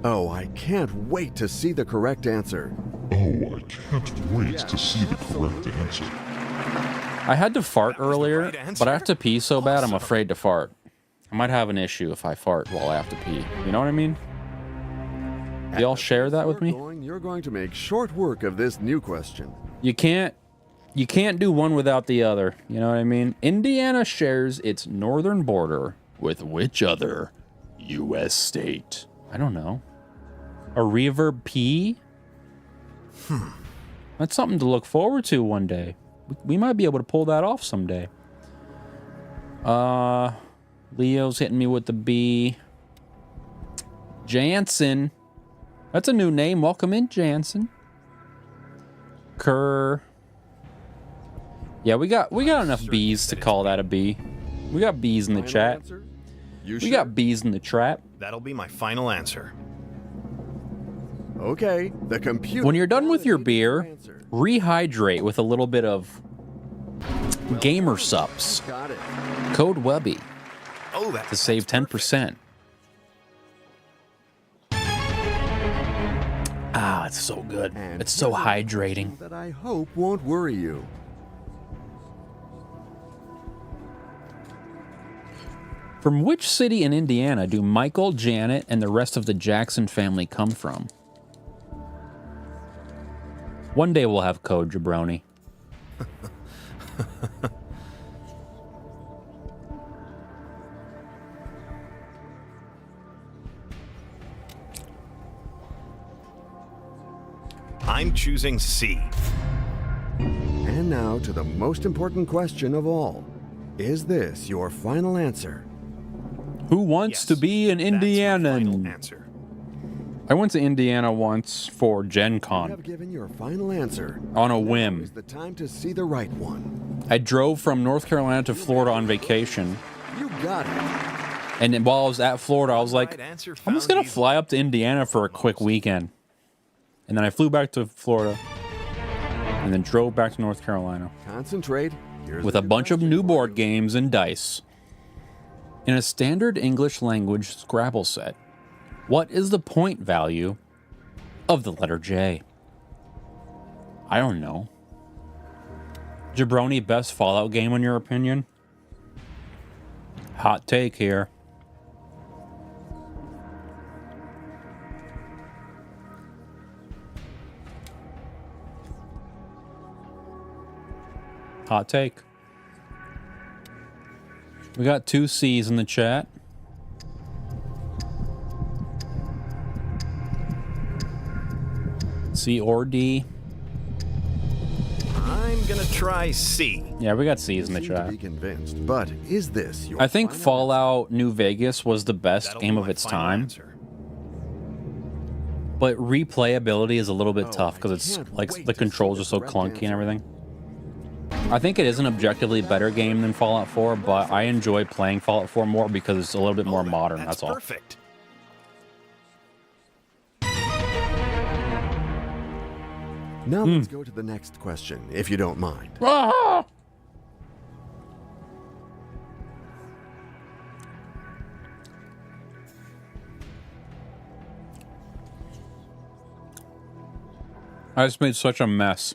Oh, I can't wait to see the correct answer. Oh, I can't wait to see the correct answer. I had to fart earlier, but I have to pee so bad I'm afraid to fart. I might have an issue if I fart while I have to pee. You know what I mean? Do y'all share that with me? You're going to make short work of this new question. You can't do one without the other. You know what I mean? Indiana shares its northern border with which other U.S. state? I don't know. A reverb P? That's something to look forward to one day. We might be able to pull that off someday. Leo's hitting me with the B. Jansen. That's a new name. Welcome in, Jansen. Kerr. Yeah, we got enough B's to call that a B. We got B's in the chat. We got B's in the trap. That'll be my final answer. Okay, the computer. When you're done with your beer, rehydrate with a little bit of Gamer Sups. Got it. Code Webby to save 10%. Ah, it's so good. It's so hydrating. That I hope won't worry you. From which city in Indiana do Michael, Janet, and the rest of the Jackson family come from? One day we'll have code, Jabroni. I'm choosing C. And now to the most important question of all. Is this your final answer? Who wants to be an Indianan? I went to Indiana once for Gen You Con have given your final answer. on a Now whim. is the time to see the right one. I drove from North Carolina to Florida on vacation. You got it. And then while I was at Florida, I was like, I'm just going to fly up to Indiana for a quick weekend. And then I flew back to Florida and then drove back to North Carolina Concentrate. Here's with the a bunch of new board games and dice. In a standard English language Scrabble set, what is the point value of the letter J? I don't know. Jabroni, best Fallout game in your opinion? Hot take here. Hot take. We got 2 C's in the chat. C or D. I'm gonna try C. Yeah, we got C's in the Seem to chat. be convinced, but is this your I think final Fallout New Vegas was the best That'll game be of my its final time. answer. But replayability is a little bit tough because it's can't like wait the to controls see are the so correct clunky answer. and everything. I think it is an objectively better game than Fallout 4, but I enjoy playing Fallout 4 more because it's a little bit more modern, that's all. Perfect. Now let's go to the next question, if you don't mind. Ah! I just made such a mess.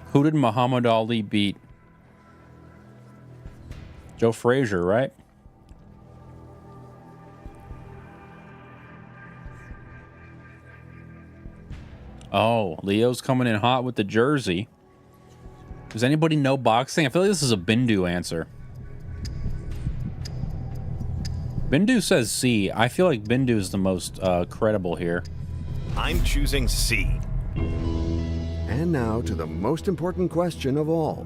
Who did Muhammad Ali beat? Joe Frazier, right? Oh, Leo's coming in hot with the jersey. Does anybody know boxing? I feel like this is a Bindu answer. Bindu says C. I feel like Bindu is the most credible here. I'm choosing C. And now to the most important question of all.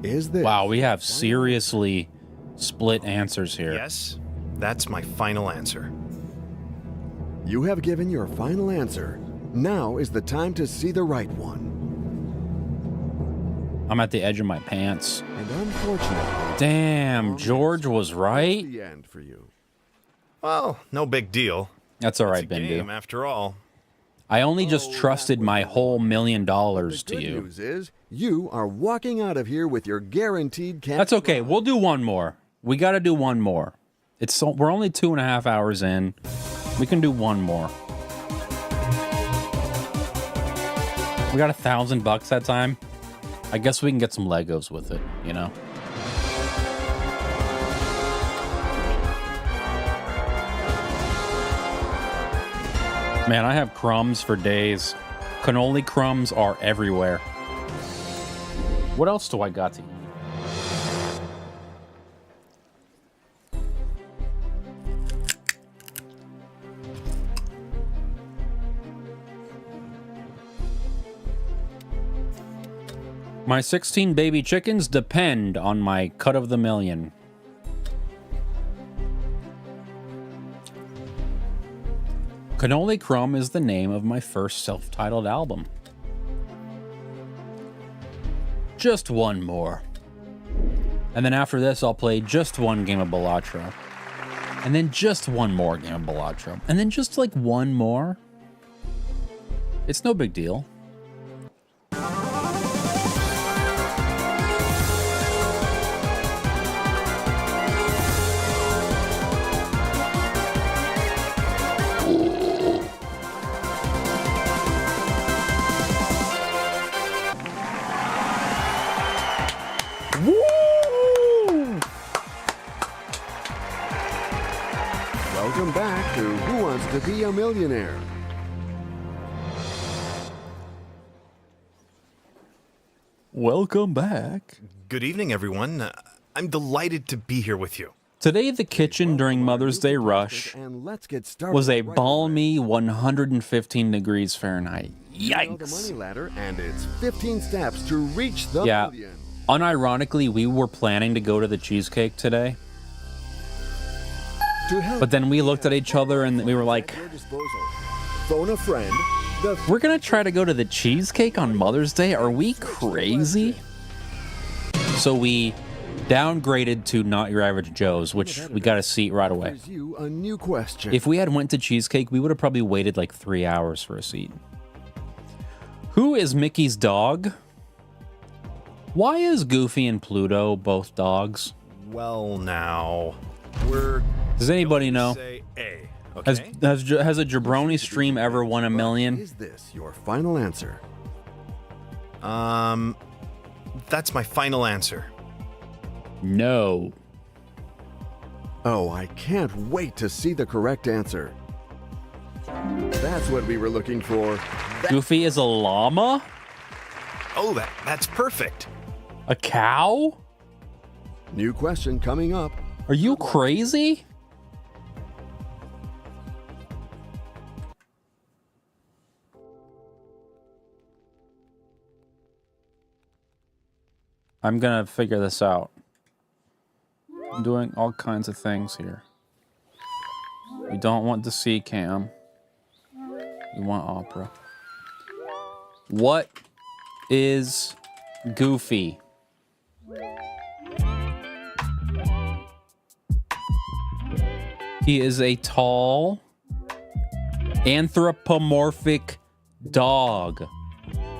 Is this... Wow, we have seriously split answers here. Yes, that's my final answer. You have given your final answer. Now is the time to see the right one. I'm at the edge of my pants. And unfortunately... Damn, George was right? The end for you. Well, no big deal. That's all right, It's a Bindu. game, after all. I only just trusted my whole $1 million to The you. good news is, you are walking out of here with your guaranteed cash. That's okay. We'll do one more. We got to do one more. We're only 2.5 hours in. We can do one more. We got $1,000 that time. I guess we can get some Legos with it, you know? Man, I have crumbs for days. Cannoli crumbs are everywhere. What else do I got to eat? My 16 baby chickens depend on my cut of the million. Cannoli Crumb is the name of my first self-titled album. Just one more. And then after this, I'll play just one game of Balatro. And then just one more game of Balatro. And then just like one more. It's no big deal. Welcome back to Who Wants to Be a Millionaire? Welcome back. Good evening, everyone. I'm delighted to be here with you. Today, the kitchen during Mother's Day rush And let's get started. was a right balmy 115 degrees Fahrenheit. away. The money Yikes. ladder and its 15 steps to reach the Yeah. million. Unironically, we were planning to go to the cheesecake today. To help But then we looked at each other and we were like, at your disposal. Phone a friend. The we're gonna try to go to the cheesecake on Mother's Day? Are we crazy? So we downgraded to Not Your Average Joe's, which we got a seat right away. offers you a new question. If we had went to cheesecake, we would have probably waited like 3 hours for a seat. Who is Mickey's dog? Why is Goofy and Pluto both dogs? Well, now, we're... Does anybody know? Say A, Has, okay? has a Jabroni stream ever won $1 million? Is this your final answer? That's my final answer. No. Oh, I can't wait to see the correct answer. That's what we were looking for. Goofy is a llama? Oh, that's perfect. A cow? New question coming up. Are you crazy? I'm gonna figure this out. I'm doing all kinds of things here. We don't want the C cam. We want opera. What is Goofy? He is a tall, anthropomorphic dog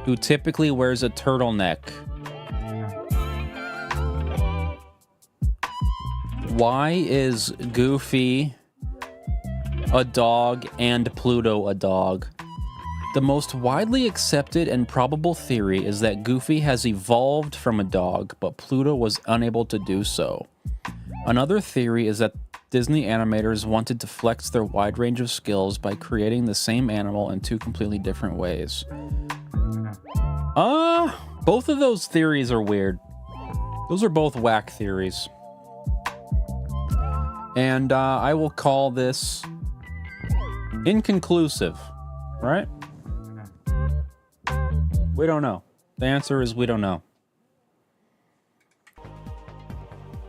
who typically wears a turtleneck. Why is Goofy a dog, and Pluto a dog. The most widely accepted and probable theory is that Goofy has evolved from a dog, but Pluto was unable to do so. Another theory is that Disney animators wanted to flex their wide range of skills by creating the same animal in two completely different ways. Both of those theories are weird. Those are both whack theories. And I will call this inconclusive, right? We don't know. The answer is we don't know.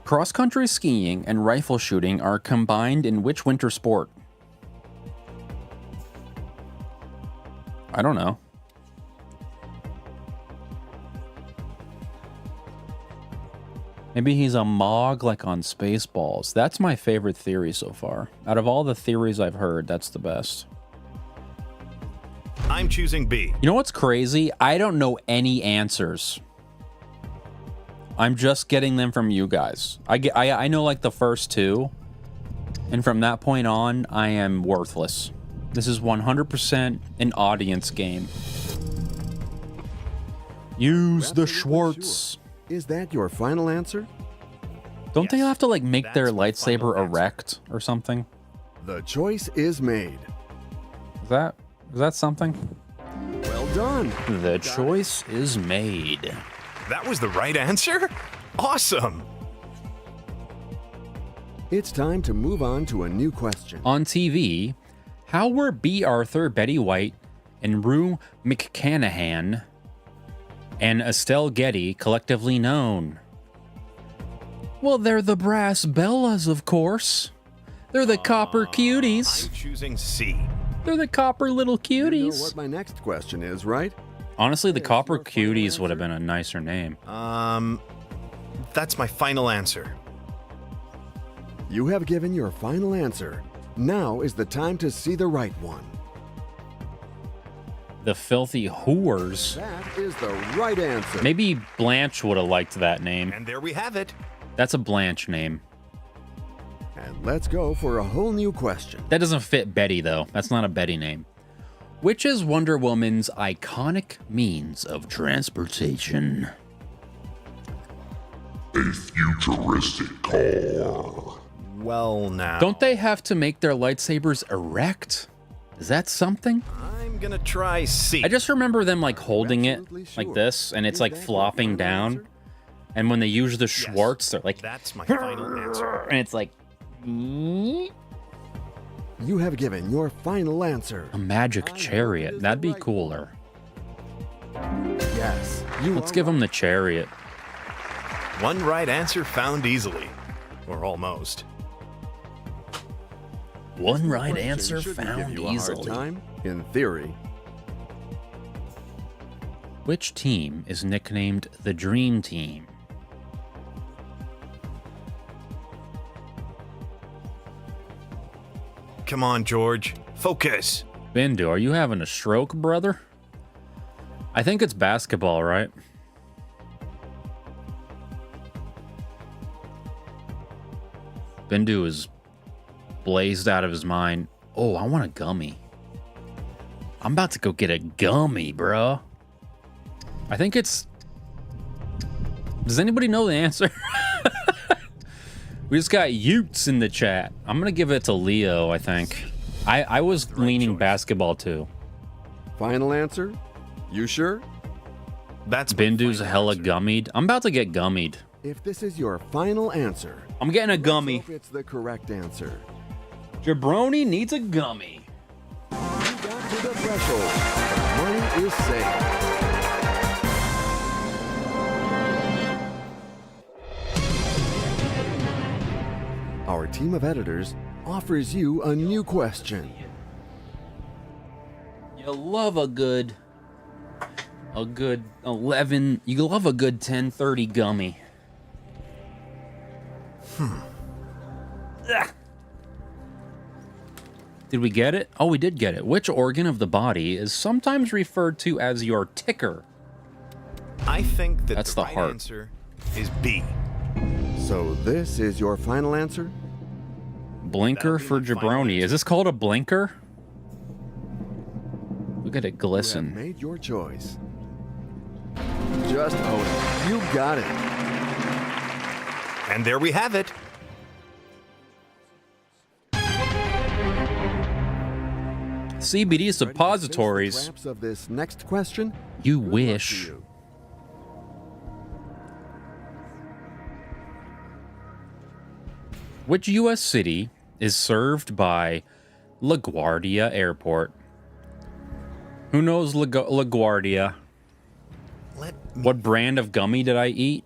Cross-country skiing and rifle shooting are combined in which winter sport? I don't know. Maybe he's a Mog like on Spaceballs. That's my favorite theory so far. Out of all the theories I've heard, that's the best. I'm choosing B. You know what's crazy? I don't know any answers. I'm just getting them from you guys. I know like the first two, and from that point on, I am worthless. This is 100% an audience game. Use the Schwartz. Sure. Is that your final answer? Don't they have to like make their lightsaber erect or something? The choice is made. Is that something? Well done. The choice is made. That was the right answer? Awesome! It's time to move on to a new question. On TV, how were B. Arthur, Betty White, and Rue McCanahan and Estelle Getty collectively known? Well, they're the Brass Bellas, of course. They're the Copper Cuties. I'm choosing C. They're the Copper little cuties. You know what my next question is, right? Honestly, the Copper Cuties would have been a nicer name. That's my final answer. You have given your final answer. Now is the time to see the right one. The Filthy Whores. That is the right answer. Maybe Blanche would have liked that name. And there we have it. That's a Blanche name. And let's go for a whole new question. That doesn't fit Betty, though. That's not a Betty name. Which is Wonder Woman's iconic means of transportation? A futuristic car. Well, now. Don't they have to make their lightsabers erect? Is that something? I'm gonna try C. I just remember them like holding it like this, and it's like flopping down. And when they use the Schwartz, they're like, that's my final answer. And it's like, you have given your final answer. A magic chariot. That'd be cooler. Yes. Let's give him the chariot. One right answer found easily. Or almost. One right answer found give you a hard easily. time, in theory. Which team is nicknamed the Dream Team? Come on, George. Focus. Bindu, are you having a stroke, brother? I think it's basketball, right? Bindu is blazed out of his mind. Oh, I want a gummy. I'm about to go get a gummy, bro. I think it's... Does anybody know the answer? We just got Utes in the chat. I'm gonna give it to Leo, I think. I was leaning basketball too. Final answer? You sure? That's Bindu's hella gummied. I'm about to get gummied. If this is your final answer, I'm getting a gummy. let's hope it's the correct answer. Jabroni needs a gummy. You got to the threshold. The money is safe. Our team of editors offers you a new question. You love a good 11. You love a good 10:30 gummy. Did we get it? Oh, we did get it. Which organ of the body is sometimes referred to as your ticker? I think that That's the the right heart. answer is B. So this is your final answer? Blinker for Jabroni. Is this called a blinker? Look at it You glisten. have made your choice. Just own it. You got it. And there we have it. CBD suppositories. Wraps of this next question. You Good luck to wish. you. Which U.S. city is served by LaGuardia Airport? Who knows LaGuardia? What brand of gummy did I eat?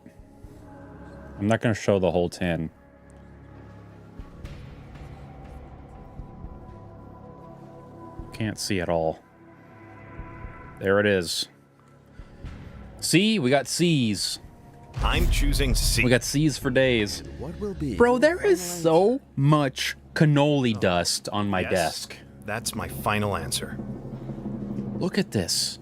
I'm not going to show the whole tin. Can't see at all. There it is. C, we got C's. I'm choosing C. We got C's for days. What will be? Bro, there is so much cannoli dust on my desk. That's my final answer. Look at this.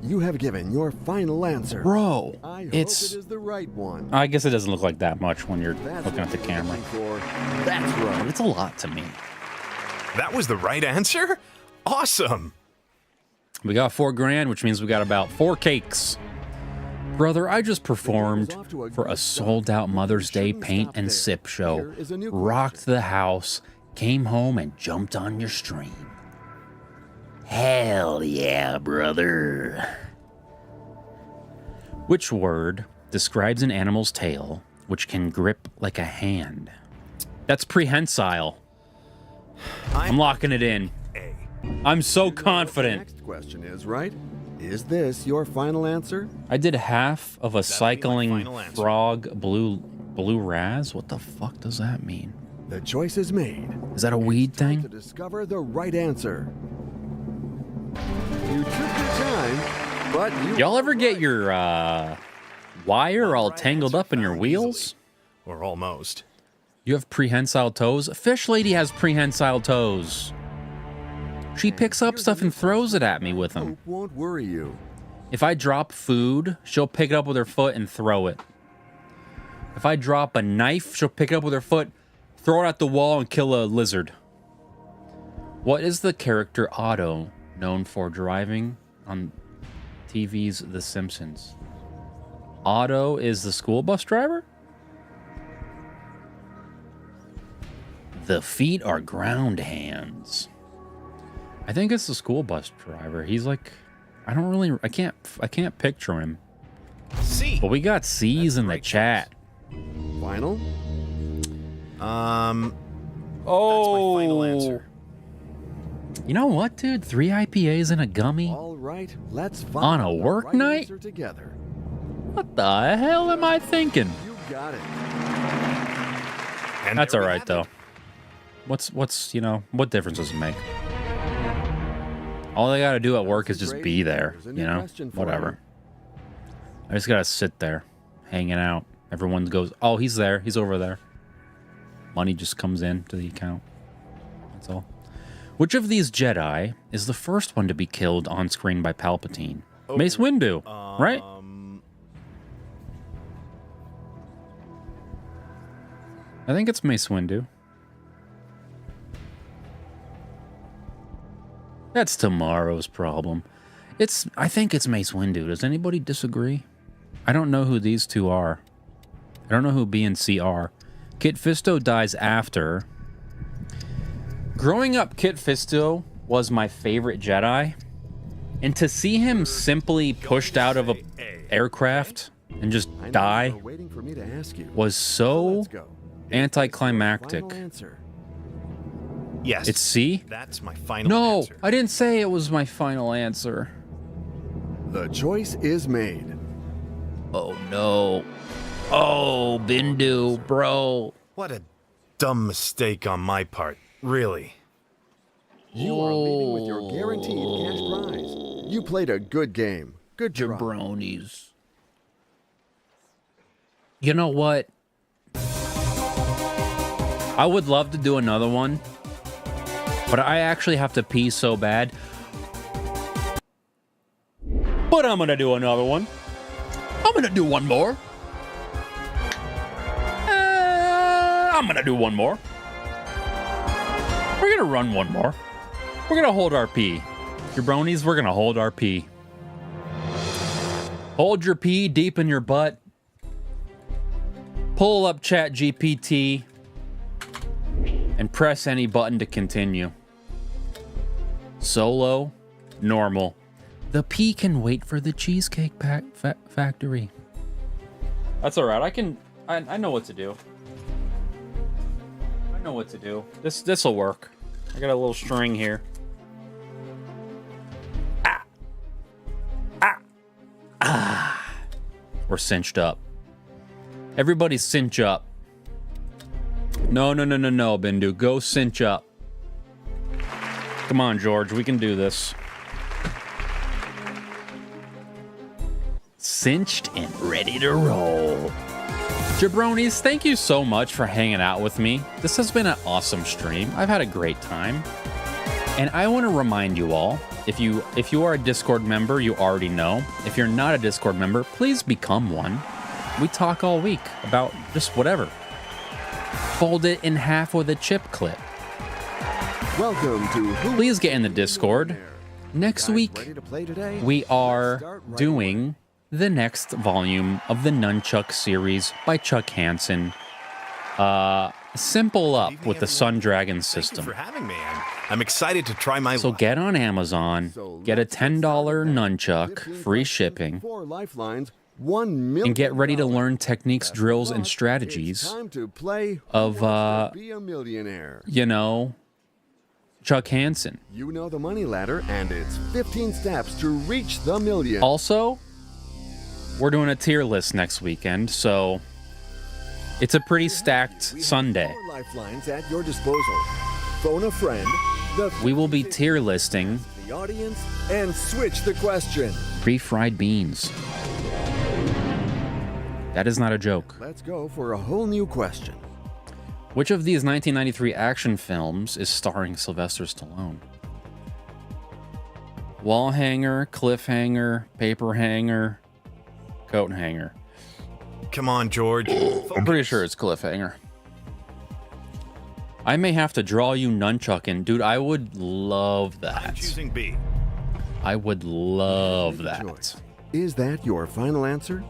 You have given your final answer. Bro, I hope it's... it is the right one. I guess it doesn't look like that much when you're That's looking at the what camera. you're looking for. That's right. But it's a lot to me. That was the right answer? Awesome. We got $4,000, which means we got about 4 cakes. Brother, I just performed for a sold-out Mother's Day paint and sip show, rocked the house, came home, and jumped on your stream. Hell yeah, brother. Which word describes an animal's tail which can grip like a hand? That's prehensile. I'm locking it in. I'm so confident. Next question is, right? Is this your final answer? I did half of a cycling frog blue raz. What the fuck does that mean? The choice is made. Is that a weed To thing? discover the right answer. You took your time, but you... Y'all ever get your wire all tangled up in your wheels? Or almost. You have prehensile toes? Fish lady has prehensile toes. She picks up stuff and throws it at me with them. Hope won't worry you. If I drop food, she'll pick it up with her foot and throw it. If I drop a knife, she'll pick it up with her foot, throw it at the wall, and kill a lizard. What is the character Otto known for driving on TV's The Simpsons? Otto is the school bus driver? The feet are ground hands. I think it's the school bus driver. He's like, I can't picture him. C. But we got C's in the chat. Final? Oh. That's my final answer. You know what, dude? 3 IPAs and a gummy All right, let's find on a the work right night? answer together. What the hell am I thinking? You got it. And That's there all we right have though. it. What's you know, what difference does it make? All I gotta do at work is just be there, Here's a you new know? question for Whatever. I just gotta sit there, hanging out. Everyone goes, oh, he's there, he's over there. Money just comes in to the account. That's all. Which of these Jedi is the first one to be killed on screen by Palpatine? Mace Windu, right? I think it's Mace Windu. That's tomorrow's problem. I think it's Mace Windu. Does anybody disagree? I don't know who these two are. I don't know who B and C are. Kit Fisto dies after. Growing up, Kit Fisto was my favorite Jedi. And to see him simply pushed out of an aircraft and just I know die you were waiting for me to ask you. was so Let's go. anticlimactic. Final answer. Yes. It's C? That's my final No, answer. I didn't say it was my final answer. The choice is made. Oh no. Oh, Bindu, bro. What a dumb mistake on my part. Really. You are leaving with your guaranteed cash prize. You played a good game. Good try. Jabronis. You know what? I would love to do another one, but I actually have to pee so bad. But I'm gonna do another one. I'm gonna do one more. I'm gonna do one more. gonna run one more. We're gonna hold our pee. Jabronis, we're gonna hold our pee. Hold your pee deep in your butt. Pull up ChatGPT and press any button to continue. Solo, normal. The pee can wait for the Cheesecake Factory. That's all right. I know what to do. I know what to do. This'll work. I got a little string here. We're cinched up. Everybody cinch up. No, Bindu. Go cinch up. Come on, George. We can do this. Cinched and ready to roll. Jabronis, thank you so much for hanging out with me. This has been an awesome stream. I've had a great time. And I want to remind you all, if you are a Discord member, you already know. If you're not a Discord member, please become one. We talk all week about just whatever. Fold it in half with a chip clip. Welcome to Please get in the Discord. Next week, we are doing the next volume of the Nunchuck series by Chuck Hansen. Simple up with the Sun Dragon system. Thank you for having me. I'm excited to try my. So get on Amazon, get a $10 Nunchuck, free shipping, 4 lifelines, $1 million. and get ready to learn techniques, drills, and strategies Time to play of, Be a Millionaire. you know, Chuck Hansen. You know the money ladder, and it's 15 steps to reach the million. Also, we're doing a tier list next weekend, so it's a pretty stacked Sunday. 4 lifelines at your disposal. Phone a friend. We will be tier listing The audience and switch the question. pre-fried beans. That is not a joke. Let's go for a whole new question. Which of these 1993 action films is starring Sylvester Stallone? Wall hanger, cliffhanger, paper hanger, coat hanger. Come on, George. I'm pretty sure it's cliffhanger. I may have to draw you nunchucking. Dude, I would love that. I'm choosing B. I would love that. Is that your final answer?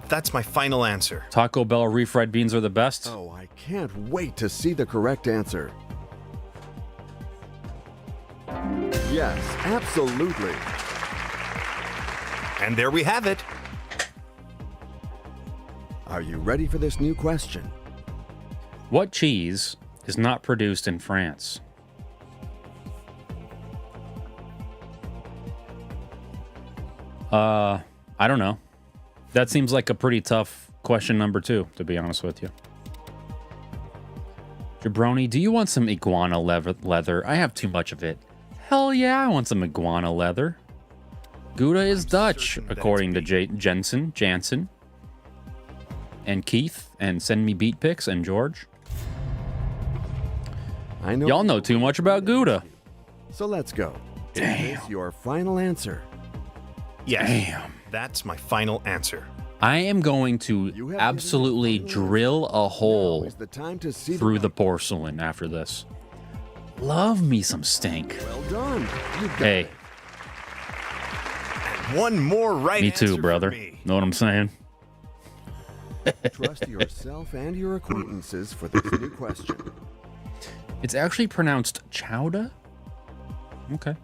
That's my final answer. Taco Bell refried beans are the best? Oh, I can't wait to see the correct answer. Yes, absolutely. And there we have it. Are you ready for this new question? What cheese is not produced in France? I don't know. That seems like a pretty tough question number 2, to be honest with you. Jabroni, do you want some iguana leather? I have too much of it. Hell yeah, I want some iguana leather. Gouda is Dutch, according to Jansen, and Keith, and send me beat pics, and George. I know. Y'all know too much about Gouda. So let's go. Damn. Is this your final answer? Yes. Damn. That's my final answer. I am going to absolutely drill a hole Is the time to see through the porcelain after this. Love me some stink. Well done. You got Hey, it. One more right me answer too, for brother. me. Know what I'm saying? Trust yourself and your acquaintances for this new question. It's actually pronounced chowda? Okay.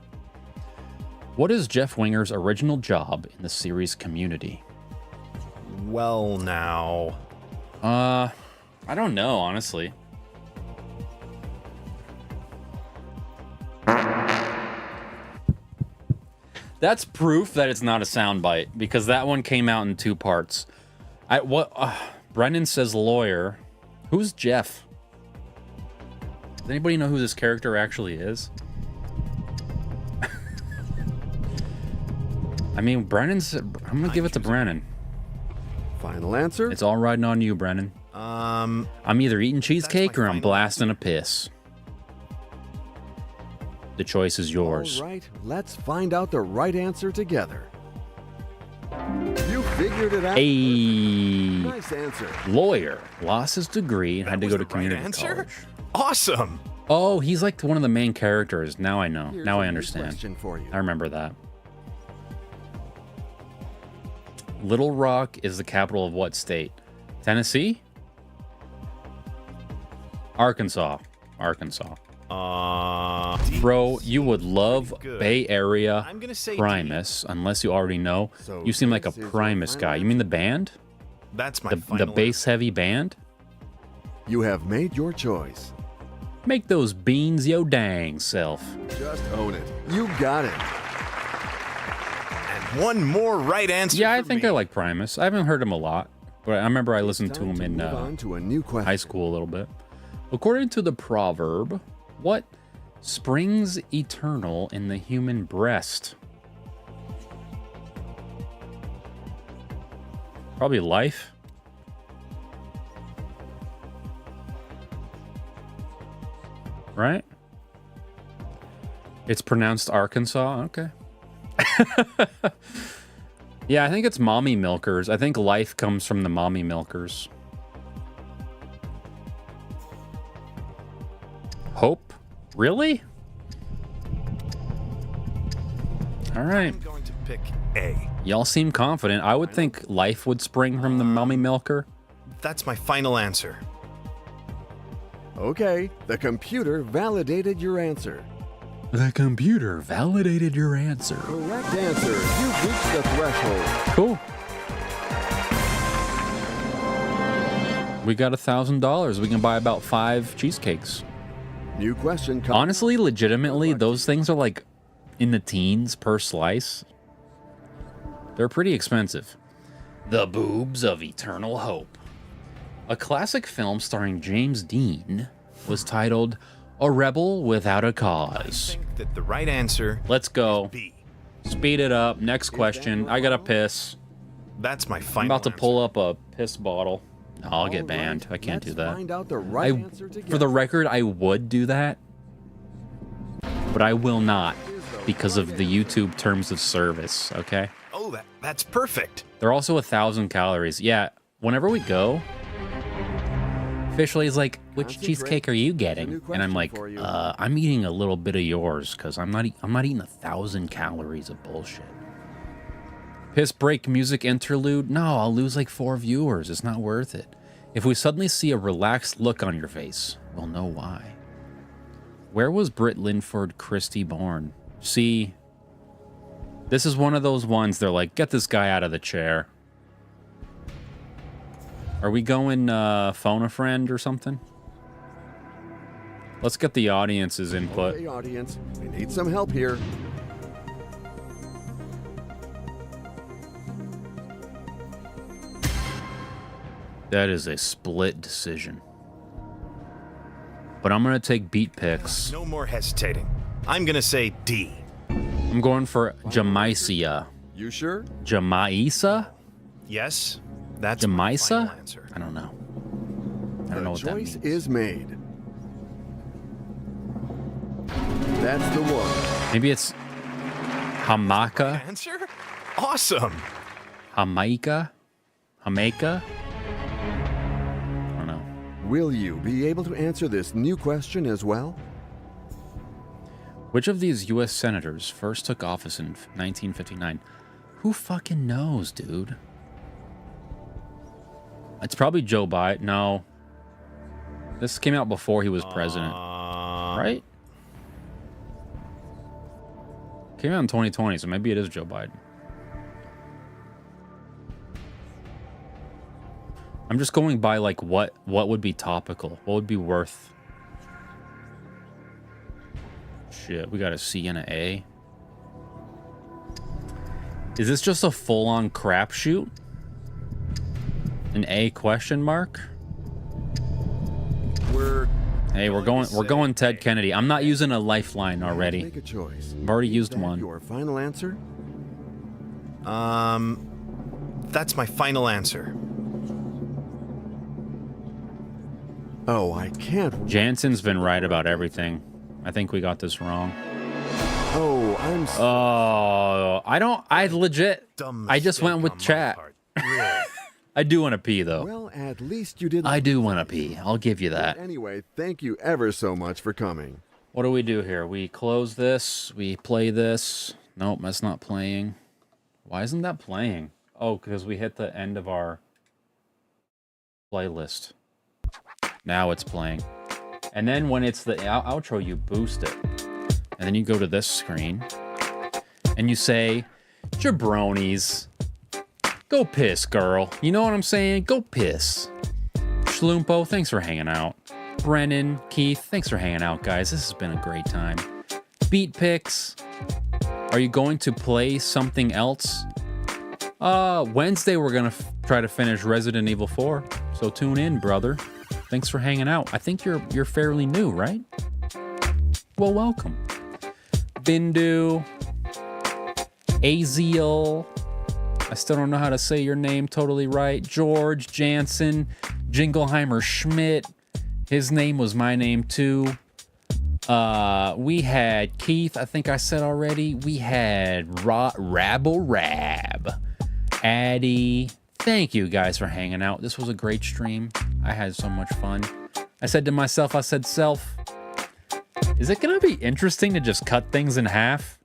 What is Jeff Winger's original job in the series Community? Well, now. I don't know, honestly. That's proof that it's not a soundbite, because that one came out in 2 parts. Brennan says lawyer. Who's Jeff? Does anybody know who this character actually is? I mean, I'm gonna give it to Brennan. Final answer? It's all riding on you, Brennan. I'm either eating cheesecake or I'm blasting a piss. The choice is yours. All right, let's find out the right answer together. You figured it out. A Nice answer. lawyer lost his degree and had to go to community answer? college. Awesome. Oh, he's like one of the main characters. Now I know. Here's Now a I new understand. question for you. I remember that. Little Rock is the capital of what state? Tennessee? Arkansas. Arkansas. Bro, you would love Good. Bay Area I'm gonna say Primus, unless you already know. So You seem like a this is your Primus final guy. You mean the band? That's my The final bass heavy band? You have made your choice. Make those beans yo dang self. Just own it. You got it. And one more right answer. Yeah, I for think me. I like Primus. I haven't heard him a lot, but I remember I listened to Time him in move on to a new question. high school a little bit. According to the proverb, what springs eternal in the human breast? Probably life. Right? It's pronounced Arkansas. Okay. Yeah, I think it's mommy milkers. I think life comes from the mommy milkers. Hope? Really? All right. I'm going to pick A. Y'all seem confident. I would think life would spring from the mommy milker. That's my final answer. Okay, the computer validated your answer. The computer validated your answer. Correct answer. You've reached the threshold. Cool. We got $1,000. We can buy about 5 cheesecakes. New question. Honestly, legitimately, those things are like in the teens per slice. They're pretty expensive. The Boobs of Eternal Hope. A classic film starring James Dean was titled A Rebel Without a Cause. I think that the right answer. Let's go. B. Speed it up. Next question. I gotta piss. That's my I'm final. about to answer. pull up a piss bottle. I'll get banned. I can't do that. Find out the right answer For together. the record, I would do that, but I will not because of the YouTube terms of service. Okay. Oh, that's perfect. They're also 1,000 calories. Yeah. Whenever we go, officially is like, which cheesecake are you getting? And I'm like, I'm eating a little bit of yours because I'm not eating 1,000 calories of bullshit. Piss break music interlude? No, I'll lose like 4 viewers. It's not worth it. If we suddenly see a relaxed look on your face, we'll know why. Where was Britt Linford Christie born? See, this is one of those ones they're like, get this guy out of the chair. Are we going phone a friend or something? Let's get the audience's input. Okay, audience, we need some help here. That is a split decision. But I'm going to take beat picks. No more hesitating. I'm gonna say D. I'm going for Jamaica. You sure? Jamaica? Yes, that's my final Jamaica? answer. I don't know. I don't know what The that choice means. is made. That's the one. Maybe it's Hamaka? Answer? Awesome. Jamaica? Jamaica? I don't know. Will you be able to answer this new question as well? Which of these U.S. senators first took office in 1959? Who fucking knows, dude? It's probably Joe Biden. No. This came out before he was president. Right? Came out in 2020, so maybe it is Joe Biden. I'm just going by, like, what would be topical? What would be worth... Shit, we got a C and an A. Is this just a full-on crapshoot? An A question mark? We're going Ted Kennedy. I'm not using a lifeline already. Make a choice. I've already Is used that one. Your final answer? That's my final answer. Oh, I can't. Jansen's been right about everything. I think we got this wrong. Oh, I'm sorry. Oh, I legit. I just went with chat. I do want to pee, though. Well, at least you didn't. I do want to pee. I'll give you that. Anyway, thank you ever so much for coming. What do we do here? We close this. We play this. Nope, that's not playing. Why isn't that playing? Oh, because we hit the end of our playlist. Now it's playing. And then when it's the outro, you boost it. And then you go to this screen. And you say, Jabronis, go piss, girl. You know what I'm saying? Go piss. Schloompo, thanks for hanging out. Brennan, Keith, thanks for hanging out, guys. This has been a great time. Beat picks. Are you going to play something else? Wednesday we're gonna try to finish Resident Evil 4. So tune in, brother. Thanks for hanging out. I think you're fairly new, right? Well, welcome. Bindu, Aziel. I still don't know how to say your name totally right. George, Jansen, Jingleheimer Schmidt. His name was my name too. We had Keith, I think I said already. We had Rabble Rab. Addie. Thank you guys for hanging out. This was a great stream. I had so much fun. I said to myself, self, is it gonna be interesting to just cut things in half?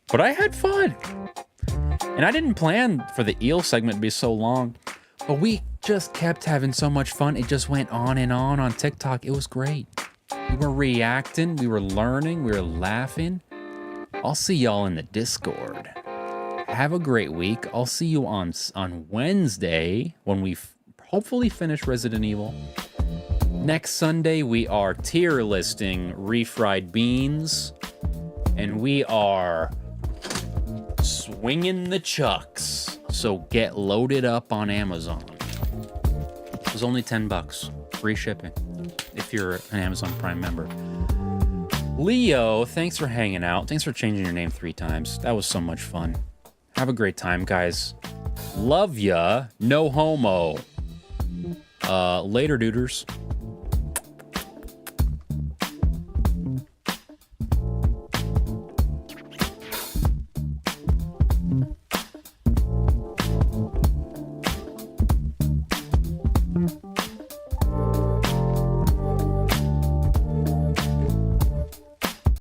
But I had fun. And I didn't plan for the eel segment to be so long. But we just kept having so much fun. It just went on and on TikTok. It was great. We were reacting, we were learning, we were laughing. I'll see y'all in the Discord. Have a great week. I'll see you on Wednesday when we hopefully finish Resident Evil. Next Sunday, we are tier listing refried beans. And we are swinging the chucks. So get loaded up on Amazon. It was only $10. Free shipping. If you're an Amazon Prime member. Leo, thanks for hanging out. Thanks for changing your name 3 times. That was so much fun. Have a great time, guys. Love ya. No homo. Later, duders.